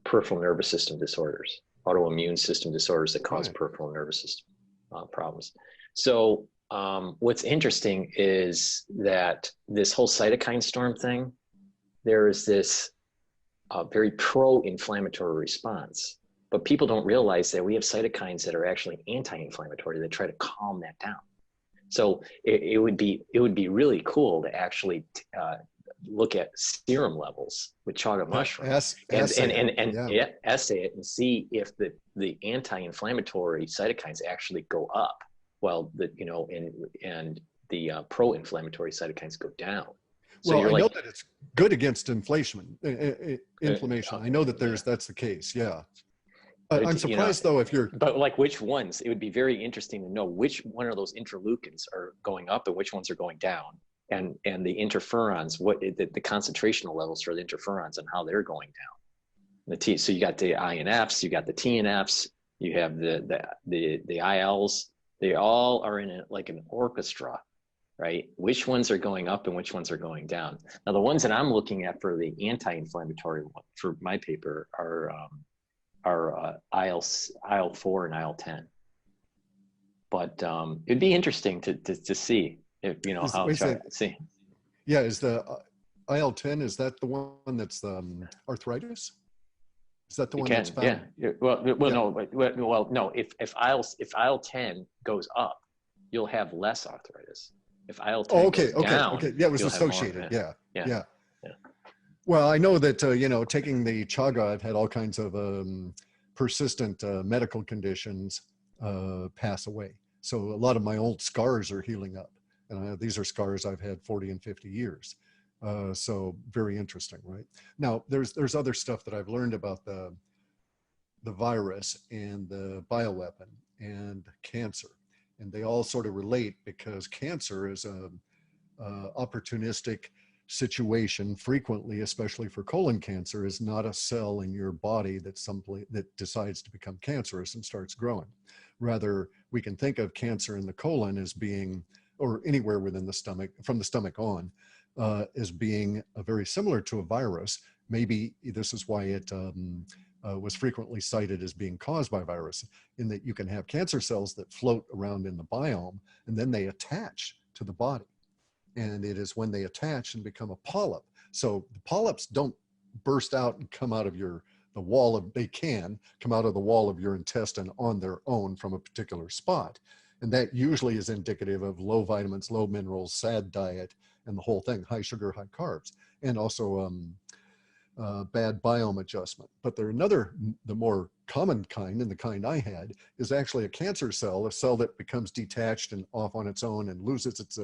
A: peripheral nervous system disorders, autoimmune system disorders that cause peripheral nervous system problems. So what's interesting is that this whole cytokine storm thing, there is this very pro-inflammatory response, but people don't realize that we have cytokines that are actually anti-inflammatory that try to calm that down. So it would be really cool to actually look at serum levels with chaga mushroom and assay it and see if the anti-inflammatory cytokines actually go up, while the and the pro-inflammatory cytokines go down. So
B: well, I know that it's good against inflammation. I know that that's the case. Yeah. I'm surprised though if you're.
A: But like which ones? It would be very interesting to know which one of those interleukins are going up and which ones are going down, and the interferons, what the concentrational levels for the interferons and how they're going down. So you got the INFs, you got the TNFs, you have the ILs. They all are in like an orchestra, right? Which ones are going up and which ones are going down? Now the ones that I'm looking at for the anti-inflammatory one for my paper are IL-4 and IL-10. But it'd be interesting to see if see.
B: Yeah, is the IL-10, is that the one that's arthritis? Is that the one that's found?
A: Yeah. No. If IL-10 goes up, you'll have less arthritis. If IL-10 goes down,
B: yeah, it was associated. Yeah. Well, I know that, taking the chaga, I've had all kinds of persistent medical conditions pass away. So a lot of my old scars are healing up. And these are scars I've had 40 and 50 years. So very interesting, right? Now, there's other stuff that I've learned about the virus and the bioweapon and cancer. And they all sort of relate because cancer is a opportunistic situation frequently, especially for colon cancer, is not a cell in your body that decides to become cancerous and starts growing. Rather, we can think of cancer in the colon as being, or anywhere within the stomach, from the stomach on, as being very similar to a virus. Maybe this is why it was frequently cited as being caused by virus, in that you can have cancer cells that float around in the biome and then they attach to the body. And it is when they attach and become a polyp. So the polyps don't burst out and come out of they can come out of the wall of your intestine on their own from a particular spot. And that usually is indicative of low vitamins, low minerals, SAD diet, and the whole thing, high sugar, high carbs, and also bad biome adjustment. But the more common kind, and the kind I had, is actually a cancer cell, a cell that becomes detached and off on its own and loses its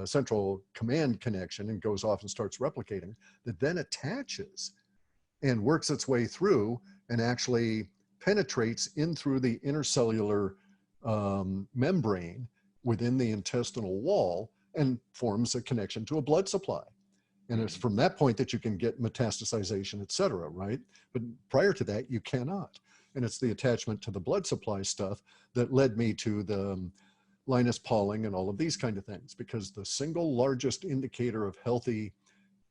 B: central command connection and goes off and starts replicating, that then attaches and works its way through and actually penetrates in through the intercellular membrane within the intestinal wall and forms a connection to a blood supply. And it's from that point that you can get metastasization, et cetera, right? But prior to that, you cannot. And it's the attachment to the blood supply stuff that led me to the Linus Pauling and all of these kind of things, because the single largest indicator of healthy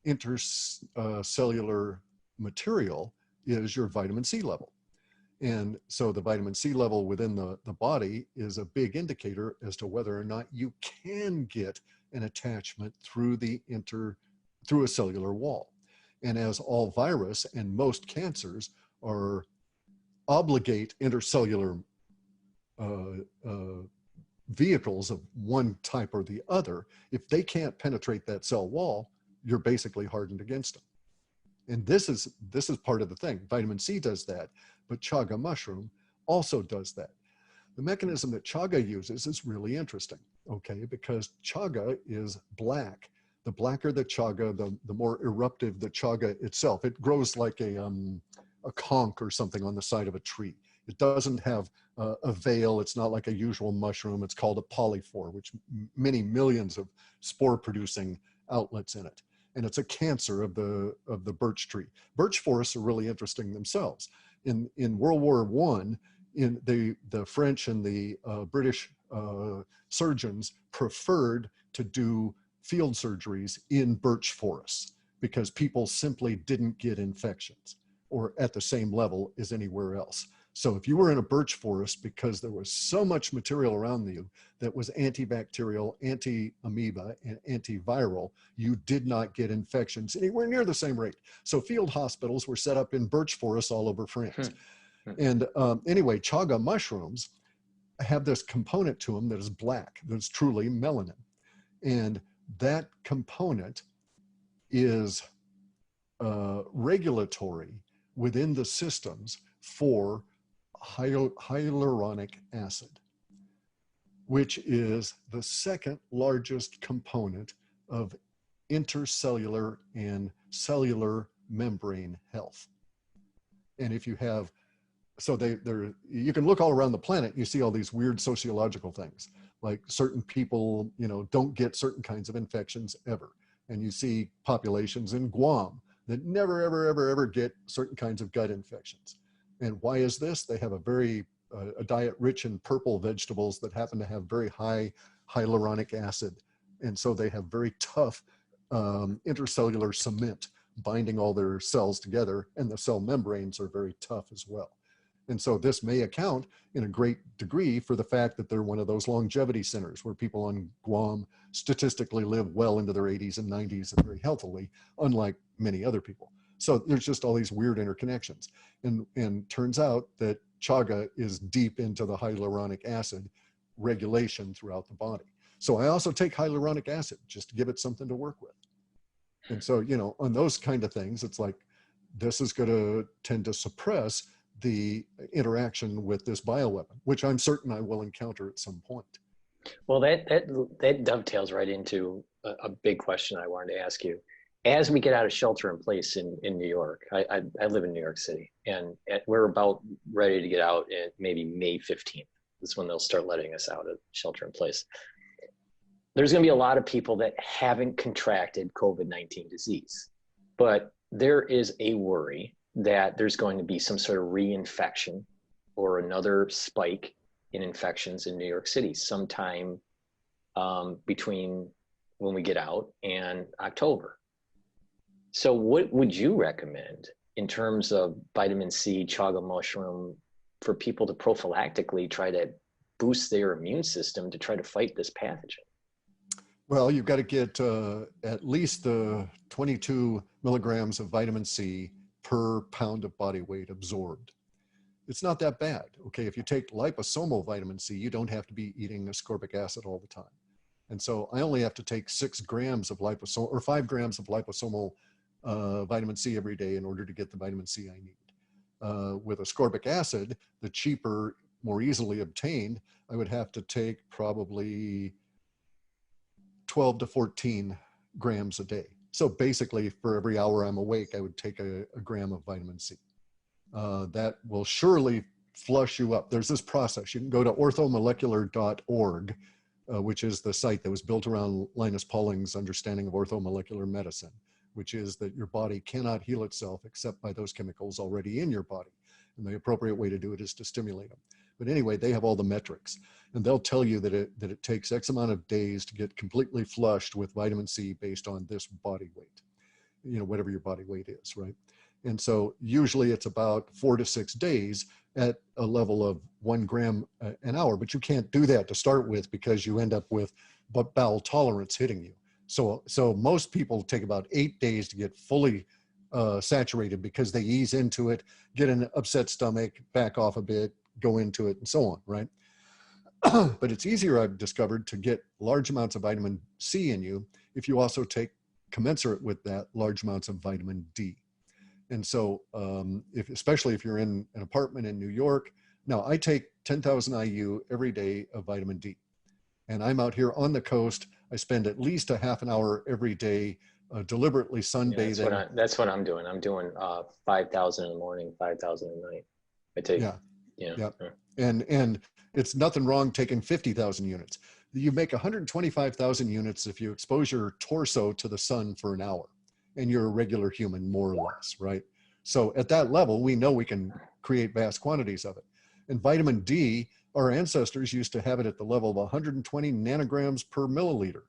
B: intercellular material is your vitamin C level. And so the vitamin C level within the body is a big indicator as to whether or not you can get an attachment through through a cellular wall. And as all virus and most cancers are obligate intercellular vehicles of one type or the other, if they can't penetrate that cell wall, you're basically hardened against them. And this is part of the thing. Vitamin C does that, but chaga mushroom also does that. The mechanism that chaga uses is really interesting, okay? Because chaga is black. The blacker the chaga, the more eruptive the chaga itself. It grows like a conch or something on the side of a tree. It doesn't have a veil. It's not like a usual mushroom. It's called a polyphore, which many millions of spore-producing outlets in it. And it's a cancer of the birch tree. Birch forests are really interesting themselves. In World War I, the French and the British surgeons preferred to do field surgeries in birch forests because people simply didn't get infections or at the same level as anywhere else. So if you were in a birch forest, because there was so much material around you that was antibacterial, anti-amoeba, and antiviral, you did not get infections anywhere near the same rate. So field hospitals were set up in birch forests all over France. And anyway, chaga mushrooms have this component to them that is black, that's truly melanin. And that component is regulatory within the systems for hyaluronic acid, which is the second largest component of intercellular and cellular membrane health. And if you have, so you can look all around the planet and you see all these weird sociological things, like certain people, don't get certain kinds of infections ever. And you see populations in Guam that never, ever, ever, ever get certain kinds of gut infections. And why is this? They have a diet rich in purple vegetables that happen to have very high hyaluronic acid. And so they have very tough intercellular cement binding all their cells together, and the cell membranes are very tough as well. And so this may account in a great degree for the fact that they're one of those longevity centers where people on Guam statistically live well into their 80s and 90s and very healthily, unlike many other people. So there's just all these weird interconnections. And turns out that chaga is deep into the hyaluronic acid regulation throughout the body. So I also take hyaluronic acid just to give it something to work with. And so, on those kind of things, it's like, this is going to tend to suppress the interaction with this bioweapon, which I'm certain I will encounter at some point.
A: Well, that dovetails right into a big question I wanted to ask you. As we get out of shelter in place in New York, I live in New York City, and we're about ready to get out at maybe May 15th. Is when they'll start letting us out of shelter in place. There's going to be a lot of people that haven't contracted COVID-19 disease, but there is a worry that there's going to be some sort of reinfection or another spike in infections in New York City sometime between when we get out and October. So what would you recommend in terms of vitamin C, chaga mushroom, for people to prophylactically try to boost their immune system to try to fight this pathogen?
B: Well, you've got to get at least 22 milligrams of vitamin C per pound of body weight absorbed. It's not that bad. Okay, if you take liposomal vitamin C, you don't have to be eating ascorbic acid all the time. And so I only have to take 6 grams of liposomal or 5 grams of liposomal vitamin C every day in order to get the vitamin C I need. With ascorbic acid, the cheaper, more easily obtained, I would have to take probably 12 to 14 grams a day. So basically, for every hour I'm awake, I would take a gram of vitamin C. That will surely flush you up. There's this process. You can go to orthomolecular.org, which is the site that was built around Linus Pauling's understanding of orthomolecular medicine, which is that your body cannot heal itself except by those chemicals already in your body. And the appropriate way to do it is to stimulate them. But anyway, they have all the metrics, and they'll tell you that it takes X amount of days to get completely flushed with vitamin C based on this body weight. whatever your body weight is, right? And so usually it's about 4 to 6 days at a level of 1 gram an hour, but you can't do that to start with because you end up with bowel tolerance hitting you. So most people take about 8 days to get fully saturated because they ease into it, get an upset stomach, back off a bit, go into it, and so on, right? But it's easier, I've discovered, to get large amounts of vitamin C in you if you also take commensurate with that large amounts of vitamin D. And so especially if you're in an apartment in New York, now I take 10,000 IU every day of vitamin D. And I'm out here on the coast. I spend at least a half an hour every day deliberately sunbathing.
A: Yeah, that's what I'm doing. I'm doing 5,000 in the morning, 5,000 at night. I take,
B: yeah. And it's nothing wrong taking 50,000 units. You make 125,000 units if you expose your torso to the sun for an hour, and you're a regular human, more or less, right? So at that level, we know we can create vast quantities of it. And vitamin D, our ancestors used to have it at the level of 120 nanograms per milliliter.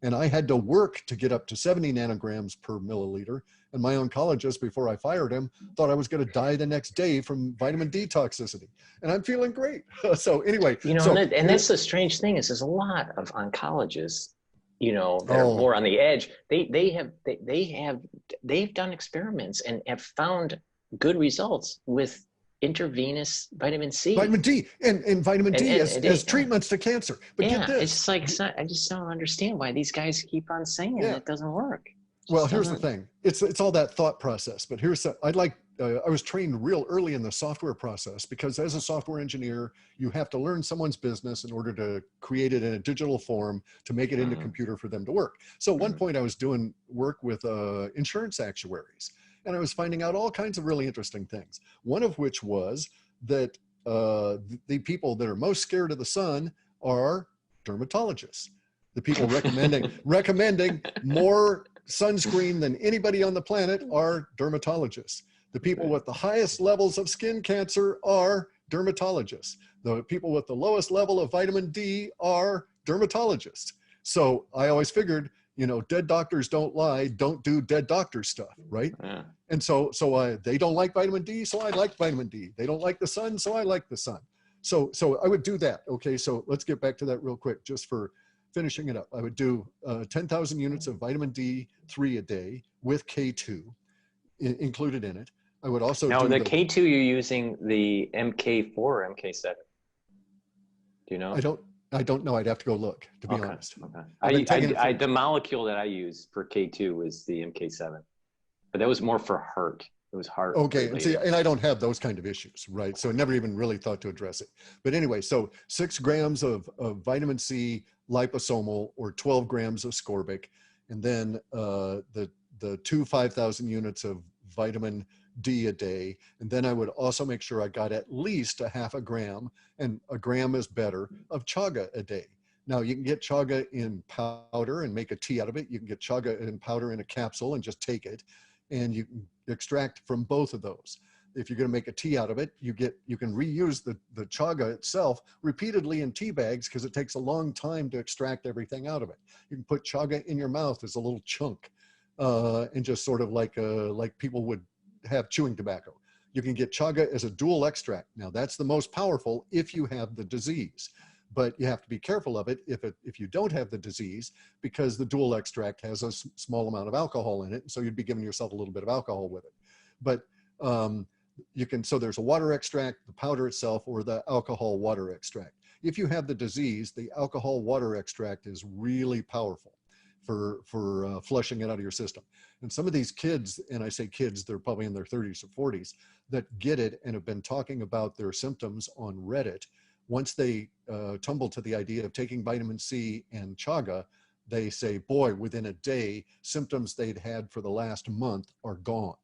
B: And I had to work to get up to 70 nanograms per milliliter. And my oncologist, before I fired him, thought I was going to die the next day from vitamin D toxicity. And I'm feeling great. So anyway.
A: And that's the strange thing is there's a lot of oncologists, that are more on the edge. They've done experiments and have found good results with intravenous vitamin C.
B: Vitamin D and vitamin D as treatments to cancer. But get this.
A: It's like, I just don't understand why these guys keep on saying it doesn't work.
B: Well, here's the thing. It's all that thought process. But I was trained real early in the software process because as a software engineer, you have to learn someone's business in order to create it in a digital form to make it into computer for them to work. So at one point I was doing work with insurance actuaries, and I was finding out all kinds of really interesting things. One of which was that the people that are most scared of the sun are dermatologists. The people recommending more sunscreen than anybody on the planet are dermatologists. The people with the highest levels of skin cancer are dermatologists. The people with the lowest level of vitamin D are dermatologists. So I always figured, dead doctors don't lie, don't do dead doctor stuff, right?
A: Yeah.
B: And so they don't like vitamin D, so I like vitamin D. They don't like the sun, so I like the sun. So I would do that. Okay, so let's get back to that real quick, just for finishing it up. I would do 10,000 units of vitamin D3 a day with K2 included in it. I would also
A: do the K2, you're using the MK4 or MK7? Do you know?
B: I don't know. I'd have to go look, to be honest.
A: Okay. The molecule that I use for K2 is the MK7, but that was more for heart. It was heart.
B: Okay, and I don't have those kind of issues, right? So I never even really thought to address it. But anyway, so 6 grams of vitamin C liposomal or 12 grams of ascorbic, and then the 5,000 units of vitamin D a day. And then I would also make sure I got at least a half a gram, and a gram is better, of chaga a day. Now you can get chaga in powder and make a tea out of it. You can get chaga in powder in a capsule and just take it, and you can extract from both of those. If you're going to make a tea out of it, you can reuse the chaga itself repeatedly in tea bags because it takes a long time to extract everything out of it. You can put chaga in your mouth as a little chunk, and just sort of like people would have chewing tobacco. You can get chaga as a dual extract. Now that's the most powerful if you have the disease, but you have to be careful of it if you don't have the disease, because the dual extract has a small amount of alcohol in it. So you'd be giving yourself a little bit of alcohol with it. But so there's a water extract, the powder itself, or the alcohol water extract. If you have the disease, the alcohol water extract is really powerful for flushing it out of your system. And some of these kids, and I say kids, they're probably in their 30s or 40s, that get it and have been talking about their symptoms on Reddit. Once they tumble to the idea of taking vitamin C and chaga, they say, boy, within a day, symptoms they'd had for the last month are gone.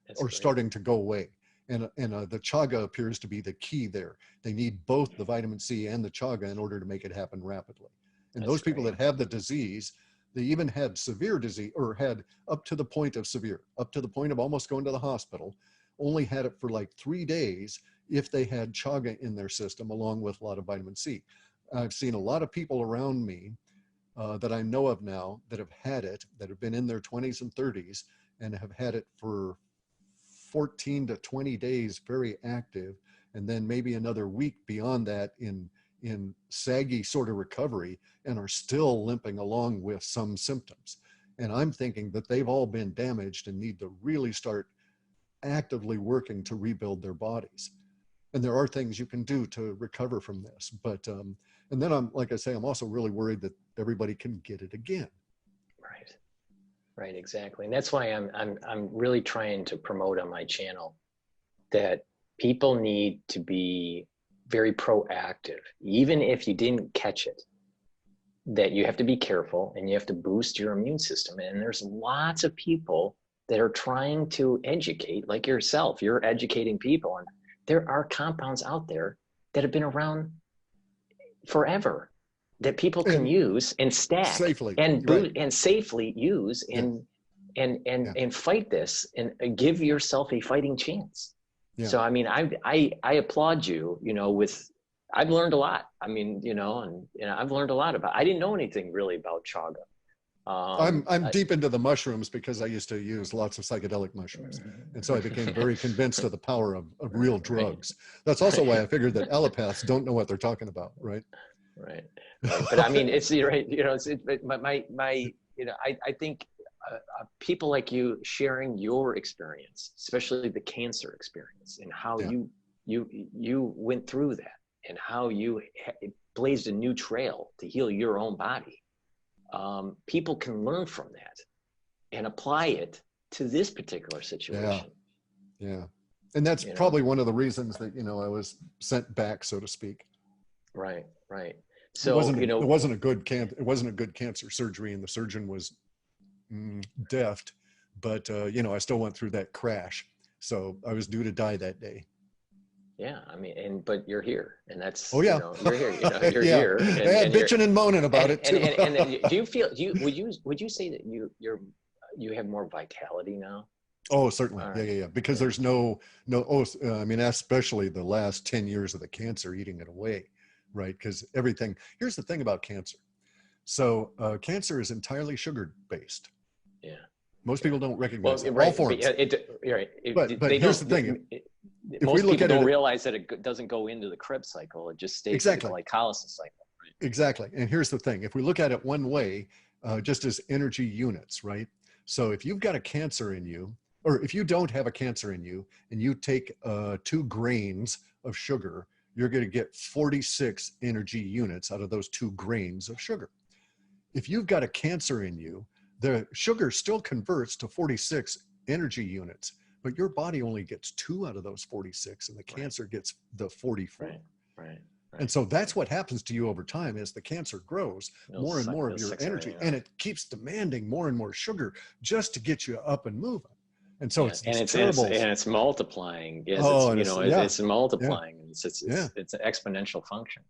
B: That's or great. Starting to go away. And the chaga appears to be the key there. They need both the vitamin C and the chaga in order to make it happen rapidly. And that's those people that have the disease, they even had severe disease, or had up to the point of severe, up to the point of almost going to the hospital, only had it for like 3 days if they had chaga in their system along with a lot of vitamin C. I've seen a lot of people around me that I know of now that have had it, that have been in their 20s and 30s, and have had it for 14 to 20 days very active, and then maybe another week beyond that in saggy sort of recovery, and are still limping along with some symptoms. And I'm thinking that they've all been damaged and need to really start actively working to rebuild their bodies. And there are things you can do to recover from this, but and then I'm, like I say, I'm also really worried that everybody can get it again.
A: Right. Right, exactly. And that's why I'm really trying to promote on my channel that people need to be very proactive, even if you didn't catch it, that you have to be careful and you have to boost your immune system. And there's lots of people that are trying to educate, like yourself, you're educating people. And there are compounds out there that have been around forever that people can use and stack
B: safely,
A: and
B: right,
A: and safely use and fight this and give yourself a fighting chance.
B: Yeah.
A: So I mean, I applaud you. You know, with I've learned a lot. I mean, you know, and I've learned a lot about. I didn't know anything really about chaga.
B: I'm deep into the mushrooms because I used to use lots of psychedelic mushrooms, and so I became very convinced of the power of real drugs. That's also why I figured that allopaths don't know what they're talking about, right?
A: Right. But I mean, it's right. You know, you know, I think people like you sharing your experience, especially the cancer experience, and how you went through that, and how you blazed a new trail to heal your own body. People can learn from that and apply it to this particular situation.
B: Yeah. And that's probably one of the reasons that, you know, I was sent back, so to speak.
A: Right. So, you know,
B: it wasn't a good cancer surgery, and the surgeon was deft, but you know, I still went through that crash. So I was due to die that day.
A: Yeah, I mean, but you're here, and that's,
B: you
A: know, you're here, you know, you're
B: yeah.
A: here,
B: and bitching and moaning about it too.
A: and do you feel, would you say that you have more vitality now?
B: Oh, certainly.
A: Right.
B: Yeah. Because there's I mean, especially the last 10 years of the cancer eating it away, right? Because here's the thing about cancer. So cancer is entirely sugar based.
A: Yeah.
B: Most people don't recognize that.
A: Right,
B: all forms. But here's the thing.
A: Most people don't realize that it doesn't go into the Krebs cycle. It just stays in the glycolysis cycle. Right?
B: Exactly. And here's the thing. If we look at it one way, just as energy units, right? So if you've got a cancer in you, or if you don't have a cancer in you, and you take 2 grains of sugar, you're going to get 46 energy units out of those 2 grains of sugar. If you've got a cancer in you, the sugar still converts to 46 energy units, but your body only gets 2 out of those 46, and the cancer gets the 44.
A: Right.
B: And so that's what happens to you over time. As the cancer grows, more and more of your energy, and it keeps demanding more and more sugar just to get you up and moving. And so it's terrible.
A: And it's multiplying. Yes, it's multiplying. It's an exponential function.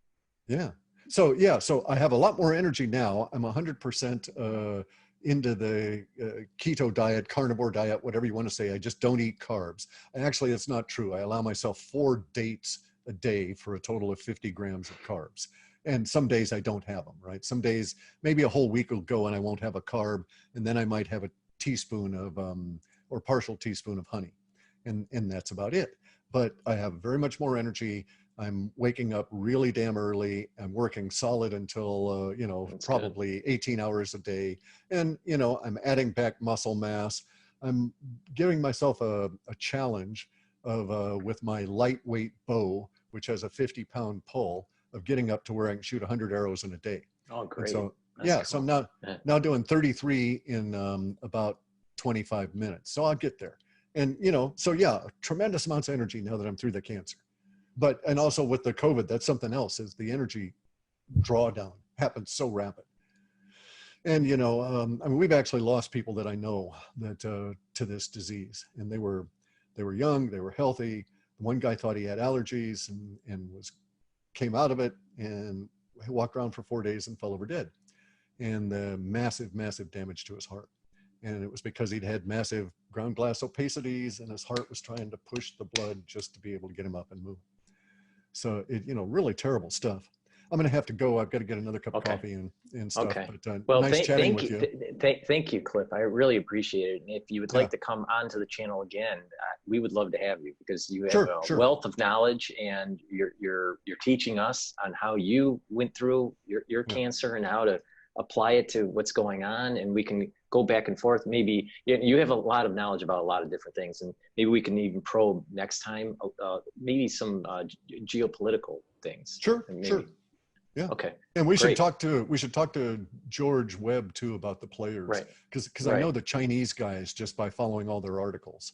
B: Yeah. So I have a lot more energy now. I'm 100% into the keto diet, carnivore diet, whatever you want to say. I just don't eat carbs. And actually, it's not true. I allow myself 4 dates a day for a total of 50 grams of carbs. And some days I don't have them, right? Some days, maybe a whole week will go and I won't have a carb. And then I might have a teaspoon of, or partial teaspoon of honey. And that's about it. But I have very much more energy. I'm waking up really damn early. I'm working solid until, probably 18 hours a day. And, I'm adding back muscle mass. I'm giving myself a challenge of, with my lightweight bow, which has a 50-pound pull, of getting up to where I can shoot 100 arrows in a day.
A: Oh, great.
B: And so, so I'm now doing 33 in about 25 minutes. So I'll get there. And, tremendous amounts of energy now that I'm through the cancer. And also with the COVID, that's something else, is the energy drawdown happens so rapid. And, I mean, we've actually lost people that I know that to this disease, and they were young, they were healthy. One guy thought he had allergies and came out of it and walked around for 4 days and fell over dead. And massive damage to his heart. And it was because he'd had massive ground glass opacities, and his heart was trying to push the blood just to be able to get him up and move. So really terrible stuff. I'm going to have to go. I've got to get another cup of
A: Okay.
B: coffee and stuff.
A: Okay.
B: But
A: Well,
B: nice chatting
A: thank
B: with
A: you.
B: you.
A: Thank you, Cliff. I really appreciate it. And if you would
B: Yeah,
A: like to come onto the channel again, we would love to have you because you have
B: sure,
A: a
B: sure.
A: wealth of knowledge and you're teaching us on how you went through your
B: Yeah,
A: cancer and how to apply it to what's going on. And we can go back and forth. Maybe you have a lot of knowledge about a lot of different things, and maybe we can even probe next time, maybe some geopolitical things.
B: sure,
A: And maybe,
B: sure. Yeah.
A: okay,
B: And
A: great.
B: we should talk to George Webb too about the players,
A: Right,
B: because I know
A: right.
B: the Chinese guys just by following all their articles.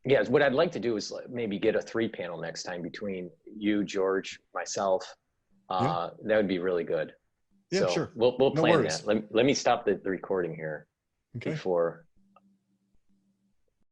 A: Yes, what I'd like to do is maybe get a 3 panel next time between you, George, myself.
B: Yeah.
A: That would be really good.
B: Yeah,
A: So
B: sure.
A: we'll
B: No
A: plan
B: worries.
A: that. Let me stop the recording here
B: Okay.
A: before